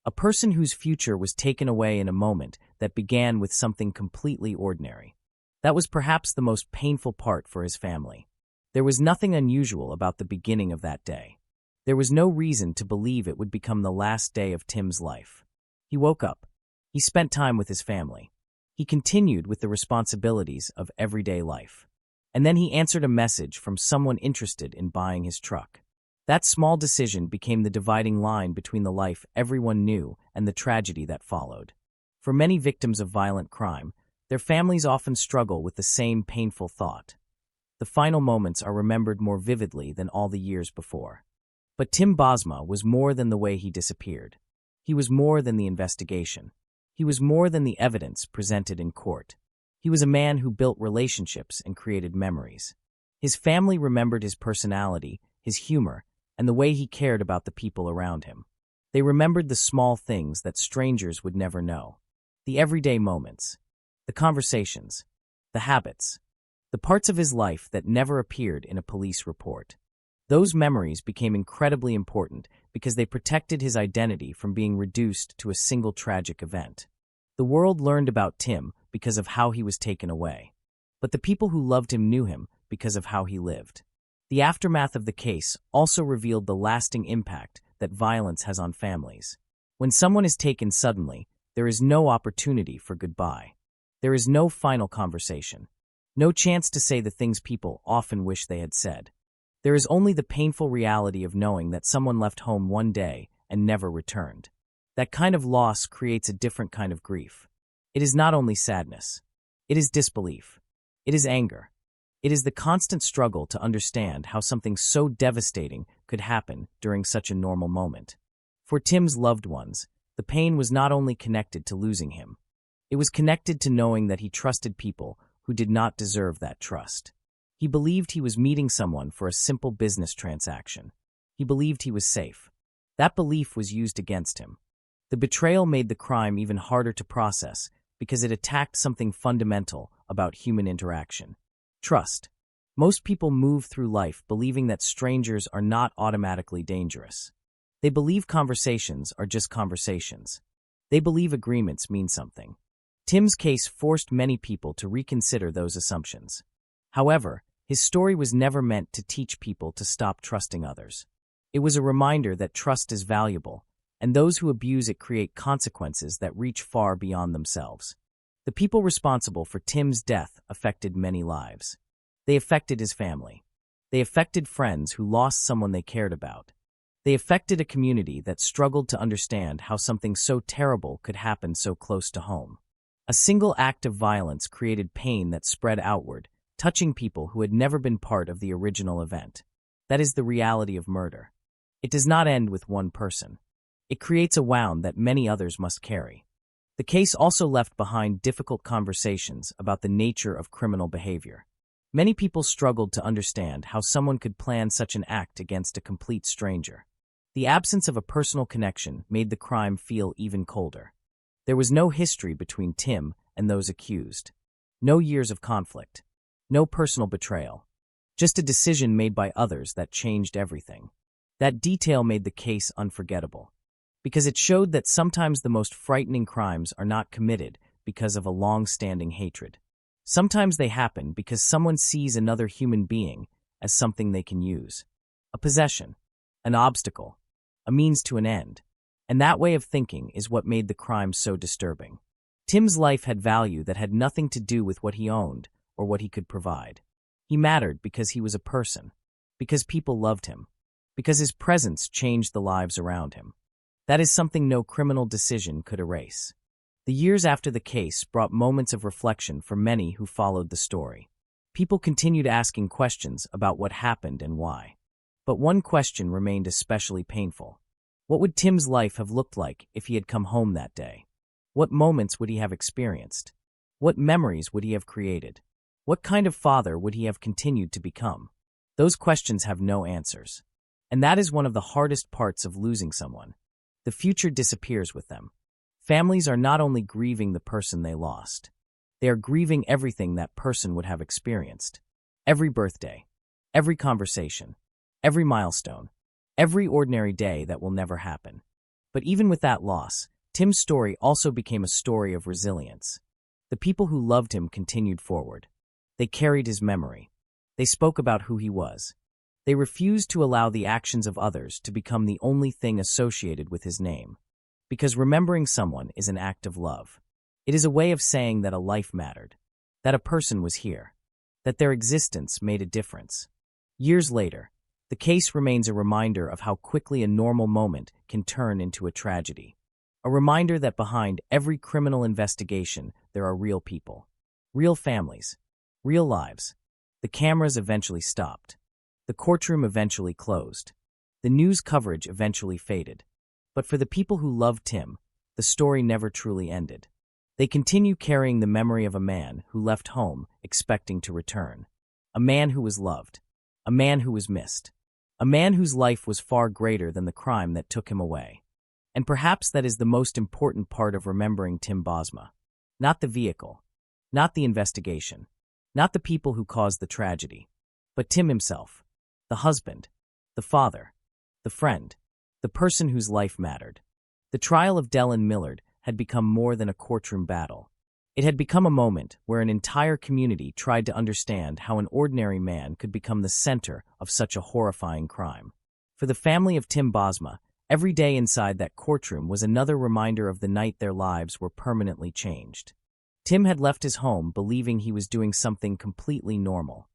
a person whose future was taken away in a moment that began with something completely ordinary. That was perhaps the most painful part for his family. There was nothing unusual about the beginning of that day. There was no reason to believe it would become the last day of Tim's life. He woke up. He spent time with his family. He continued with the responsibilities of everyday life. And then he answered a message from someone interested in buying his truck. That small decision became the dividing line between the life everyone knew and the tragedy that followed. For many victims of violent crime, their families often struggle with the same painful thought. The final moments are remembered more vividly than all the years before. But Tim Bosma was more than the way he disappeared. He was more than the investigation. He was more than the evidence presented in court. He was a man who built relationships and created memories. His family remembered his personality, his humor, and the way he cared about the people around him. They remembered the small things that strangers would never know. The everyday moments, the conversations, the habits, the parts of his life that never appeared in a police report. Those memories became incredibly important because they protected his identity from being reduced to a single tragic event. The world learned about Tim because of how he was taken away. But the people who loved him knew him because of how he lived. The aftermath of the case also revealed the lasting impact that violence has on families. When someone is taken suddenly, there is no opportunity for goodbye. There is no final conversation. No chance to say the things people often wish they had said. There is only the painful reality of knowing that someone left home one day and never returned. That kind of loss creates a different kind of grief. It is not only sadness. It is disbelief. It is anger. It is the constant struggle to understand how something so devastating could happen during such a normal moment. For Tim's loved ones, the pain was not only connected to losing him. It was connected to knowing that he trusted people who did not deserve that trust. He believed he was meeting someone for a simple business transaction. He believed he was safe. That belief was used against him. The betrayal made the crime even harder to process because it attacked something fundamental about human interaction. Trust. Most people move through life believing that strangers are not automatically dangerous. They believe conversations are just conversations. They believe agreements mean something. Tim's case forced many people to reconsider those assumptions. However, his story was never meant to teach people to stop trusting others. It was a reminder that trust is valuable, and those who abuse it create consequences that reach far beyond themselves. The people responsible for Tim's death affected many lives. They affected his family. They affected friends who lost someone they cared about. They affected a community that struggled to understand how something so terrible could happen so close to home. A single act of violence created pain that spread outward, touching people who had never been part of the original event. That is the reality of murder. It does not end with one person. It creates a wound that many others must carry. The case also left behind difficult conversations about the nature of criminal behavior. Many people struggled to understand how someone could plan such an act against a complete stranger. The absence of a personal connection made the crime feel even colder. There was no history between Tim and those accused. No years of conflict. No personal betrayal. Just a decision made by others that changed everything. That detail made the case unforgettable, because it showed that sometimes the most frightening crimes are not committed because of a long-standing hatred. Sometimes they happen because someone sees another human being as something they can use. A possession, an obstacle, a means to an end. And that way of thinking is what made the crime so disturbing. Tim's life had value that had nothing to do with what he owned or what he could provide. He mattered because he was a person, because people loved him, because his presence changed the lives around him. That is something no criminal decision could erase. The years after the case brought moments of reflection for many who followed the story. People continued asking questions about what happened and why. But one question remained especially painful. What would Tim's life have looked like if he had come home that day? What moments would he have experienced? What memories would he have created? What kind of father would he have continued to become? Those questions have no answers. And that is one of the hardest parts of losing someone. The future disappears with them. Families are not only grieving the person they lost. They are grieving everything that person would have experienced. Every birthday, every conversation, every milestone, every ordinary day that will never happen. But even with that loss, Tim's story also became a story of resilience. The people who loved him continued forward. They carried his memory. They spoke about who he was. They refused to allow the actions of others to become the only thing associated with his name. Because remembering someone is an act of love. It is a way of saying that a life mattered, that a person was here, that their existence made a difference. Years later, the case remains a reminder of how quickly a normal moment can turn into a tragedy. A reminder that behind every criminal investigation, there are real people, real families, real lives. The cameras eventually stopped. The courtroom eventually closed. The news coverage eventually faded. But for the people who loved Tim, the story never truly ended. They continue carrying the memory of a man who left home expecting to return. A man who was loved. A man who was missed. A man whose life was far greater than the crime that took him away. And perhaps that is the most important part of remembering Tim Bosma. Not the vehicle. Not the investigation. Not the people who caused the tragedy. But Tim himself. The husband. The father. The friend. The person whose life mattered. The trial of Dellen Millard had become more than a courtroom battle. It had become a moment where an entire community tried to understand how an ordinary man could become the center of such a horrifying crime. For the family of Tim Bosma, every day inside that courtroom was another reminder of the night their lives were permanently changed. Tim had left his home believing he was doing something completely normal.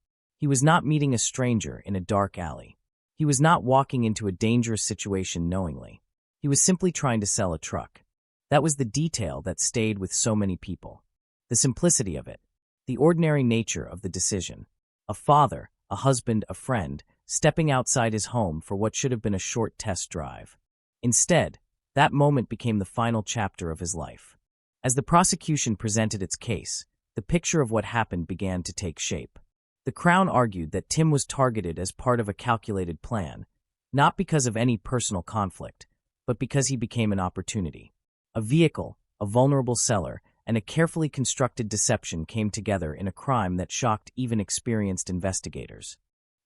He was not meeting a stranger in a dark alley. He was not walking into a dangerous situation knowingly. He was simply trying to sell a truck. That was the detail that stayed with so many people. The simplicity of it. The ordinary nature of the decision. A father, a husband, a friend, stepping outside his home for what should have been a short test drive. Instead, that moment became the final chapter of his life. As the prosecution presented its case, the picture of what happened began to take shape. The Crown argued that Tim was targeted as part of a calculated plan, not because of any personal conflict, but because he became an opportunity. A vehicle, a vulnerable seller, and a carefully constructed deception came together in a crime that shocked even experienced investigators.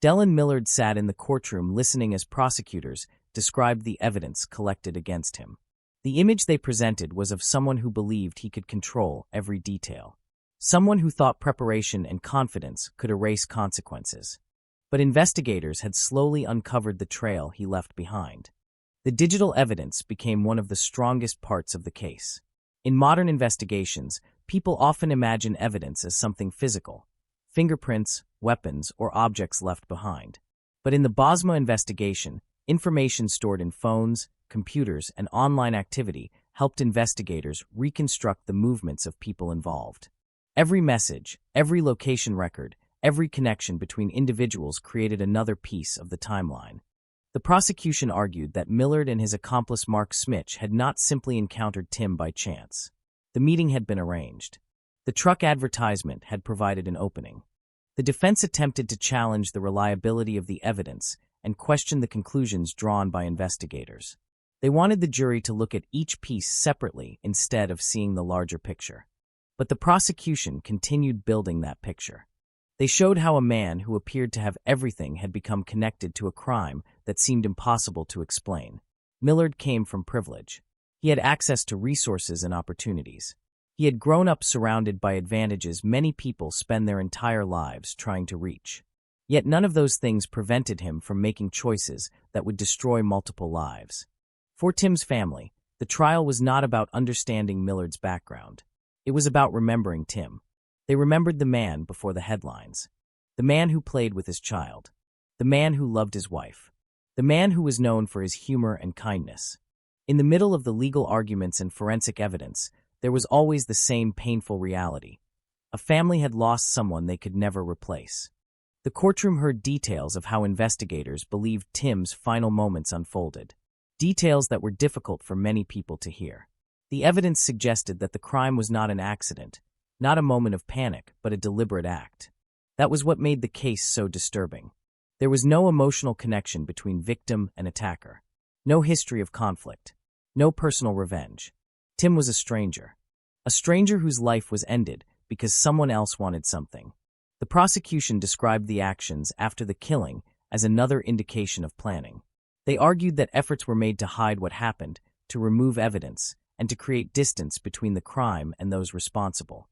Dellen Millard sat in the courtroom listening as prosecutors described the evidence collected against him. The image they presented was of someone who believed he could control every detail. Someone who thought preparation and confidence could erase consequences. But investigators had slowly uncovered the trail he left behind. The digital evidence became one of the strongest parts of the case. In modern investigations, people often imagine evidence as something physical, fingerprints, weapons, or objects left behind. But in the Bosma investigation, information stored in phones, computers, and online activity helped investigators reconstruct the movements of people involved. Every message, every location record, every connection between individuals created another piece of the timeline. The prosecution argued that Millard and his accomplice Mark Smitch had not simply encountered Tim by chance. The meeting had been arranged. The truck advertisement had provided an opening. The defense attempted to challenge the reliability of the evidence and question the conclusions drawn by investigators. They wanted the jury to look at each piece separately instead of seeing the larger picture. But the prosecution continued building that picture. They showed how a man who appeared to have everything had become connected to a crime that seemed impossible to explain. Millard came from privilege. He had access to resources and opportunities. He had grown up surrounded by advantages many people spend their entire lives trying to reach. Yet none of those things prevented him from making choices that would destroy multiple lives. For Tim's family, the trial was not about understanding Millard's background. It was about remembering Tim. They remembered the man before the headlines. The man who played with his child. The man who loved his wife. The man who was known for his humor and kindness. In the middle of the legal arguments and forensic evidence, there was always the same painful reality. A family had lost someone they could never replace. The courtroom heard details of how investigators believed Tim's final moments unfolded. Details that were difficult for many people to hear. The evidence suggested that the crime was not an accident, not a moment of panic, but a deliberate act. That was what made the case so disturbing. There was no emotional connection between victim and attacker. No history of conflict. No personal revenge. Tim was a stranger whose life was ended because someone else wanted something. The prosecution described the actions after the killing as another indication of planning. They argued that efforts were made to hide what happened, to remove evidence, and to create distance between the crime and those responsible.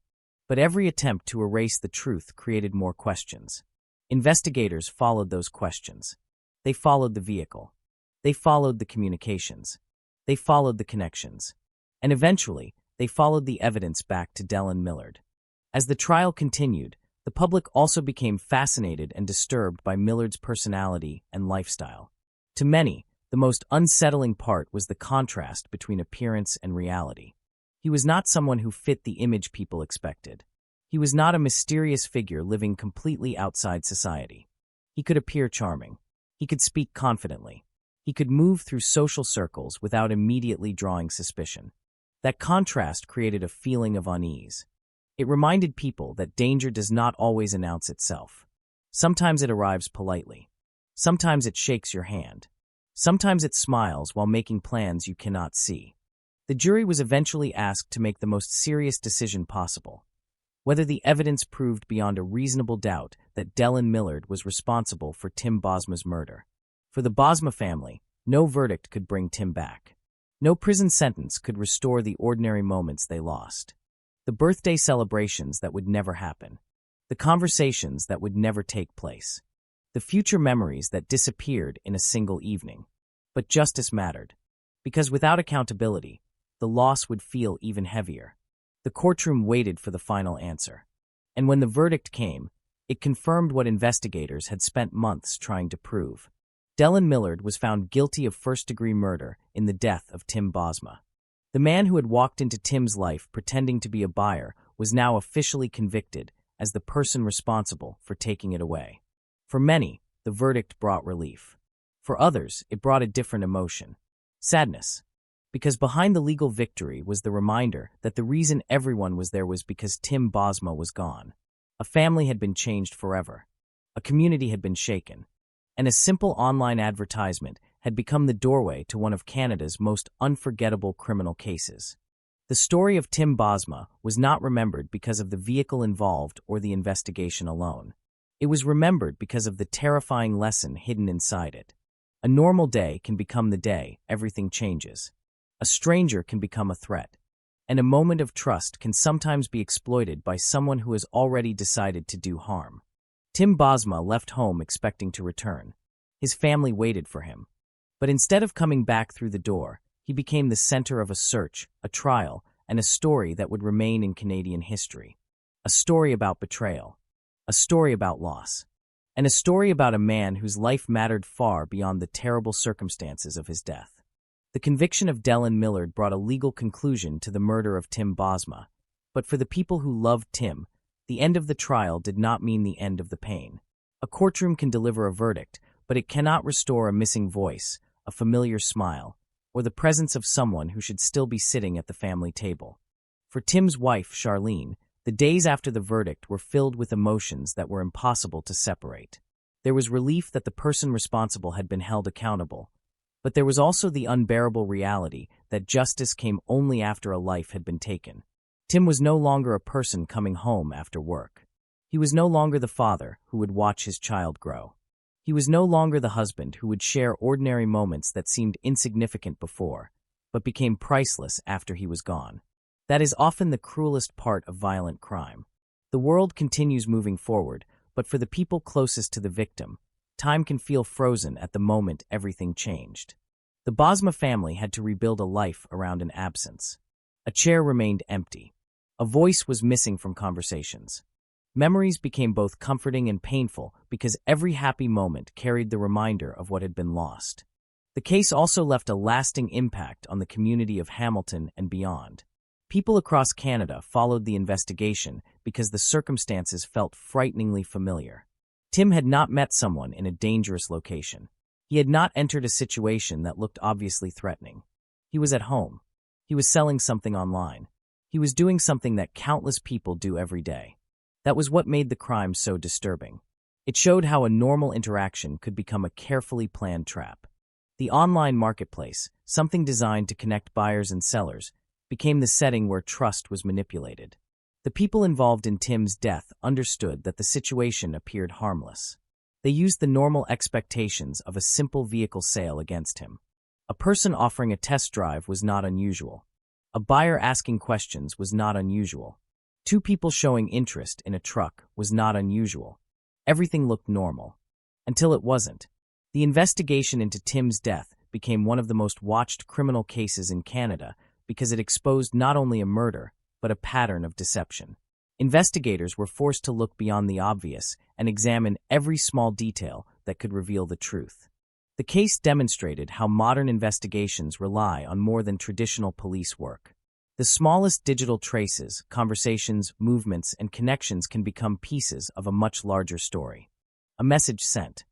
But every attempt to erase the truth created more questions. Investigators followed those questions. They followed the vehicle. They followed the communications. They followed the connections. And eventually, they followed the evidence back to Dellen Millard. As the trial continued, the public also became fascinated and disturbed by Millard's personality and lifestyle. To many, the most unsettling part was the contrast between appearance and reality. He was not someone who fit the image people expected. He was not a mysterious figure living completely outside society. He could appear charming. He could speak confidently. He could move through social circles without immediately drawing suspicion. That contrast created a feeling of unease. It reminded people that danger does not always announce itself. Sometimes it arrives politely. Sometimes it shakes your hand. Sometimes it smiles while making plans you cannot see. The jury was eventually asked to make the most serious decision possible: whether the evidence proved beyond a reasonable doubt that Dellen Millard was responsible for Tim Bosma's murder. For the Bosma family, no verdict could bring Tim back. No prison sentence could restore the ordinary moments they lost. The birthday celebrations that would never happen. The conversations that would never take place. The future memories that disappeared in a single evening. But justice mattered, because without accountability, the loss would feel even heavier. The courtroom waited for the final answer. And when the verdict came, it confirmed what investigators had spent months trying to prove. Dellen Millard was found guilty of first-degree murder in the death of Tim Bosma. The man who had walked into Tim's life pretending to be a buyer was now officially convicted as the person responsible for taking it away. For many, the verdict brought relief. For others, it brought a different emotion: sadness. Because behind the legal victory was the reminder that the reason everyone was there was because Tim Bosma was gone. A family had been changed forever. A community had been shaken. And a simple online advertisement had become the doorway to one of Canada's most unforgettable criminal cases. The story of Tim Bosma was not remembered because of the vehicle involved or the investigation alone. It was remembered because of the terrifying lesson hidden inside it. A normal day can become the day everything changes. A stranger can become a threat. And a moment of trust can sometimes be exploited by someone who has already decided to do harm. Tim Bosma left home expecting to return. His family waited for him. But instead of coming back through the door, he became the center of a search, a trial, and a story that would remain in Canadian history. A story about betrayal. A story about loss. And a story about a man whose life mattered far beyond the terrible circumstances of his death. The conviction of Dellen Millard brought a legal conclusion to the murder of Tim Bosma. But for the people who loved Tim, the end of the trial did not mean the end of the pain. A courtroom can deliver a verdict, but it cannot restore a missing voice, a familiar smile, or the presence of someone who should still be sitting at the family table. For Tim's wife, Charlene, the days after the verdict were filled with emotions that were impossible to separate. There was relief that the person responsible had been held accountable, but there was also the unbearable reality that justice came only after a life had been taken. Tim was no longer a person coming home after work. He was no longer the father who would watch his child grow. He was no longer the husband who would share ordinary moments that seemed insignificant before, but became priceless after he was gone. That is often the cruelest part of violent crime. The world continues moving forward, but for the people closest to the victim, time can feel frozen at the moment everything changed. The Bosma family had to rebuild a life around an absence. A chair remained empty. A voice was missing from conversations. Memories became both comforting and painful because every happy moment carried the reminder of what had been lost. The case also left a lasting impact on the community of Hamilton and beyond. People across Canada followed the investigation because the circumstances felt frighteningly familiar. Tim had not met someone in a dangerous location. He had not entered a situation that looked obviously threatening. He was at home. He was selling something online. He was doing something that countless people do every day. That was what made the crime so disturbing. It showed how a normal interaction could become a carefully planned trap. The online marketplace, something designed to connect buyers and sellers, became the setting where trust was manipulated. The people involved in Tim's death understood that the situation appeared harmless. They used the normal expectations of a simple vehicle sale against him. A person offering a test drive was not unusual. A buyer asking questions was not unusual. Two people showing interest in a truck was not unusual. Everything looked normal. Until it wasn't. The investigation into Tim's death became one of the most watched criminal cases in Canada because it exposed not only a murder, but a pattern of deception. Investigators were forced to look beyond the obvious and examine every small detail that could reveal the truth. The case demonstrated how modern investigations rely on more than traditional police work. The smallest digital traces, conversations, movements, and connections can become pieces of a much larger story. A message sent,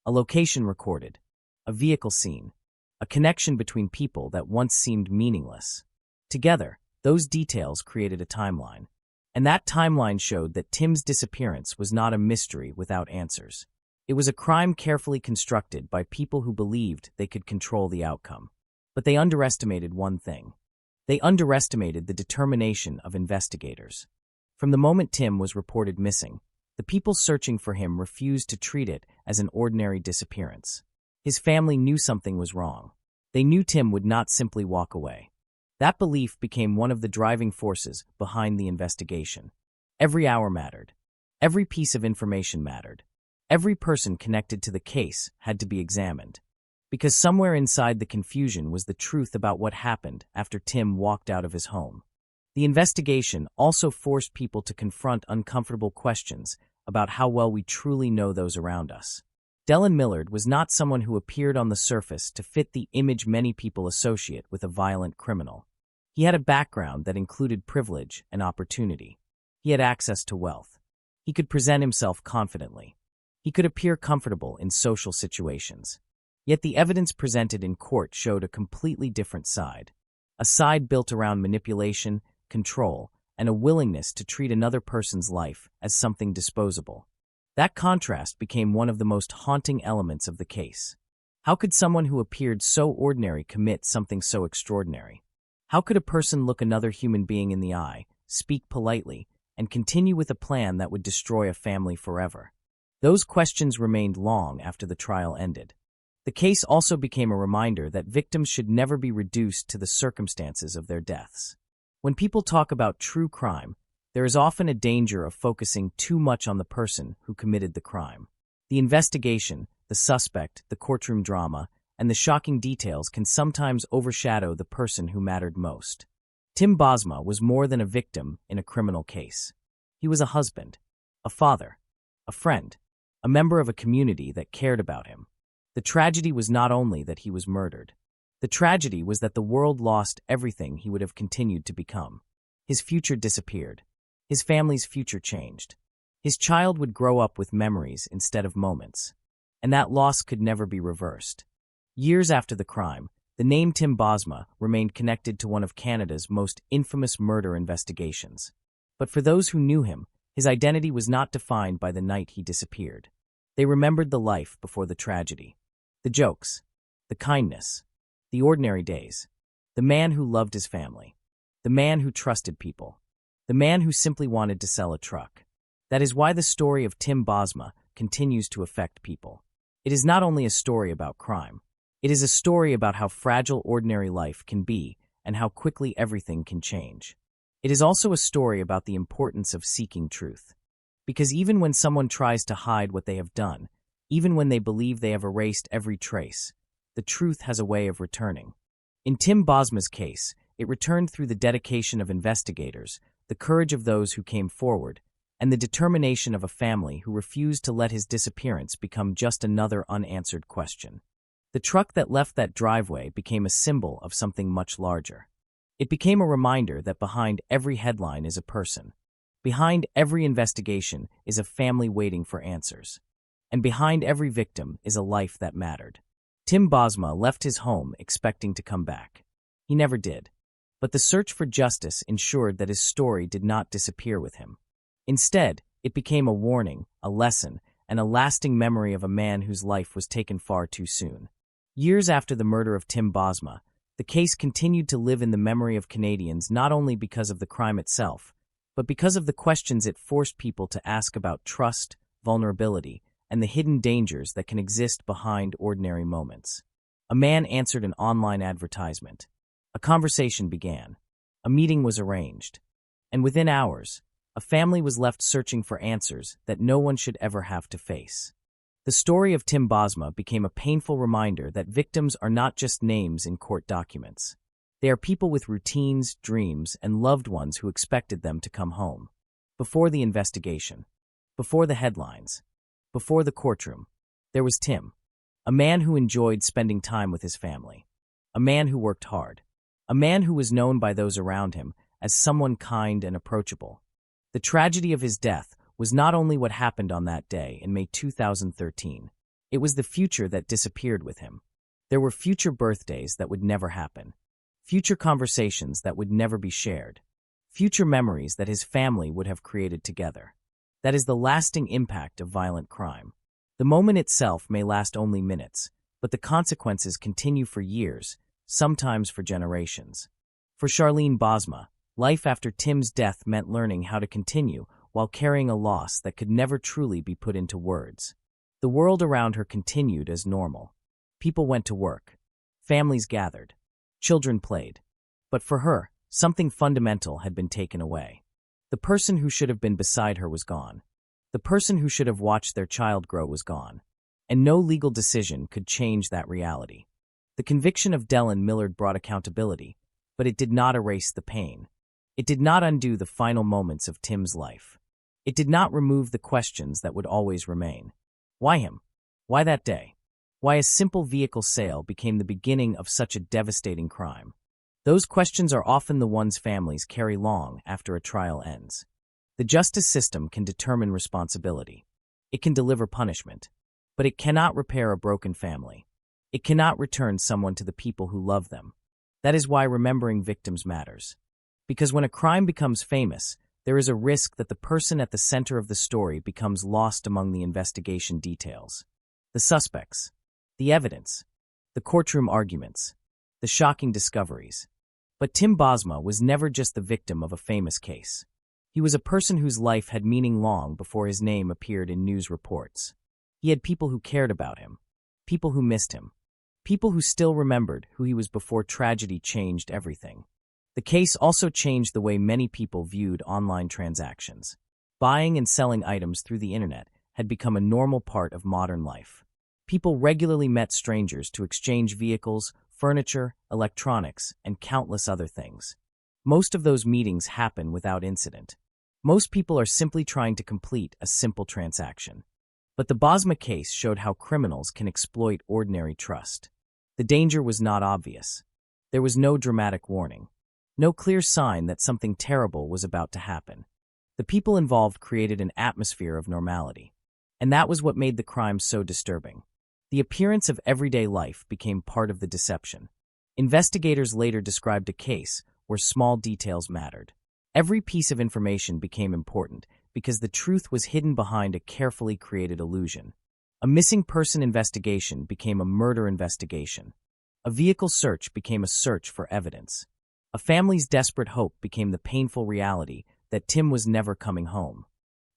a location recorded, a vehicle seen, a connection between people that once seemed meaningless. Together, those details created a timeline. And that timeline showed that Tim's disappearance was not a mystery without answers. It was a crime carefully constructed by people who believed they could control the outcome. But they underestimated one thing. They underestimated the determination of investigators. From the moment Tim was reported missing, the people searching for him refused to treat it as an ordinary disappearance. His family knew something was wrong. They knew Tim would not simply walk away. That belief became one of the driving forces behind the investigation. Every hour mattered. Every piece of information mattered. Every person connected to the case had to be examined. Because somewhere inside the confusion was the truth about what happened after Tim walked out of his home. The investigation also forced people to confront uncomfortable questions about how well we truly know those around us. Dylan Millard was not someone who appeared on the surface to fit the image many people associate with a violent criminal. He had a background that included privilege and opportunity. He had access to wealth. He could present himself confidently. He could appear comfortable in social situations. Yet the evidence presented in court showed a completely different side. A side built around manipulation, control, and a willingness to treat another person's life as something disposable. That contrast became one of the most haunting elements of the case. How could someone who appeared so ordinary commit something so extraordinary? How could a person look another human being in the eye, speak politely, and continue with a plan that would destroy a family forever? Those questions remained long after the trial ended. The case also became a reminder that victims should never be reduced to the circumstances of their deaths. When people talk about true crime, there is often a danger of focusing too much on the person who committed the crime. The investigation, the suspect, the courtroom drama, and the shocking details can sometimes overshadow the person who mattered most. Tim Bosma was more than a victim in a criminal case. He was a husband, a father, a friend, a member of a community that cared about him. The tragedy was not only that he was murdered. The tragedy was that the world lost everything he would have continued to become. His future disappeared. His family's future changed. His child would grow up with memories instead of moments. And that loss could never be reversed. Years after the crime, the name Tim Bosma remained connected to one of Canada's most infamous murder investigations. But for those who knew him, his identity was not defined by the night he disappeared. They remembered the life before the tragedy. The jokes, the kindness, the ordinary days, the man who loved his family, the man who trusted people, the man who simply wanted to sell a truck. That is why the story of Tim Bosma continues to affect people. It is not only a story about crime. It is a story about how fragile ordinary life can be and how quickly everything can change. It is also a story about the importance of seeking truth. Because even when someone tries to hide what they have done, even when they believe they have erased every trace, the truth has a way of returning. In Tim Bosma's case, it returned through the dedication of investigators, the courage of those who came forward, and the determination of a family who refused to let his disappearance become just another unanswered question. The truck that left that driveway became a symbol of something much larger. It became a reminder that behind every headline is a person. Behind every investigation is a family waiting for answers. And behind every victim is a life that mattered. Tim Bosma left his home expecting to come back. He never did. But the search for justice ensured that his story did not disappear with him. Instead, it became a warning, a lesson, and a lasting memory of a man whose life was taken far too soon. Years after the murder of Tim Bosma, the case continued to live in the memory of Canadians not only because of the crime itself, but because of the questions it forced people to ask about trust, vulnerability, and the hidden dangers that can exist behind ordinary moments. A man answered an online advertisement. A conversation began. A meeting was arranged. And within hours, a family was left searching for answers that no one should ever have to face. The story of Tim Bosma became a painful reminder that victims are not just names in court documents. They are people with routines, dreams, and loved ones who expected them to come home. Before the investigation, before the headlines, before the courtroom, there was Tim, a man who enjoyed spending time with his family, a man who worked hard, a man who was known by those around him as someone kind and approachable. The tragedy of his death was not only what happened on that day in May 2013, it was the future that disappeared with him. There were future birthdays that would never happen, future conversations that would never be shared, future memories that his family would have created together. That is the lasting impact of violent crime. The moment itself may last only minutes, but the consequences continue for years, sometimes for generations. For Charlene Bosma, life after Tim's death meant learning how to continue while carrying a loss that could never truly be put into words. The world around her continued as normal. People went to work. Families gathered. Children played. But for her, something fundamental had been taken away. The person who should have been beside her was gone. The person who should have watched their child grow was gone. And no legal decision could change that reality. The conviction of Dellen Millard brought accountability, but it did not erase the pain. It did not undo the final moments of Tim's life. It did not remove the questions that would always remain. Why him? Why that day? Why a simple vehicle sale became the beginning of such a devastating crime? Those questions are often the ones families carry long after a trial ends. The justice system can determine responsibility. It can deliver punishment. But it cannot repair a broken family. It cannot return someone to the people who love them. That is why remembering victims matters. Because when a crime becomes famous, there is a risk that the person at the center of the story becomes lost among the investigation details. The suspects, the evidence, the courtroom arguments, the shocking discoveries. But Tim Bosma was never just the victim of a famous case. He was a person whose life had meaning long before his name appeared in news reports. He had people who cared about him, people who missed him, people who still remembered who he was before tragedy changed everything. The case also changed the way many people viewed online transactions. Buying and selling items through the internet had become a normal part of modern life. People regularly met strangers to exchange vehicles, furniture, electronics, and countless other things. Most of those meetings happen without incident. Most people are simply trying to complete a simple transaction. But the Bosma case showed how criminals can exploit ordinary trust. The danger was not obvious. There was no dramatic warning. No clear sign that something terrible was about to happen. The people involved created an atmosphere of normality. And that was what made the crime so disturbing. The appearance of everyday life became part of the deception. Investigators later described a case where small details mattered. Every piece of information became important because the truth was hidden behind a carefully created illusion. A missing person investigation became a murder investigation. A vehicle search became a search for evidence. A family's desperate hope became the painful reality that Tim was never coming home.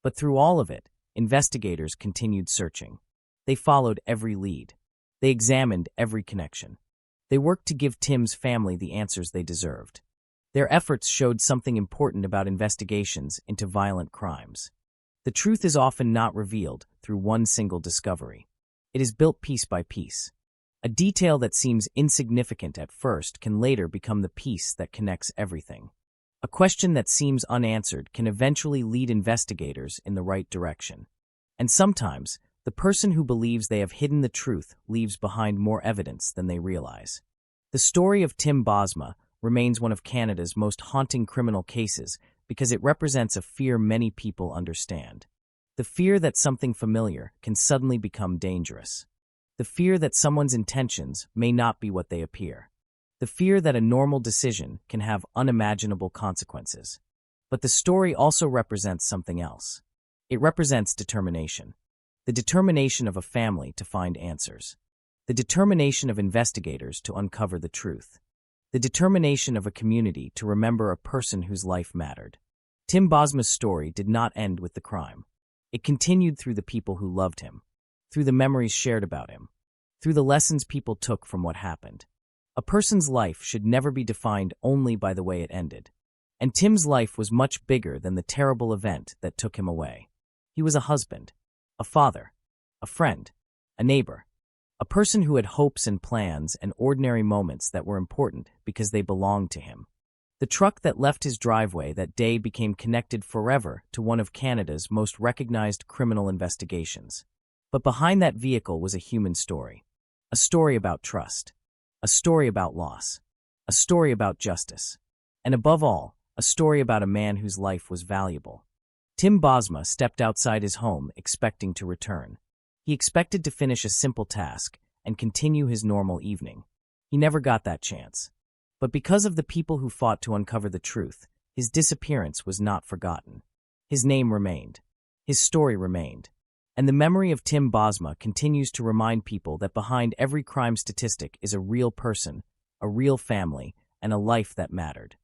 But through all of it, investigators continued searching. They followed every lead. They examined every connection. They worked to give Tim's family the answers they deserved. Their efforts showed something important about investigations into violent crimes. The truth is often not revealed through one single discovery. It is built piece by piece. A detail that seems insignificant at first can later become the piece that connects everything. A question that seems unanswered can eventually lead investigators in the right direction. And sometimes, the person who believes they have hidden the truth leaves behind more evidence than they realize. The story of Tim Bosma remains one of Canada's most haunting criminal cases because it represents a fear many people understand. The fear that something familiar can suddenly become dangerous. The fear that someone's intentions may not be what they appear. The fear that a normal decision can have unimaginable consequences. But the story also represents something else. It represents determination. The determination of a family to find answers. The determination of investigators to uncover the truth. The determination of a community to remember a person whose life mattered. Tim Bosma's story did not end with the crime. It continued through the people who loved him, through the memories shared about him, through the lessons people took from what happened. A person's life should never be defined only by the way it ended. And Tim's life was much bigger than the terrible event that took him away. He was a husband, a father, a friend, a neighbor, a person who had hopes and plans and ordinary moments that were important because they belonged to him. The truck that left his driveway that day became connected forever to one of Canada's most recognized criminal investigations. But behind that vehicle was a human story. A story about trust. A story about loss. A story about justice. And above all, a story about a man whose life was valuable. Tim Bosma stepped outside his home expecting to return. He expected to finish a simple task and continue his normal evening. He never got that chance. But because of the people who fought to uncover the truth, his disappearance was not forgotten. His name remained. His story remained. And the memory of Tim Bosma continues to remind people that behind every crime statistic is a real person, a real family, and a life that mattered.